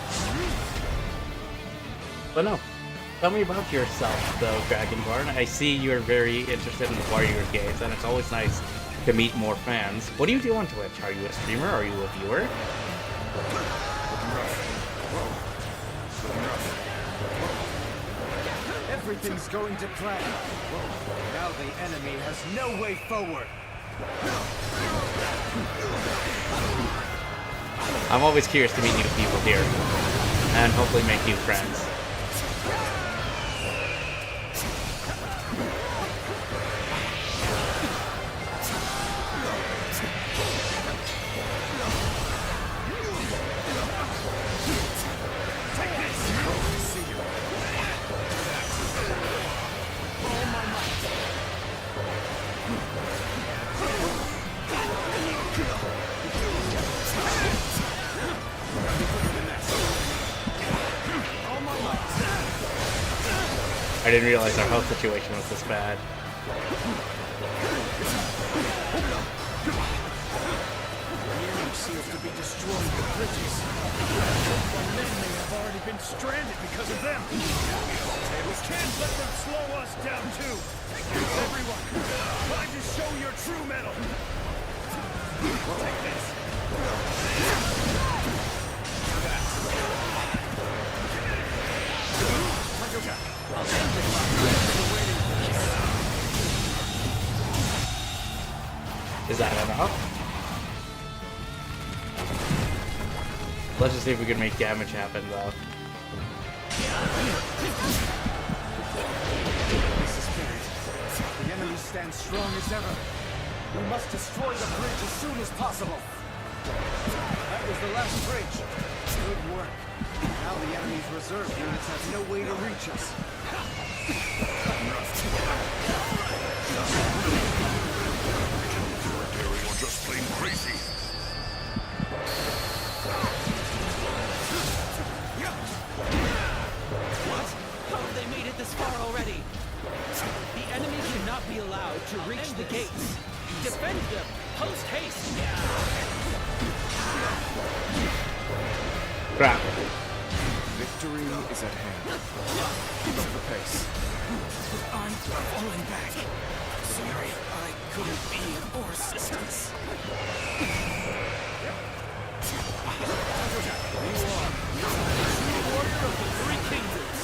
But no. Tell me about yourself, though, Dragonborn. I see you're very interested in the Warriors games, and it's always nice to meet more fans. What do you do on Twitch? Are you a streamer? Are you a viewer? Everything's going to plan. Now the enemy has no way forward. I'm always curious to meet new people here, and hopefully make new friends. I didn't realize our health situation was this bad. The enemy seems to be destroying the bridges. The men may have already been stranded because of them. We can't let them slow us down too. Everyone, time to show your true mettle. Take this. Is that enough? Let's just see if we can make damage happen, though. This is carried. The enemy stands strong as ever. We must destroy the bridge as soon as possible. That was the last bridge. Good work. Now the enemy's reserve units have no way to reach us. You're just plain crazy. What? How have they made it this far already? The enemy cannot be allowed to reach the gates. Defend them! Post haste! Crap. Victory is at hand. Keep up the pace. I'm falling back. Sorry, I couldn't be of more assistance. You are. of the Three Kingdoms.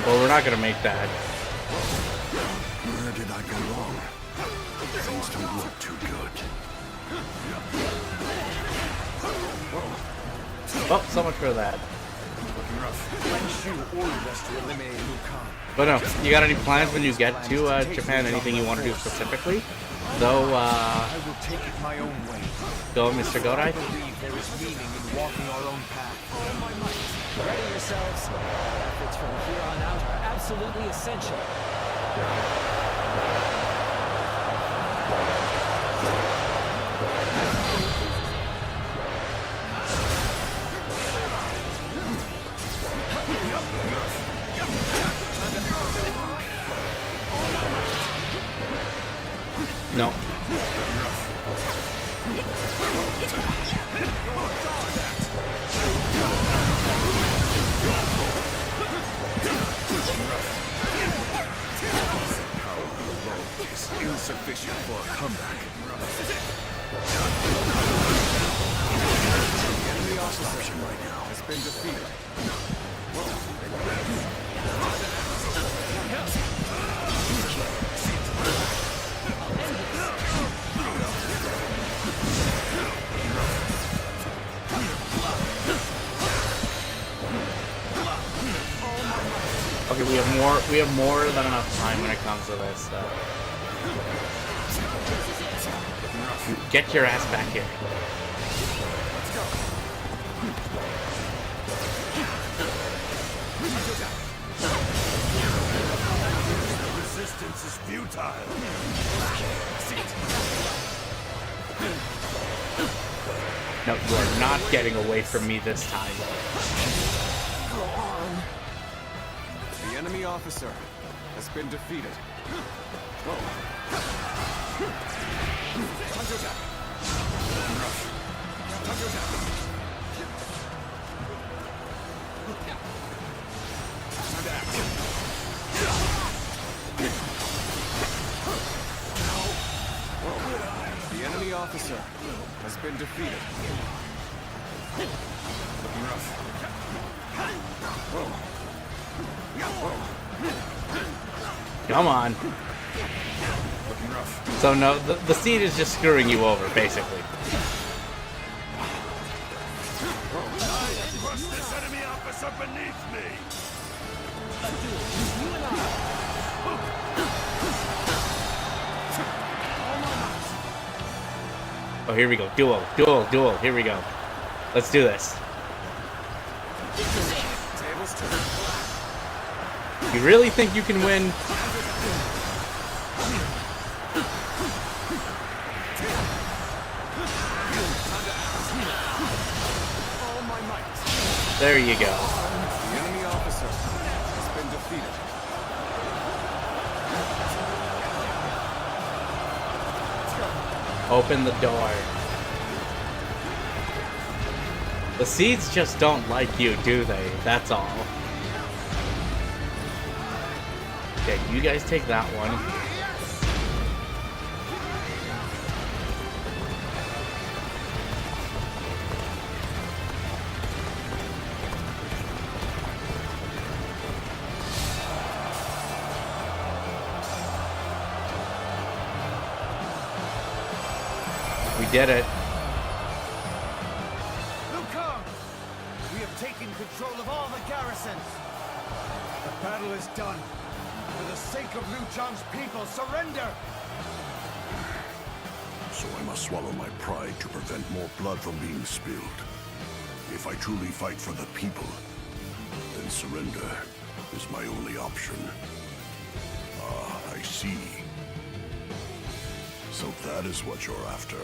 Well, we're not gonna make that. Where did I go wrong? Things don't look too good. Oh, so much for that. Wen Shu ordered us to eliminate Liu Kang. But no, you got any plans when you get to Japan? Anything you want to do specifically? Though, I will take it my own way. go, Mr. Godai. I believe there is meaning in walking our own path. All my might. Ready yourselves. Our efforts from here on out are absolutely essential. No. Is insufficient for a comeback. The enemy option right now has been defeated. Okay, we have more than enough time when it comes to this. Get your ass back here. Resistance is futile. No, you are not getting away from me this time. Go on. The enemy officer has been defeated. The enemy officer has been defeated. Looking rough. Come on. So no, the seed is just screwing you over, basically. Crush this enemy officer beneath me. Oh, here we go. Duel. Here we go. Let's do this. You really think you can win? There you go. The enemy officer has been defeated. Open the door. The seeds just don't like you, do they? That's all. Okay, you guys take that one. We did it. Liu Kang! We have taken control of all the garrisons. The battle is done. For the sake of Liu Zhang's people, surrender! So I must swallow my pride to prevent more blood from being spilled. If I truly fight for the people, then surrender is my only option. Ah, I see. So that is what you're after.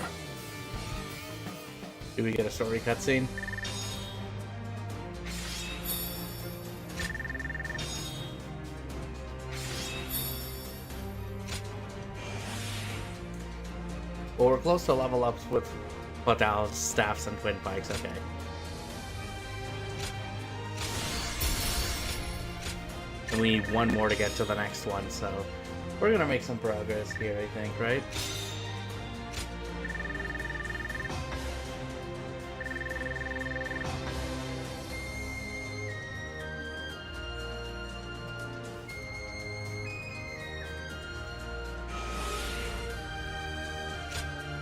Do we get a story cutscene? Well, we're close to level ups with put out staffs and twin pikes, okay. And we need one more to get to the next one, so we're gonna make some progress here, I think, right?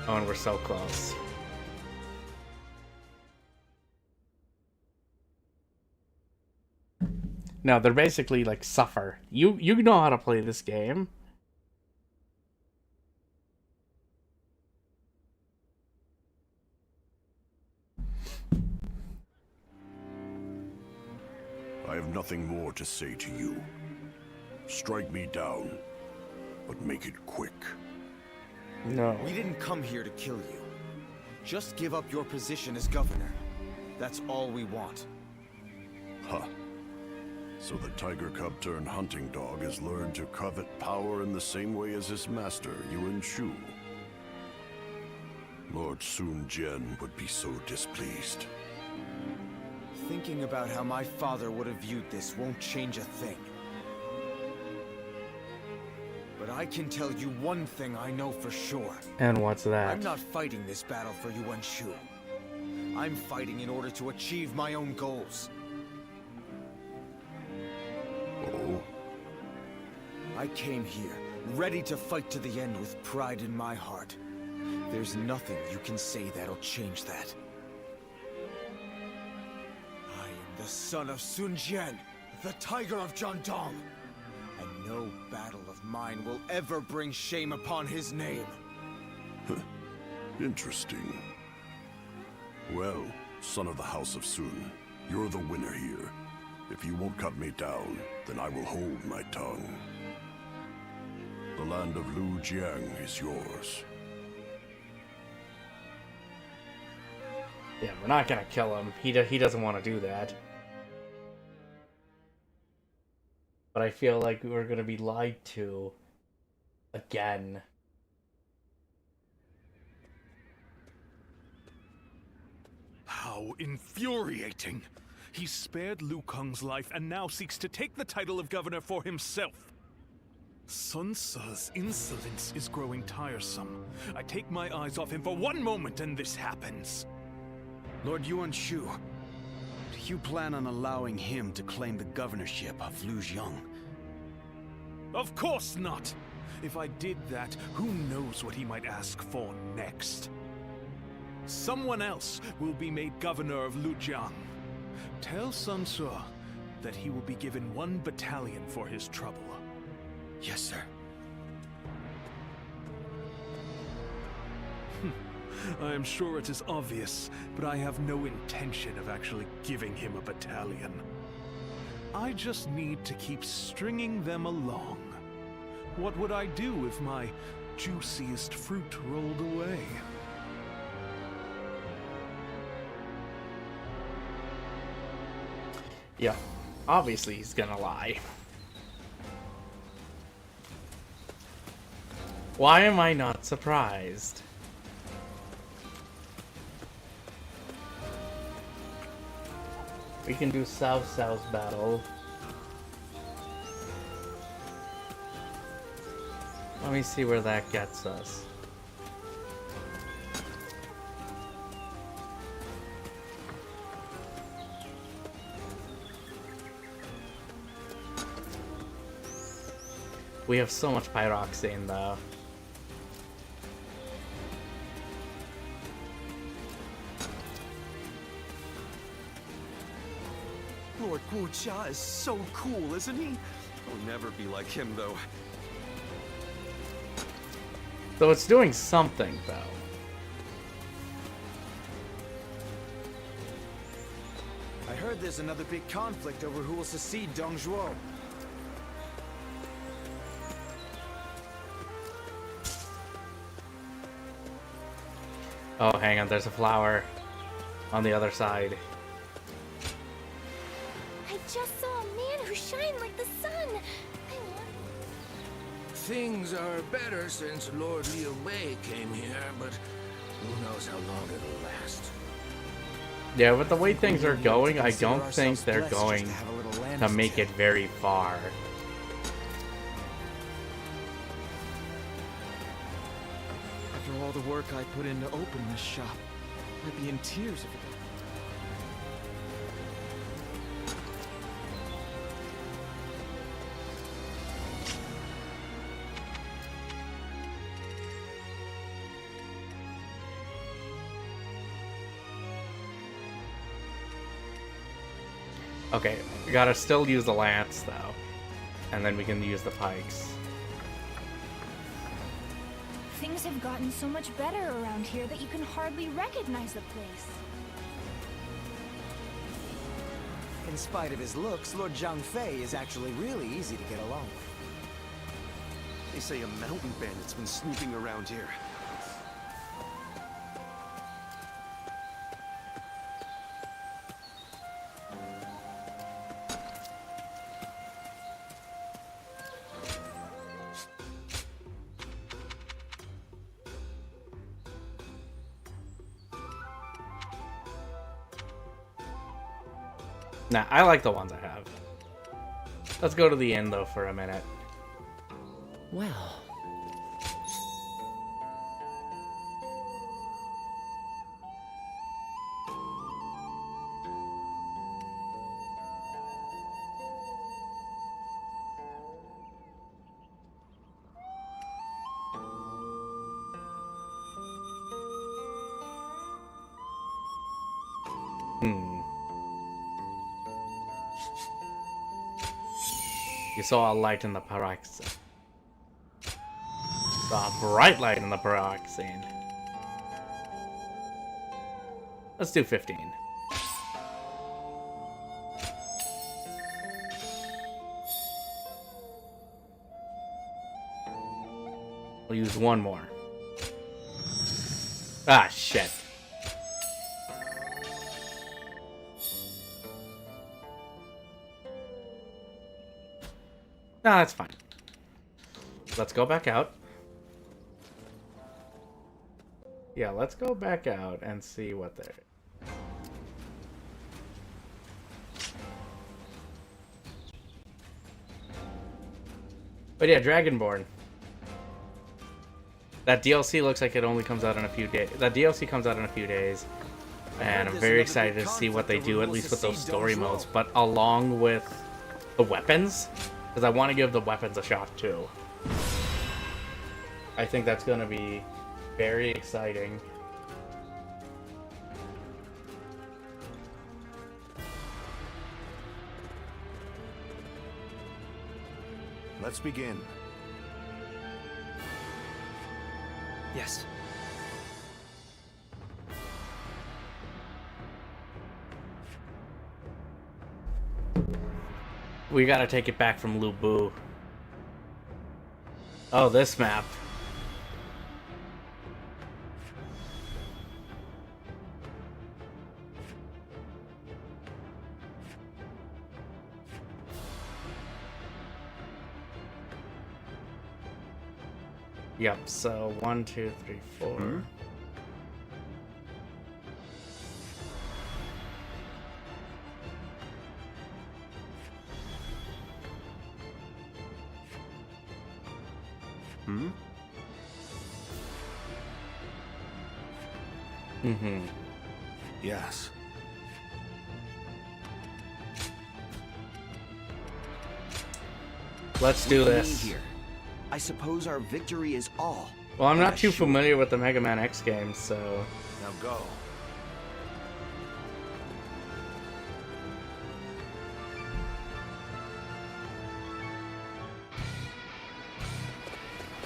Oh, and we're so close. No, they're basically like suffer. You know how to play this game. I have nothing more to say to you. Strike me down, but make it quick. No. We didn't come here to kill you. Just give up your position as governor. That's all we want. Huh. So the tiger cub turned hunting dog has learned to covet power in the same way as his master, Yuan Shu. Lord Sun Jian would be so displeased. Thinking about how my father would have viewed this won't change a thing. But I can tell you one thing I know for sure. And what's that? I'm not fighting this battle for Yuan Shu. I'm fighting in order to achieve my own goals. Oh? I came here, ready to fight to the end with pride in my heart. There's nothing you can say that'll change that. I am the son of Sun Jian, the Tiger of Jiangdong. And no battle of mine will ever bring shame upon his name. Interesting. Well, son of the House of Sun, you're the winner here. If you won't cut me down, then I will hold my tongue. The land of Lu Jiang is yours. Yeah, we're not gonna kill him. He doesn't want to do that. But I feel like we're gonna be lied to again. How infuriating! He spared Liu Kang's life and now seeks to take the title of governor for himself. Sun Ce's insolence is growing tiresome. I take my eyes off him for one moment and this happens. Lord Yuan Shu, do you plan on allowing him to claim the governorship of Lujiang? Of course not! If I did that, who knows what he might ask for next? Someone else will be made governor of Lujiang. Tell Sun Ce that he will be given 1 battalion for his trouble. Yes, sir. I am sure it is obvious, but I have no intention of actually giving him a battalion. I just need to keep stringing them along. What would I do if my juiciest fruit rolled away? Yeah, obviously he's gonna lie. Why am I not surprised? We can do South's battle. Let me see where that gets us. We have so much pyroxene though. Lord Guojia is so cool, isn't he? I'll never be like him, though. So it's doing something though. I heard there's another big conflict over who will succeed Dong Zhuo. Oh, hang on, there's a flower on the other side. I just saw a man who shined like the sun. Things are better since Lord Liu Bei came here, but Who knows how long it'll last? Yeah, with the way things are going, I don't think they're going to make it very far. After all the work I put in to open this shop, I'd be in tears if it didn't. Okay, we gotta still use the lance though, and then we can use the pikes. Things have gotten so much better around here that you can hardly recognize the place. In spite of his looks, Lord Zhang Fei is actually really easy to get along with. They say a mountain bandit's been snooping around here. Nah, I like the ones I have. Let's go to the inn though for a minute. Well. You saw a light in the paroxysm. A bright light in the paroxysm. Let's do 15. We'll use one more. Ah, shit. No, that's fine. Let's go back out. Yeah, let's go back out and see what they're... But yeah, Dragonborn. That DLC looks like it only comes out in a few days. That DLC comes out in a few days. And I'm very excited to see what they do, at least with those story modes. But along with the weapons... Because I want to give the weapons a shot too. I think that's going to be very exciting. Let's begin. Yes. We gotta take it back from Lu Bu. Oh, this map. Yep, so 1, 2, 3, 4. Yes. Let's do this. Here. I suppose our victory is all. Well, I'm not too familiar with the Mega Man X games, so... Now go.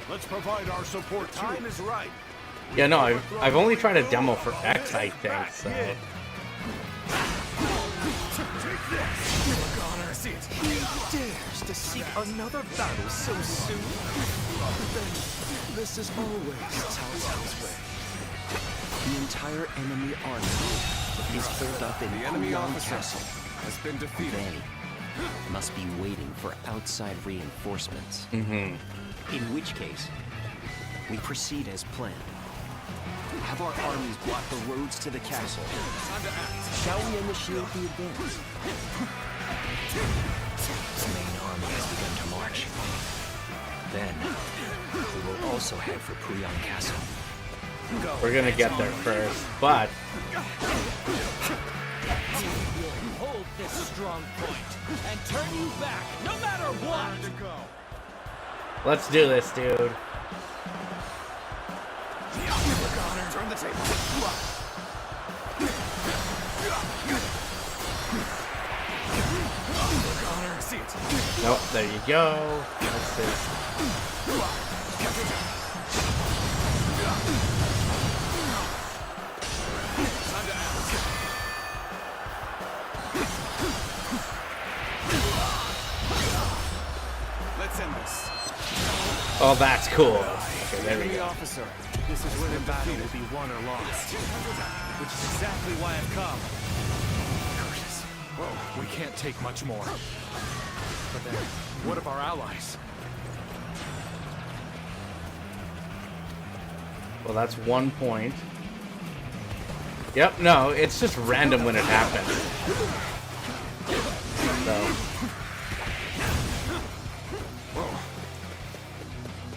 Let's provide our support. Time is right. Yeah, no, I've only tried a demo for X, I think, so... He dares to seek another battle so soon. But then, this is always Cao Cao's way. The entire enemy army is holed up in the enemy Hulong officer Castle. has been defeated. They must be waiting for outside reinforcements. Mm-hmm. In which case, we proceed as planned. Have our armies block the roads to the castle. Shall we initiate the advance? The main army has begun to march. Then, we will also head for Puyon Castle. We're gonna get there first, but Hold this strong point and turn you back, no matter what. let's do this, dude. Turn the table. See it. Nope, there you go. Let's see. Let's end this. Oh, that's cool. Okay, there we Enemy go. officer, this is where the battle will be won or lost. Which is exactly why I've come. Curtis. Well, we can't take much more. But then, what of our allies? Well, that's 1 point. Yep, no, it's just random when it happens. So.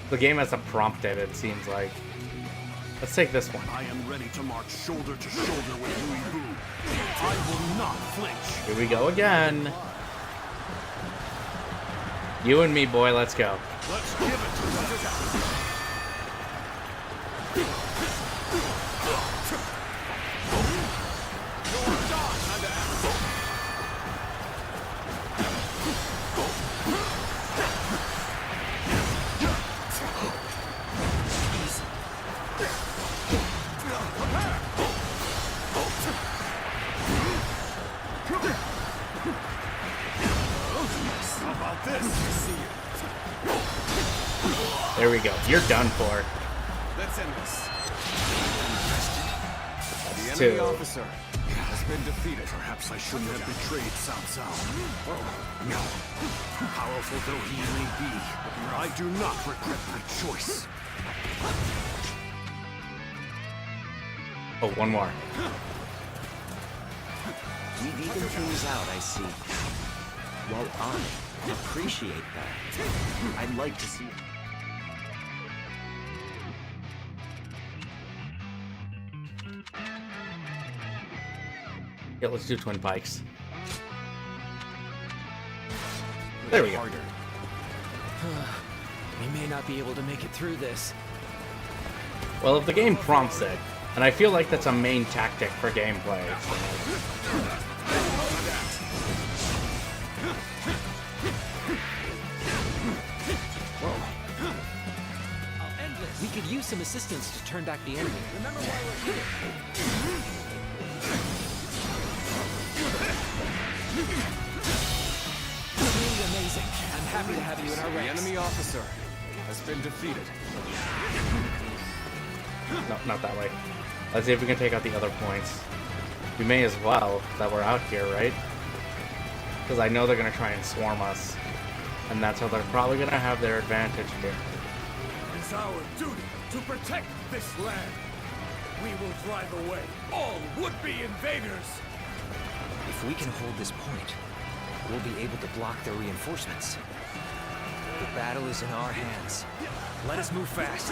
The game has a prompted, it seems like. Let's take this one. I am ready to march shoulder to shoulder with Louis Boo. I will not flinch. Here we go again. You and me, boy, let's go. Let's give it to them. There we go. You're done for. Let's end this. The Two. enemy officer has been defeated. Perhaps I shouldn't have betrayed Cao Cao. No. Powerful though he may be, I do not regret my choice. Oh, one more. We've evened things out, I see. Well, I appreciate that. I'd like to see it. Yeah, let's do Twin Pikes. There we go. We may not be able to make it through this. Well, if the game prompts it, and I feel like that's a main tactic for gameplay. So. We could use some assistance to turn back the enemy. Remember why we're here. Really amazing. I'm happy to have you in our ranks. The enemy officer has been defeated. No, not that way. Let's see if we can take out the other points. We may as well, that we're out here, right? Because I know they're going to try and swarm us. And that's how they're probably going to have their advantage here. It is our duty to protect this land. We will drive away all would-be invaders. If we can hold this point, we'll be able to block their reinforcements. The battle is in our hands. Let us move fast.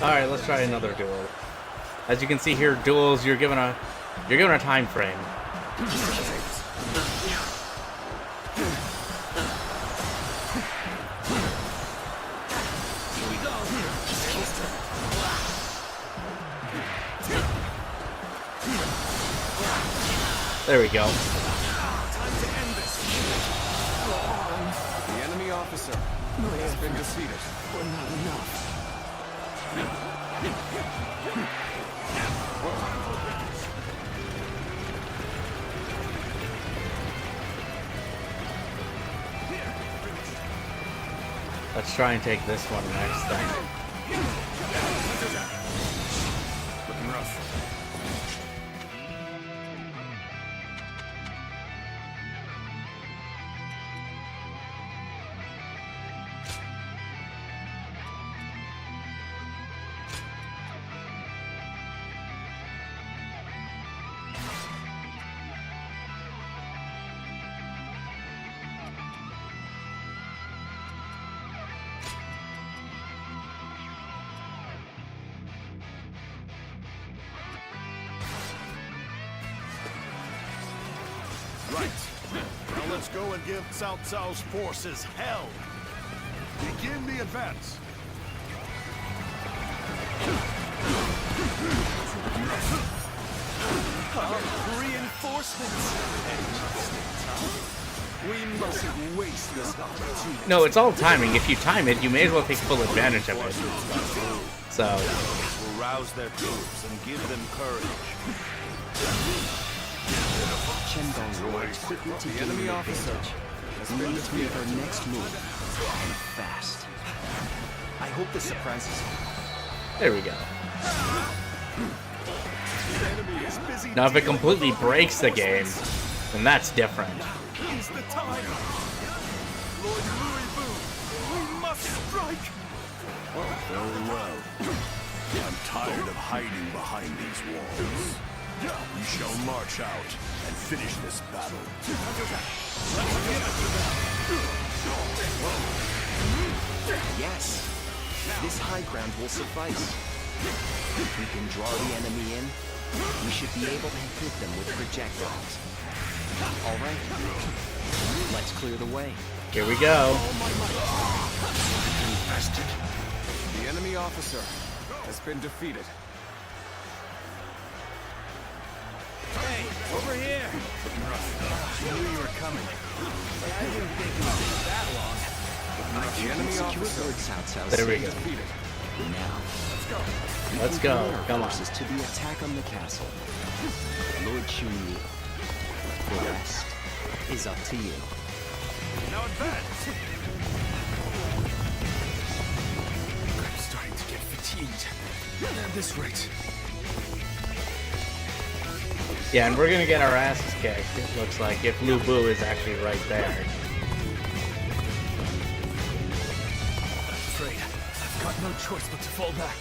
Alright, let's try another duel. As you can see here, duels, you're given a time frame. There we go. Time to end this. The enemy officer has been defeated. We're not enough. Let's try and take this one next then. Looking rough. right. Now let's go and give Cao Cao's forces hell. Begin the advance. Reinforcements! We mustn't waste this opportunity. No, it's all timing. If you time it, you may as well take full advantage of it. So. We'll rouse their troops and give them courage. Chen Dong roars quickly to gain enemy the officer advantage. We need to make our next move. And fast. I hope this surprises you. There we go. Now, if it completely breaks the game, then that's different. Is the time. Lord Louis Vu, we must strike. Very well. I'm tired of hiding behind these walls. We shall march out and finish this battle. Yes. This high ground will suffice. If we can draw the enemy in, we should be able to hit them with projectiles. All right. Let's clear the way. Here we go. Infested. The enemy officer has been defeated. Hey, over here! I knew you were coming. I didn't think it would take that long. The enemy officer Lord Cao Cao There we go. defeated. Now, Let's go. Come on. forces to the attack on the castle. Lord Chun-Li, the rest is up to you. Now advance! I'm starting to get fatigued. At this rate. Yeah, and we're gonna get our asses kicked. It looks like if Lu Bu is actually right there. I'm afraid I've got no choice but to fall back.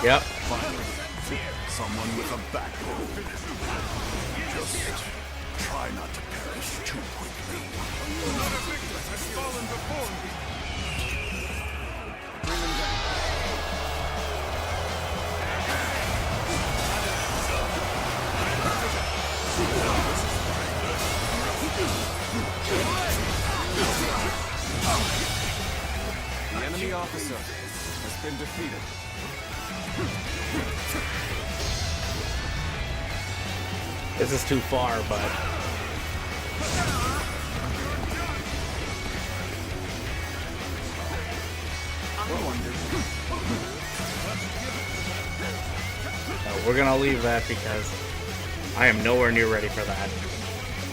Yep. Finally, someone with a backbone. Just try not to perish too quickly. Another victim has fallen before me. Bring him down. The enemy officer has been defeated. This is too far, but no, we're gonna leave that because I am nowhere near ready for that.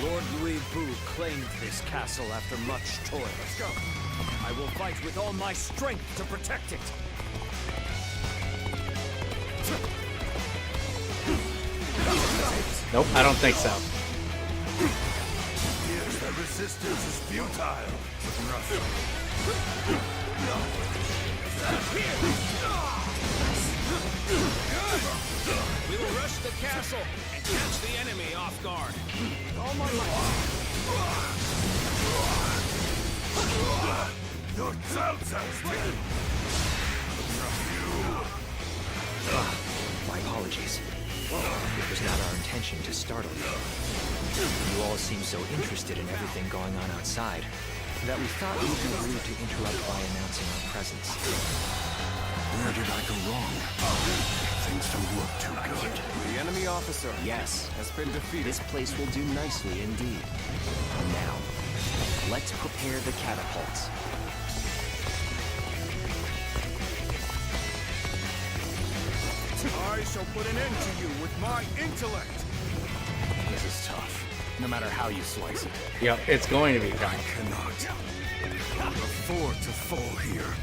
Lord Louis Vu claimed this castle after much toil. Let's go. I will fight with all my strength to protect it. Nope, I don't think so. Here's the resistance is futile. We will rush the castle and catch the enemy off guard. All my life. Your Cao Cao's dead. My apologies. It was not our intention to startle you. You all seem so interested in everything going on outside that we thought it would be rude to interrupt by announcing our presence. Where did I go wrong? Things don't look too good. The enemy officer Yes, has been defeated. this place will do nicely indeed. Now, let's prepare the catapults. I shall put an end to you with my intellect. This is tough, no matter how you slice it. Yep, it's going to be I tough. cannot afford to fall here.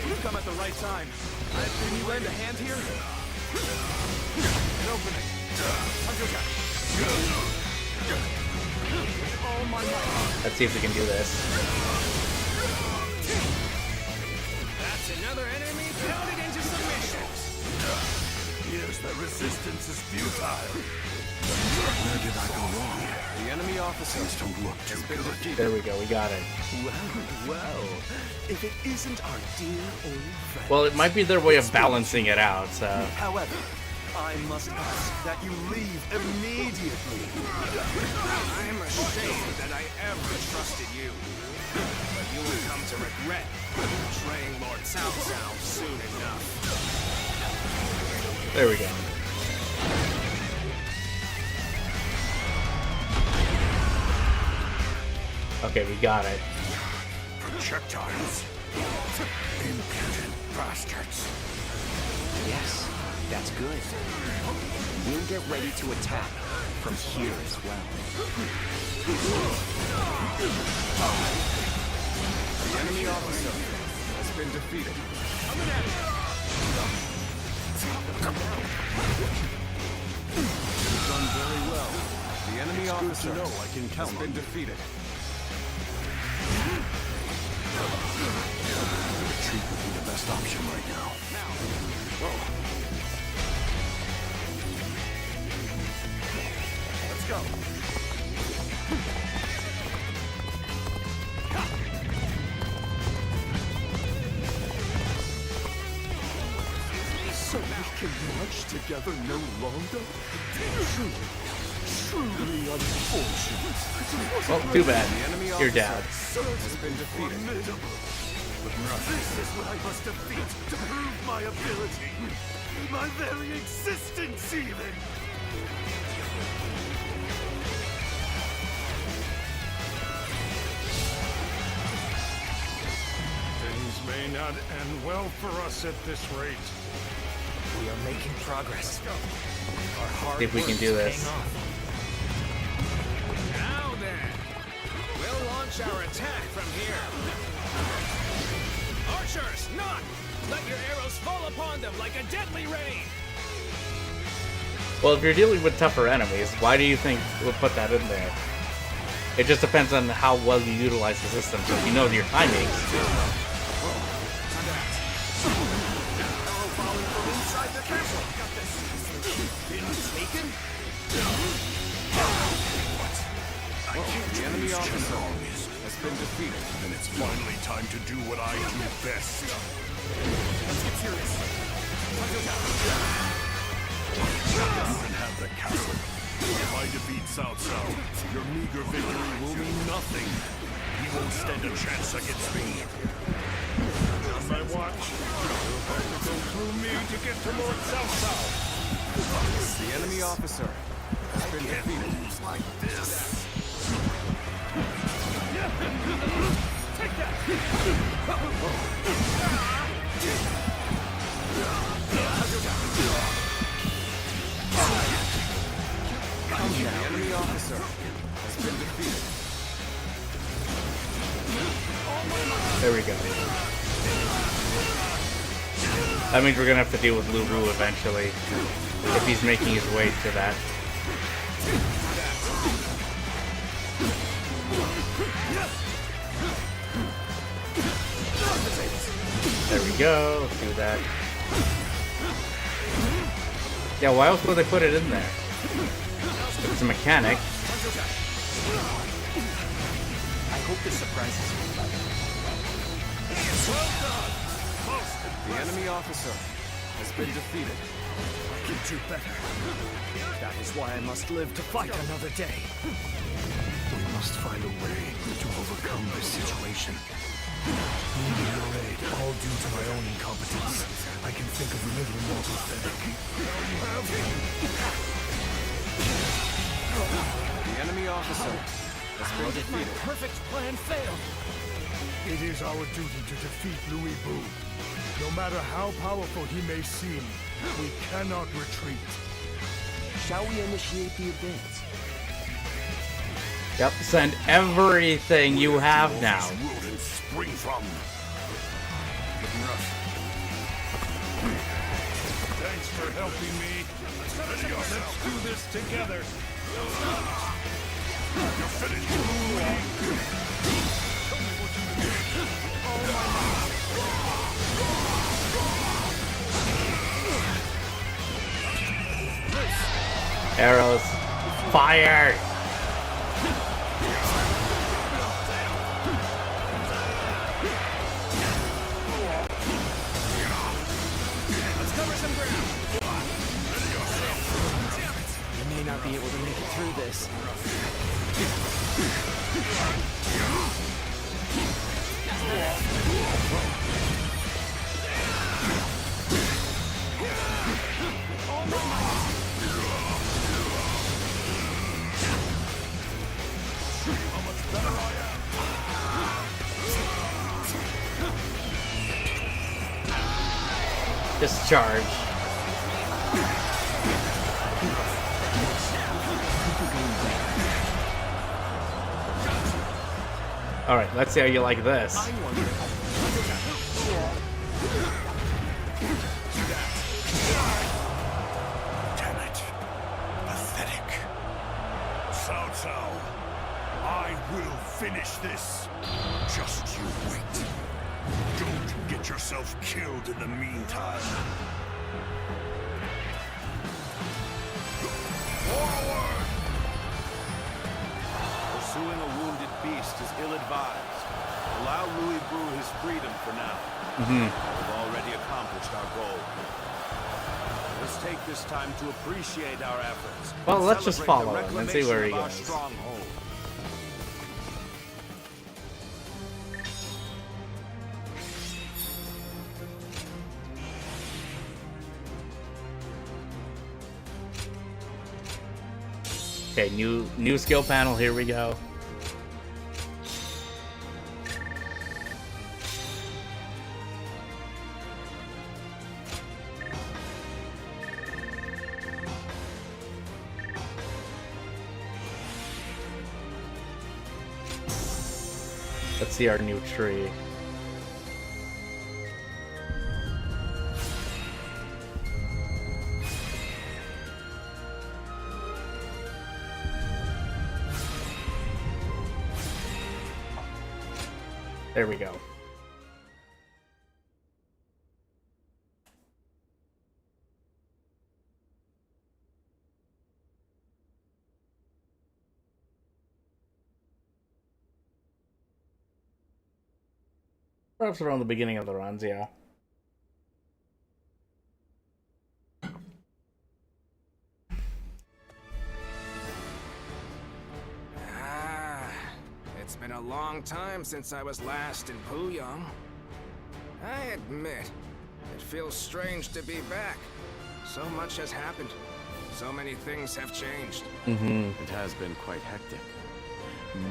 You've come at the right time. Can you lend a hand here? An opening. All my might. Let's see if we can do this. That's another enemy pounded into submission. Here's the resistance is futile. Where did I go wrong? The enemy officers don't look too has been defeated. There we go, we got it. Well, if it isn't our dear old friend. Well, it might be their way of balancing it out, so. However, I must ask that you leave immediately. I'm ashamed that I ever trusted you. But you will come to regret betraying Lord Cao Cao soon enough. There we go. Okay, we got it. Projectiles. Impudent bastards. Yes, that's good. We'll get ready to attack from here as well. The enemy officer has been defeated. You've done very well. The enemy officer has been defeated. Retreat would be the best option right now. Let's go. So we can march together no longer? Truly unfortunate. Well, too bad. You're down. Has been defeated. This is what I must defeat to prove my ability. My very existence, even. Things may not end well for us at this rate. We are making progress. Our hard See if we can work do is this. paying off. Now then, we'll launch our attack from here. Archers, not! Let your arrows fall upon them like a deadly rain! Well, if you're dealing with tougher enemies, why do you think we'll put that in there? It just depends on how well you utilize the system, so if you know your timings. The enemy officer has been defeated. And it's finally time to do what I do best. Let's get serious. You can have the castle. If I defeat Cao Cao, your meager victory will mean nothing. He won't stand a chance against me. On my watch, you'll have to go through me to get to Lord Cao Cao. The enemy officer has been defeated. Like this. Take that! The enemy officer has been defeated. There we go. That means we're gonna have to deal with Lu Bu eventually, if he's making his way to that. There we go. Let's do that. Yeah, why else would they put it in there? If it's a mechanic. I hope this surprises you. The enemy officer has been defeated. I can do better. That is why I must live to fight another day. We must find a way to overcome this situation. Needing your aid, all due to my own incompetence. I can think of little more pathetic. The enemy officer has been defeated. Perfect plan failed. It is our duty to defeat Louis Bu. No matter how powerful he may seem, we cannot retreat. Shall we initiate the advance? Yep, send everything you have now. Spring from. Thanks for helping me. Let's do this together. You're finished. Arrows. Fire! Let's cover some ground. not be able to make it through this. Discharge. Alright, let's see how you like this. Damn it. Pathetic. Cao Cao, I will finish this. Just you wait. Don't get yourself killed in the meantime. Forward! Pursuing a wounded beast is ill-advised. Allow Louis Bru his freedom for now. We've already accomplished our goal. Let's take this time to appreciate our efforts. Well, and let's just celebrate follow the him and see where he reclamation of our goes. stronghold. Okay, new skill panel, here we go. Let's see our new tree. There we go. Perhaps around the beginning of the runs, yeah. It's been a long time since I was last in Puyang. I admit, it feels strange to be back. So much has happened. So many things have changed. It has been quite hectic.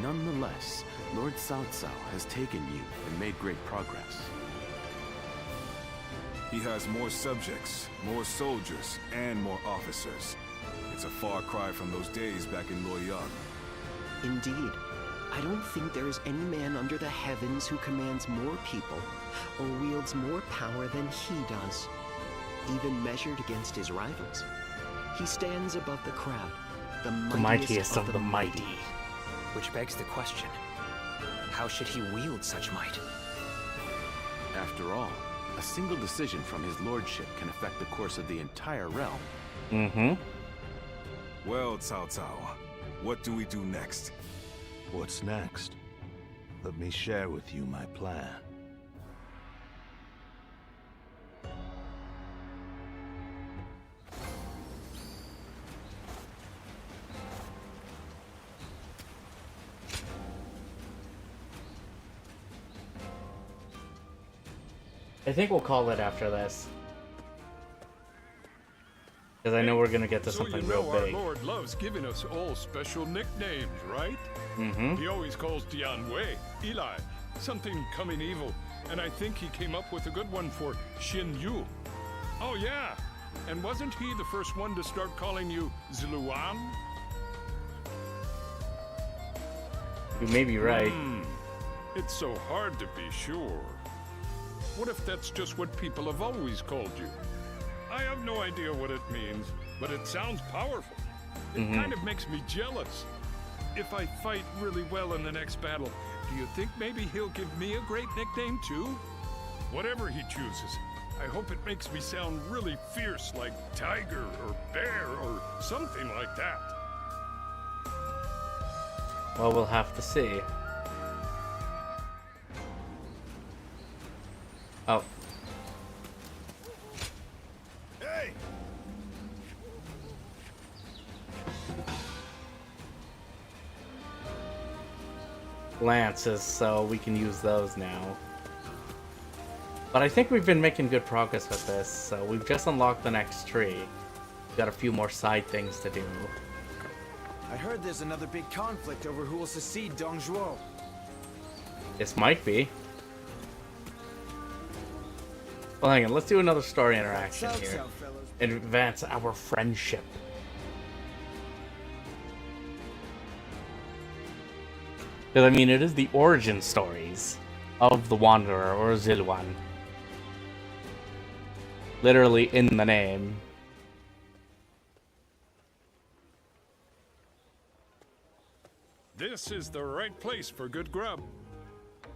Nonetheless, Lord Cao Cao has taken you and made great progress. He has more subjects, more soldiers, and more officers. It's a far cry from those days back in Luoyang. Indeed. I don't think there is any man under the heavens who commands more people or wields more power than he does, even measured against his rivals. He stands above the crowd, the mightiest of the mighty. Which begs the question, how should he wield such might? After all, a single decision from his lordship can affect the course of the entire realm. Well, Cao Cao, what do we do next? What's next? Let me share with you my plan. I think we'll call it after this. Because I know we're gonna get to something real big. Our Lord loves giving us all special nicknames, right? He always calls Dian Wei, Eli, something coming evil, and I think he came up with a good one for Xin Yu. Oh yeah, and wasn't he the first one to start calling you Ziluan? You may be right. It's so hard to be sure. What if that's just what people have always called you? I have no idea what it means, but it sounds powerful. It kind of makes me jealous. If I fight really well in the next battle, do you think maybe he'll give me a great nickname too? Whatever he chooses, I hope it makes me sound really fierce like tiger or bear or something like that. Well, we'll have to see. Oh. Hey! lances, so we can use those now. But I think we've been making good progress with this, so we've just unlocked the next tree. We've got a few more side things to do. I heard there's another big conflict over who will succeed Dong Zhuo. This might be. Well, hang on, let's do another story interaction here. And advance our friendship. Because, I mean, it is the origin stories of the Wanderer, or Zilwan. Literally in the name. This is the right place for good grub.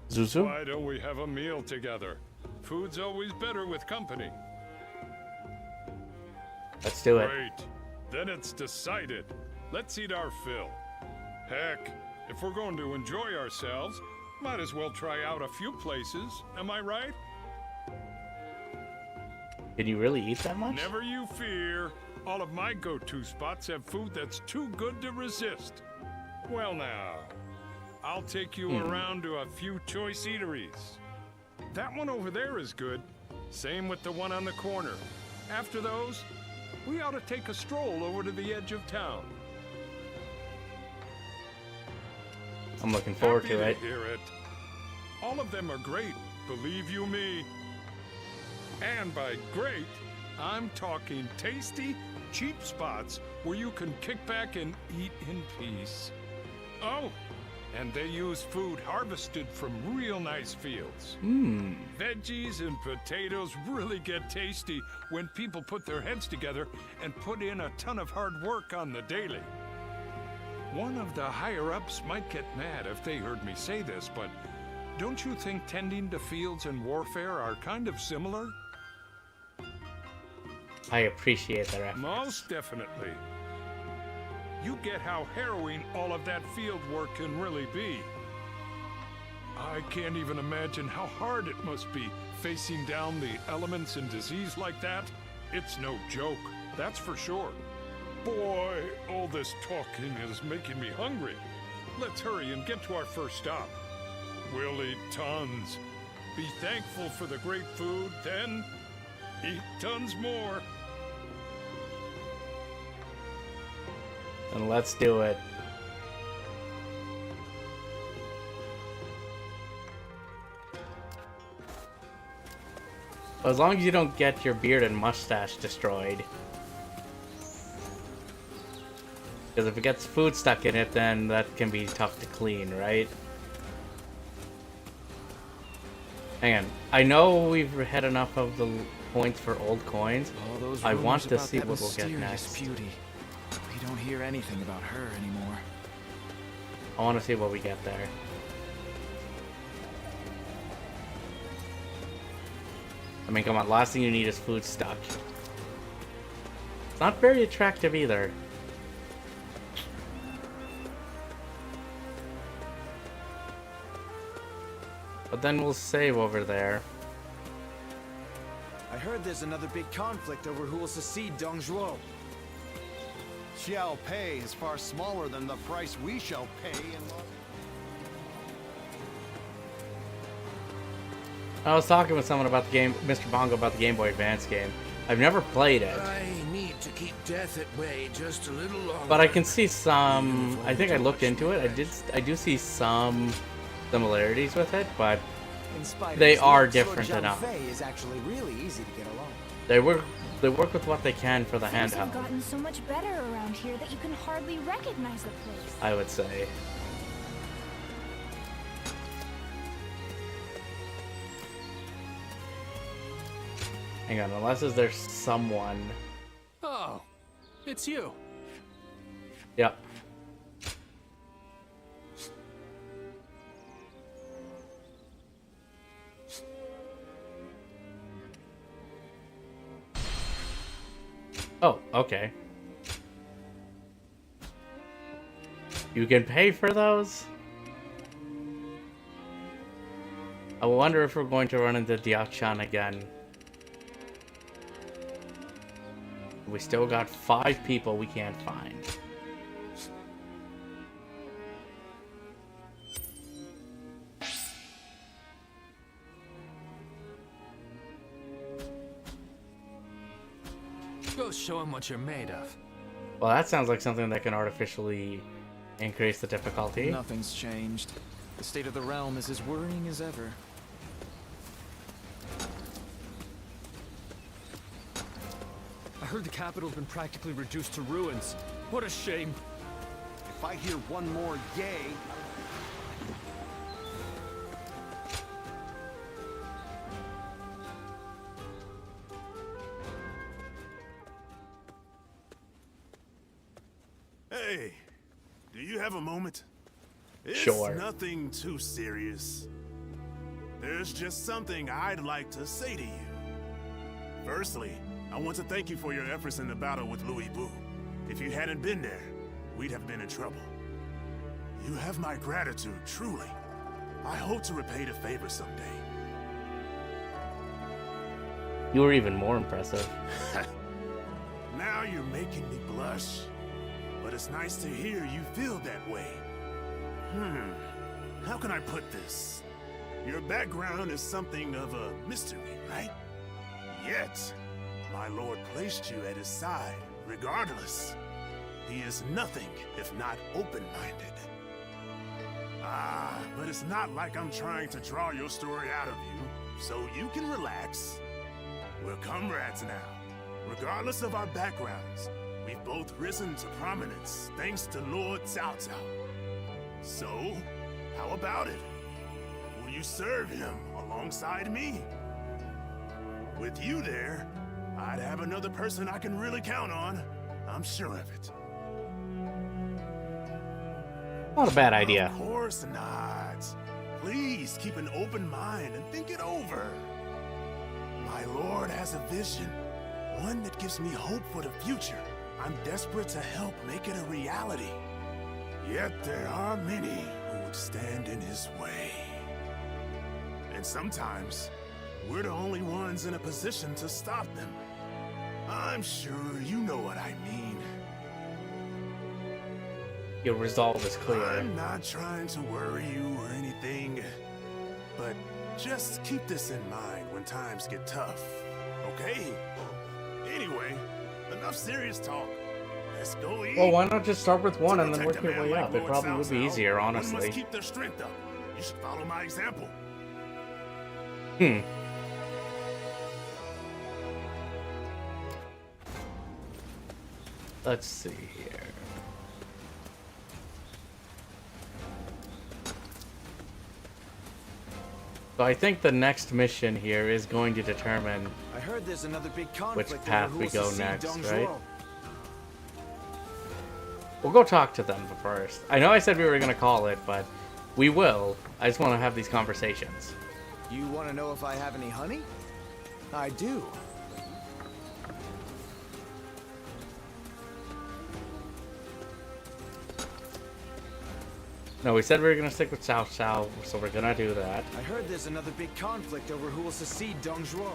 Zuzu? Why don't we have a meal together? Food's always better with company. Let's do it. Great. Then it's decided. Let's eat our fill. Heck, if we're going to enjoy ourselves, might as well try out a few places. Am I right? Can you really eat that much? Never you fear. All of my go-to spots have food that's too good to resist. Well now, I'll take you around to a few choice eateries. That one over there is good. Same with the one on the corner. After those, we ought to take a stroll over to the edge of town. I'm looking forward to it. Hear it. All of them are great, believe you me. And by great, I'm talking tasty, cheap spots where you can kick back and eat in peace. Oh, and they use food harvested from real nice fields. Veggies and potatoes really get tasty when people put their heads together and put in a ton of hard work on the daily. One of the higher-ups might get mad if they heard me say this, but don't you think tending to fields and warfare are kind of similar? I appreciate their effort. Most definitely. You get how harrowing all of that field work can really be. I can't even imagine how hard it must be facing down the elements and disease like that. It's no joke, that's for sure. Boy, all this talking is making me hungry. Let's hurry and get to our first stop. We'll eat tons. Be thankful for the great food, then eat tons more. And let's do it. As long as you don't get your beard and mustache destroyed. Because if it gets food stuck in it, then that can be tough to clean, right? Hang on. I know we've had enough of the points for old coins. I want to see what we'll get next. Beauty. We don't hear anything about her anymore. I want to see what we get there. I mean, come on. Last thing you need is food stuck. It's not very attractive either. But then we'll save over there. I heard there's another big conflict over who will succeed Dong Zhuo. Xiao Pei is far smaller than the price we shall pay in I was talking with someone about the game, Mr. Bongo, about the Game Boy Advance game. I've never played it. I need to keep death at bay just a little longer. But I can see some. I think I looked into it. I do see some similarities with it, but they are different enough. Is actually really easy to get along. They work with what they can for the Things have handheld, gotten so much better around here that you can hardly recognize the place. I would say. Hang on, unless there's someone. Oh, it's you. Yep. Oh, okay. You can pay for those? I wonder if we're going to run into Diao-chan again. We still got 5 people we can't find. show him what you're made of. Well, that sounds like something that can artificially increase the difficulty. Nothing's changed. The state of the realm is as worrying as ever. I heard the capital's been practically reduced to ruins. What a shame. If I hear one more yay... Hey, do you have a moment? It's Sure. nothing too serious. There's just something I'd like to say to you. Firstly, I want to thank you for your efforts in the battle with Louis Boo. If you hadn't been there, we'd have been in trouble. You have my gratitude, truly. I hope to repay the favor someday. You were even more impressive. Now you're making me blush. But it's nice to hear you feel that way. How can I put this? Your background is something of a mystery, right? Yet, my lord placed you at his side, regardless. He is nothing if not open-minded. But it's not like I'm trying to draw your story out of you, so you can relax. We're comrades now, regardless of our backgrounds. We've both risen to prominence thanks to Lord Cao Cao. So, how about it? Will you serve him alongside me? With you there, I'd have another person I can really count on. I'm sure of it. Not a bad idea. Of course not. Please keep an open mind and think it over. My lord has a vision, one that gives me hope for the future. I'm desperate to help make it a reality. Yet there are many who would stand in his way. And sometimes, we're the only ones in a position to stop them. I'm sure you know what I mean. Your resolve is clear. I'm not trying to worry you or anything, but just keep this in mind when times get tough, okay? Anyway, enough serious talk. Let's go eat. Well, why not just start with one and then work Protect a your man way like up? It Lord probably Cao would be Cao, easier, one honestly. must keep their strength up. You should follow my example. Let's see here. So I think the next mission here is going to determine I heard there's another big which conflict path over who we will go succeed next, Dong right? Zhuo. We'll go talk to them first. I know I said we were going to call it, but we will. I just want to have these conversations. You want to know if I have any honey? I do. No, we said we were going to stick with Cao Cao, so we're going to do that. I heard there's another big conflict over who will succeed Dong Zhuo.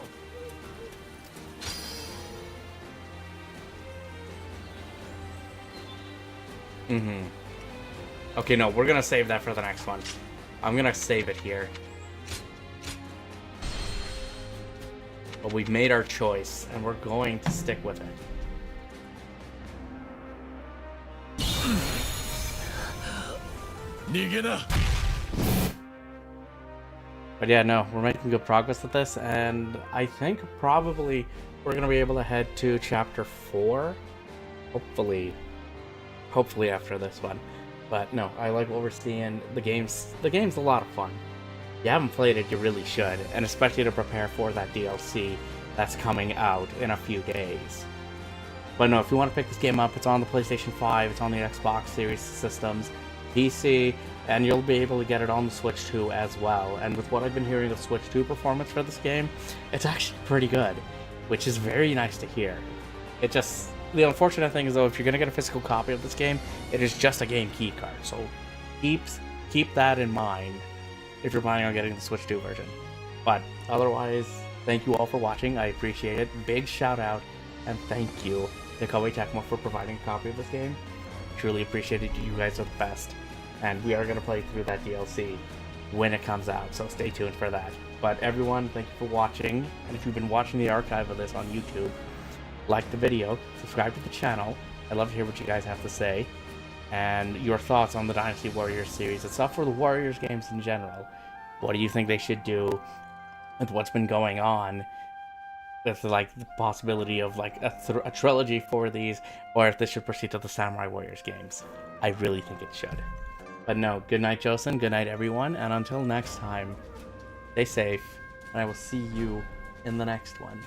Okay, no, we're going to save that for the next one. I'm going to save it here. But we've made our choice, and we're going to stick with it. But yeah, no, we're making good progress with this, and I think probably we're going to be able to head to Chapter 4. Hopefully after this one. But no, I like what we're seeing. The game's a lot of fun. If you haven't played it, you really should, and especially to prepare for that DLC that's coming out in a few days. But no, if you want to pick this game up, it's on the PlayStation 5, it's on the Xbox Series systems, PC, and you'll be able to get it on the Switch 2 as well. And with what I've been hearing of Switch 2 performance for this game, it's actually pretty good, which is very nice to hear. The unfortunate thing is, though, if you're going to get a physical copy of this game, it is just a game keycard. So keep that in mind if you're planning on getting the Switch 2 version. But otherwise, thank you all for watching. I appreciate it. Big shout out and thank you to Koei Tecmo for providing a copy of this game. Truly appreciate it. You guys are the best. And we are going to play through that DLC when it comes out, so stay tuned for that. But everyone, thank you for watching. And if you've been watching the archive of this on YouTube, like the video, subscribe to the channel. I'd love to hear what you guys have to say, and your thoughts on the Dynasty Warriors series. It's up for the Warriors games in general. What do you think they should do with what's been going on? With like the possibility of like a trilogy for these, or if this should proceed to the Samurai Warriors games. I really think it should. But no, good night, Josen. Good night, everyone. And until next time, stay safe, and I will see you in the next one.